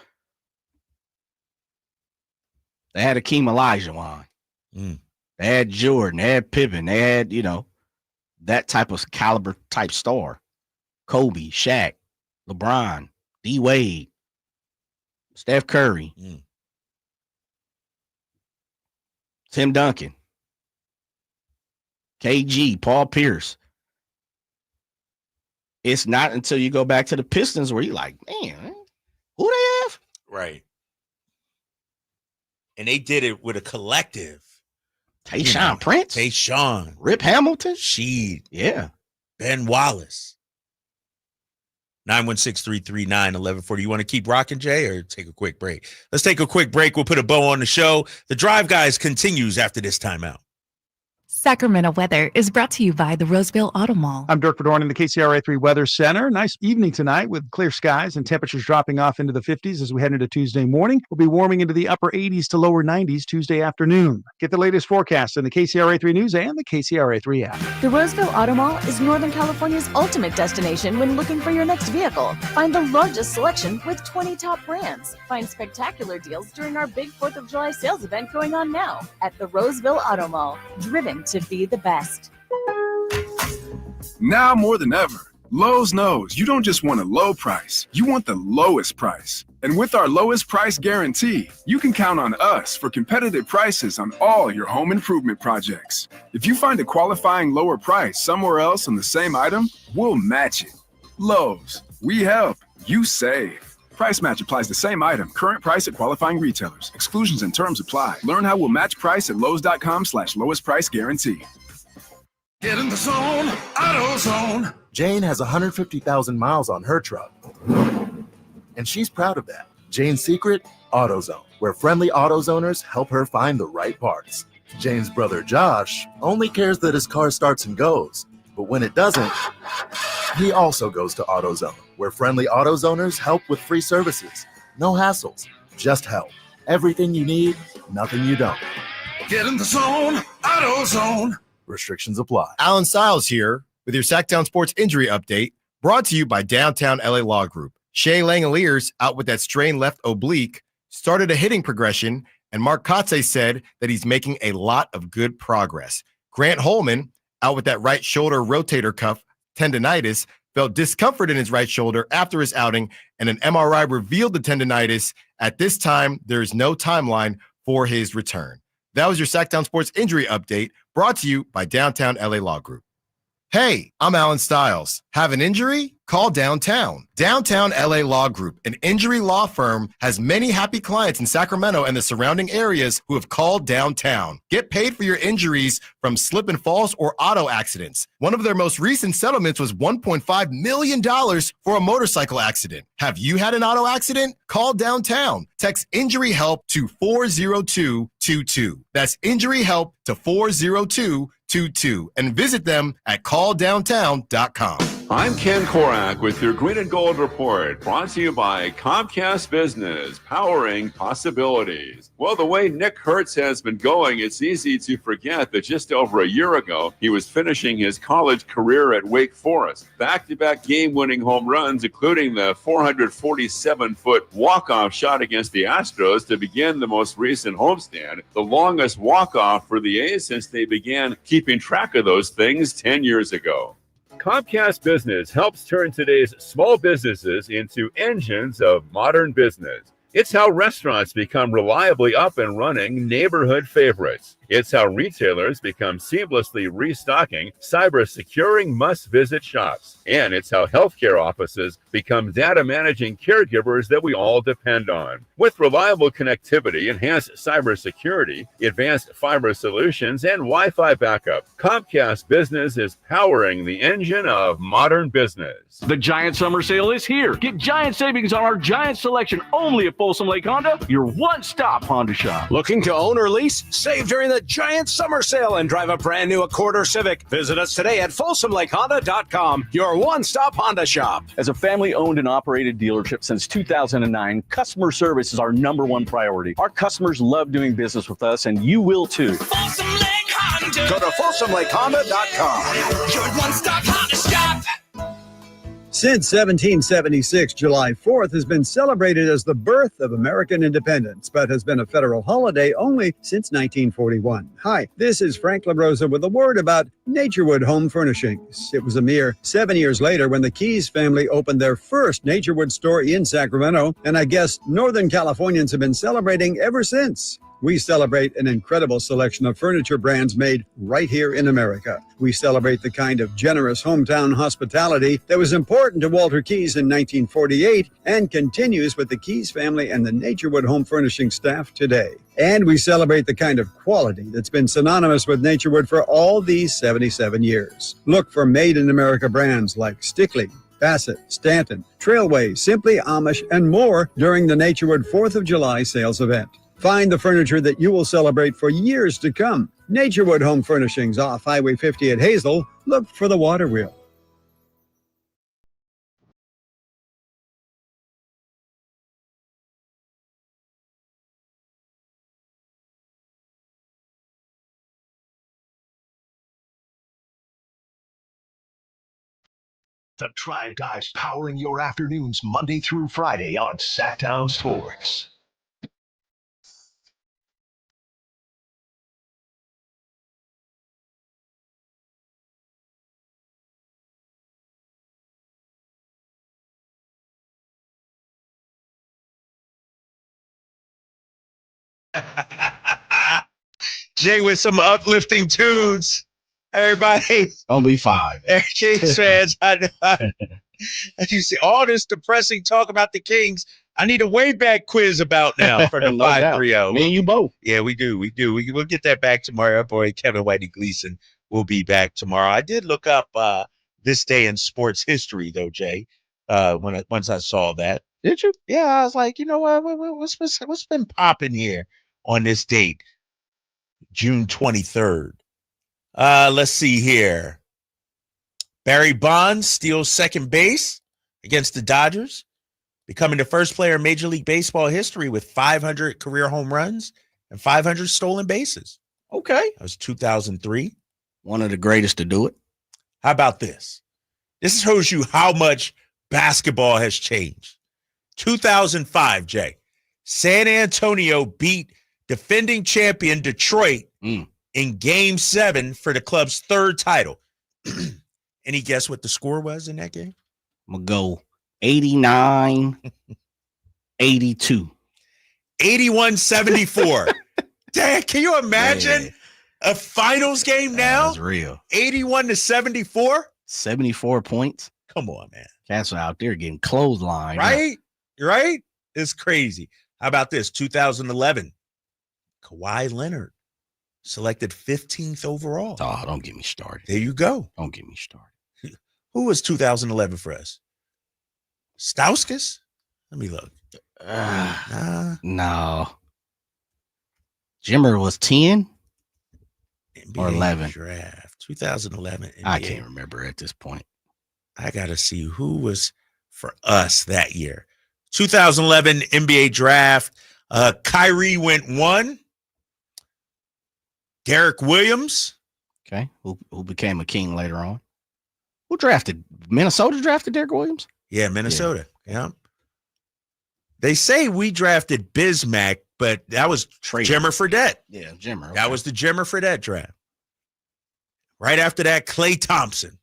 they had Akeem Olajuwon. They had Jordan, they had Pippen, they had, that type of caliber type star. Kobe, Shaq, LeBron, D Wade, Steph Curry, Tim Duncan, KG, Paul Pierce. It's not until you go back to the Pistons where you're like, man, who they have? Right. And they did it with a collective. Tayshaun Prince. Tayshaun. Rip Hamilton. Sheed. Yeah. Ben Wallace. 916-339-1140. You want to keep rocking, Jay, or take a quick break? Let's take a quick break. We'll put a bow on the show. The Drive Guys continues after this timeout. Sacramento weather is brought to you by the Roseville Auto Mall. I'm Dirk Verdorn in the KCRA3 Weather Center. Nice evening tonight with clear skies and temperatures dropping off into the 50s as we head into Tuesday morning. We'll be warming into the upper 80s to lower 90s Tuesday afternoon. Get the latest forecast in the KCRA3 News and the KCRA3 app. The Roseville Auto Mall is Northern California's ultimate destination when looking for your next vehicle. Find the largest selection with 20 top brands. Find spectacular deals during our big 4th of July sales event going on now at the Roseville Auto Mall. Driven to be the best. Now more than ever, Lowe's knows you don't just want a low price, you want the lowest price. And with our lowest price guarantee, you can count on us for competitive prices on all your home improvement projects. If you find a qualifying lower price somewhere else on the same item, we'll match it. Lowe's, we help, you save. Price match applies to same item. Current price at qualifying retailers. Exclusions and terms apply. Learn how we'll match price at Lowe's.com/lowest price guarantee. Get in the zone, AutoZone. Jane has 150,000 miles on her truck. And she's proud of that. Jane's secret? AutoZone, where friendly AutoZoners help her find the right parts. Jane's brother Josh only cares that his car starts and goes, but when it doesn't, he also goes to AutoZone, where friendly AutoZoners help with free services. No hassles, just help. Everything you need, nothing you don't. Get in the zone, AutoZone. Restrictions apply. Alan Stiles here with your Sacktown Sports Injury Update, brought to you by Downtown LA Law Group. Shea Langoliers, out with that strained left oblique, started a hitting progression, and Mark Kotze said that he's making a lot of good progress. Grant Holman, out with that right shoulder rotator cuff tendonitis, felt discomfort in his right shoulder after his outing, and an MRI revealed the tendonitis. At this time, there is no timeline for his return. That was your Sacktown Sports Injury Update, brought to you by Downtown LA Law Group. Hey, I'm Alan Stiles. Have an injury? Call Downtown. Downtown LA Law Group, an injury law firm, has many happy clients in Sacramento and the surrounding areas who have called Downtown. Get paid for your injuries from slip and falls or auto accidents. One of their most recent settlements was $1.5 million for a motorcycle accident. Have you had an auto accident? Call Downtown. Text injury help to 40222. That's injury help to 40222 and visit them at calldowntown.com. I'm Ken Korak with your Green and Gold Report, brought to you by Comcast Business, powering possibilities. Well, the way Nick Hertz has been going, it's easy to forget that just over a year ago, he was finishing his college career at Wake Forest. Back-to-back game-winning home runs, including the 447-foot walk-off shot against the Astros to begin the most recent homestand, the longest walk-off for the A's since they began keeping track of those things 10 years ago. Comcast Business helps turn today's small businesses into engines of modern business. It's how restaurants become reliably up and running neighborhood favorites. It's how retailers become seamlessly restocking, cyber-securing must-visit shops. And it's how healthcare offices become data-managing caregivers that we all depend on. With reliable connectivity, enhanced cybersecurity, advanced fiber solutions, and Wi-Fi backup, Comcast Business is powering the engine of modern business. The Giant Summer Sale is here. Get giant savings on our Giant selection only at Folsom Lake Honda, your one-stop Honda shop. Looking to own or lease? Save during the Giant Summer Sale and drive a brand new Accord or Civic. Visit us today at FolsomLakeHonda.com, your one-stop Honda shop. As a family-owned and operated dealership since 2009, customer service is our number one priority. Our customers love doing business with us, and you will too. Folsom Lake Honda. Go to FolsomLakeHonda.com. Your one-stop Honda shop. Since 1776, July 4th has been celebrated as the birth of American independence, but has been a federal holiday only since 1941. Hi, this is Frank LaRosa with a word about Naturewood Home Furnishings. It was a mere 7 years later when the Keys family opened their first Naturewood store in Sacramento, and I guess Northern Californians have been celebrating ever since. We celebrate an incredible selection of furniture brands made right here in America. We celebrate the kind of generous hometown hospitality that was important to Walter Keys in 1948 and continues with the Keys family and the Naturewood Home Furnishing staff today. And we celebrate the kind of quality that's been synonymous with Naturewood for all these 77 years. Look for made-in-America brands like Stickley, Bassett, Stanton, Trailway, Simply Amish, and more during the Naturewood 4th of July sales event. Find the furniture that you will celebrate for years to come. Naturewood Home Furnishings off Highway 50 at Hazel. Look for the water wheel. The Tribe Guys powering your afternoons Monday through Friday on Sacktown Sports. Jay with some uplifting tunes. Everybody. Gonna be fine. Kings fans, I you see all this depressing talk about the Kings. I need a way back quiz about now for the No 5-3-0. Me and you both. Yeah, we do. We'll get that back tomorrow. Our boy Kevin Whitey Gleason will be back tomorrow. I did look up this day in sports history, though, Jay. Once I saw that, Did you? Yeah, I was like, you know what? What's been popping here on this date, June 23rd? Let's see here. Barry Bonds steals second base against the Dodgers, becoming the first player in Major League Baseball history with 500 career home runs and 500 stolen bases. Okay. That was 2003. One of the greatest to do it. How about this? This shows you how much basketball has changed. 2005, Jay. San Antonio beat defending champion Detroit in Game 7 for the club's third title. Any guess what the score was in that game? I'm going to go 89, 82. 81-74. Dang, can you imagine a finals game now? That's real. 81-74? 74 points. Come on, man. Caswell out there getting clothesline. Right? Right? It's crazy. How about this? 2011. Kawhi Leonard selected 15th overall. Oh, don't get me started. There you go. Don't get me started. Who was 2011 for us? Stauskas? Let me look. No. Jimmer was 10 NBA or 11. Draft 2011. NBA. I can't remember at this point. I got to see who was for us that year. 2011 NBA draft. Kyrie went 1. Derek Williams. Okay. Who became a King later on. Who drafted? Minnesota drafted Derek Williams? Yeah, Minnesota. Yeah. They say we drafted Bismack, but that was Jimmer Fredette. Yeah, Jimmer. Okay. That was the Jimmer Fredette draft. Right after that, Klay Thompson.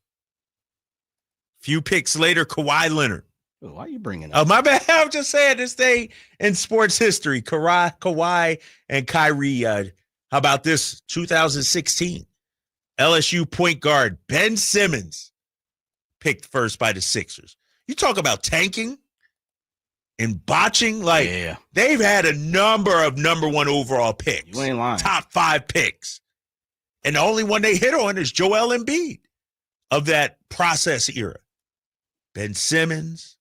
Few picks later, Kawhi Leonard. Ooh, why are you bringing up? Oh, my bad. I'm just saying this day in sports history. Kawhi and Kyrie. How about this? 2016. LSU point guard Ben Simmons picked first by the Sixers. You talk about tanking and botching. Like, they've had a number of number 1 overall picks. You ain't lying. Top 5 picks. And the only one they hit on is Joel Embiid of that process era. Ben Simmons,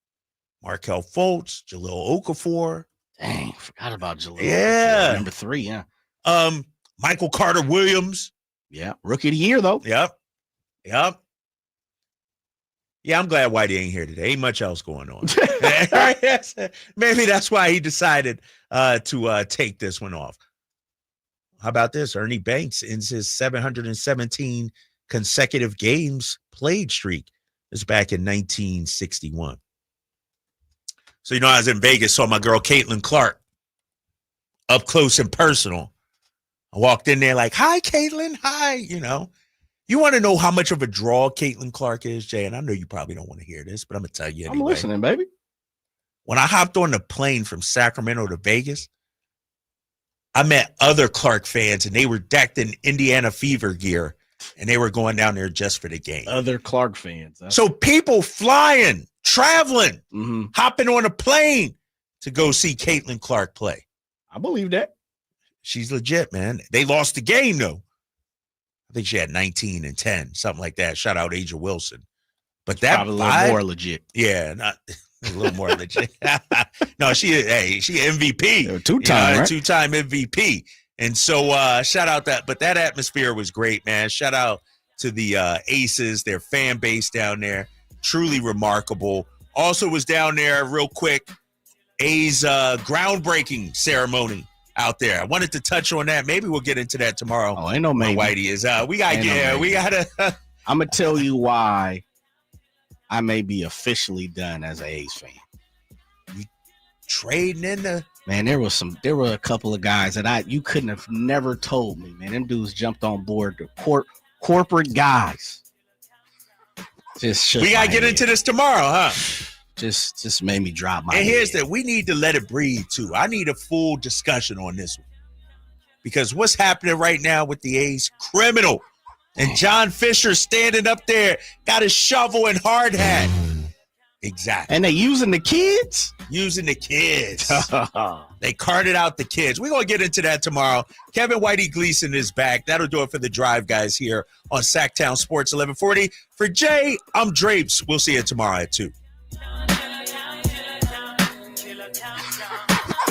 Markelle Fultz, Jahlil Okafor. Dang, forgot about Jahlil. Yeah. Number 3, yeah. Michael Carter Williams. Yeah. Rookie of the year, though. Yep. Yeah, I'm glad Whitey ain't here today. Ain't much else going on. Maybe that's why he decided to take this one off. How about this? Ernie Banks ends his 717 consecutive games played streak. This is back in 1961. So, I was in Vegas, saw my girl Caitlin Clark up close and personal. I walked in there like, hi, Caitlin. Hi. You want to know how much of a draw Caitlin Clark is, Jay? And I know you probably don't want to hear this, but I'm going to tell you anyway. I'm listening, baby. When I hopped on the plane from Sacramento to Vegas, I met other Clark fans, and they were decked in Indiana Fever gear, and they were going down there just for the game. Other Clark fans. So people flying, traveling, hopping on a plane to go see Caitlin Clark play. I believe that. She's legit, man. They lost the game, though. I think she had 19 and 10, something like that. Shout out Aja Wilson. But that probably a little more legit. Yeah, not a little more legit. No, she MVP. Two-time, right? Two-time MVP. And so shout out that. But that atmosphere was great, man. Shout out to the Aces, their fan base down there. Truly remarkable. Also was down there real quick, A's groundbreaking ceremony out there. I wanted to touch on that. Maybe we'll get into that tomorrow. Oh, ain't no maybe. Whitey is we gotta I'm gonna tell you why I may be officially done as an A's fan. You trading in the man, there were a couple of guys that you couldn't have never told me, man. Them dudes jumped on board, the corporate guys. We gotta get into this tomorrow, huh? Just made me drop my head. And here's that we need to let it breathe too. I need a full discussion on this one. Because what's happening right now with the A's, criminal. And John Fisher standing up there, got his shovel and hard hat. Exactly. And they using the kids? Using the kids. They carted out the kids. We're going to get into that tomorrow. Kevin Whitey Gleason is back. That'll do it for the Drive guys here on Sacktown Sports 1140. For Jay, I'm Drapes. We'll see you tomorrow at 2.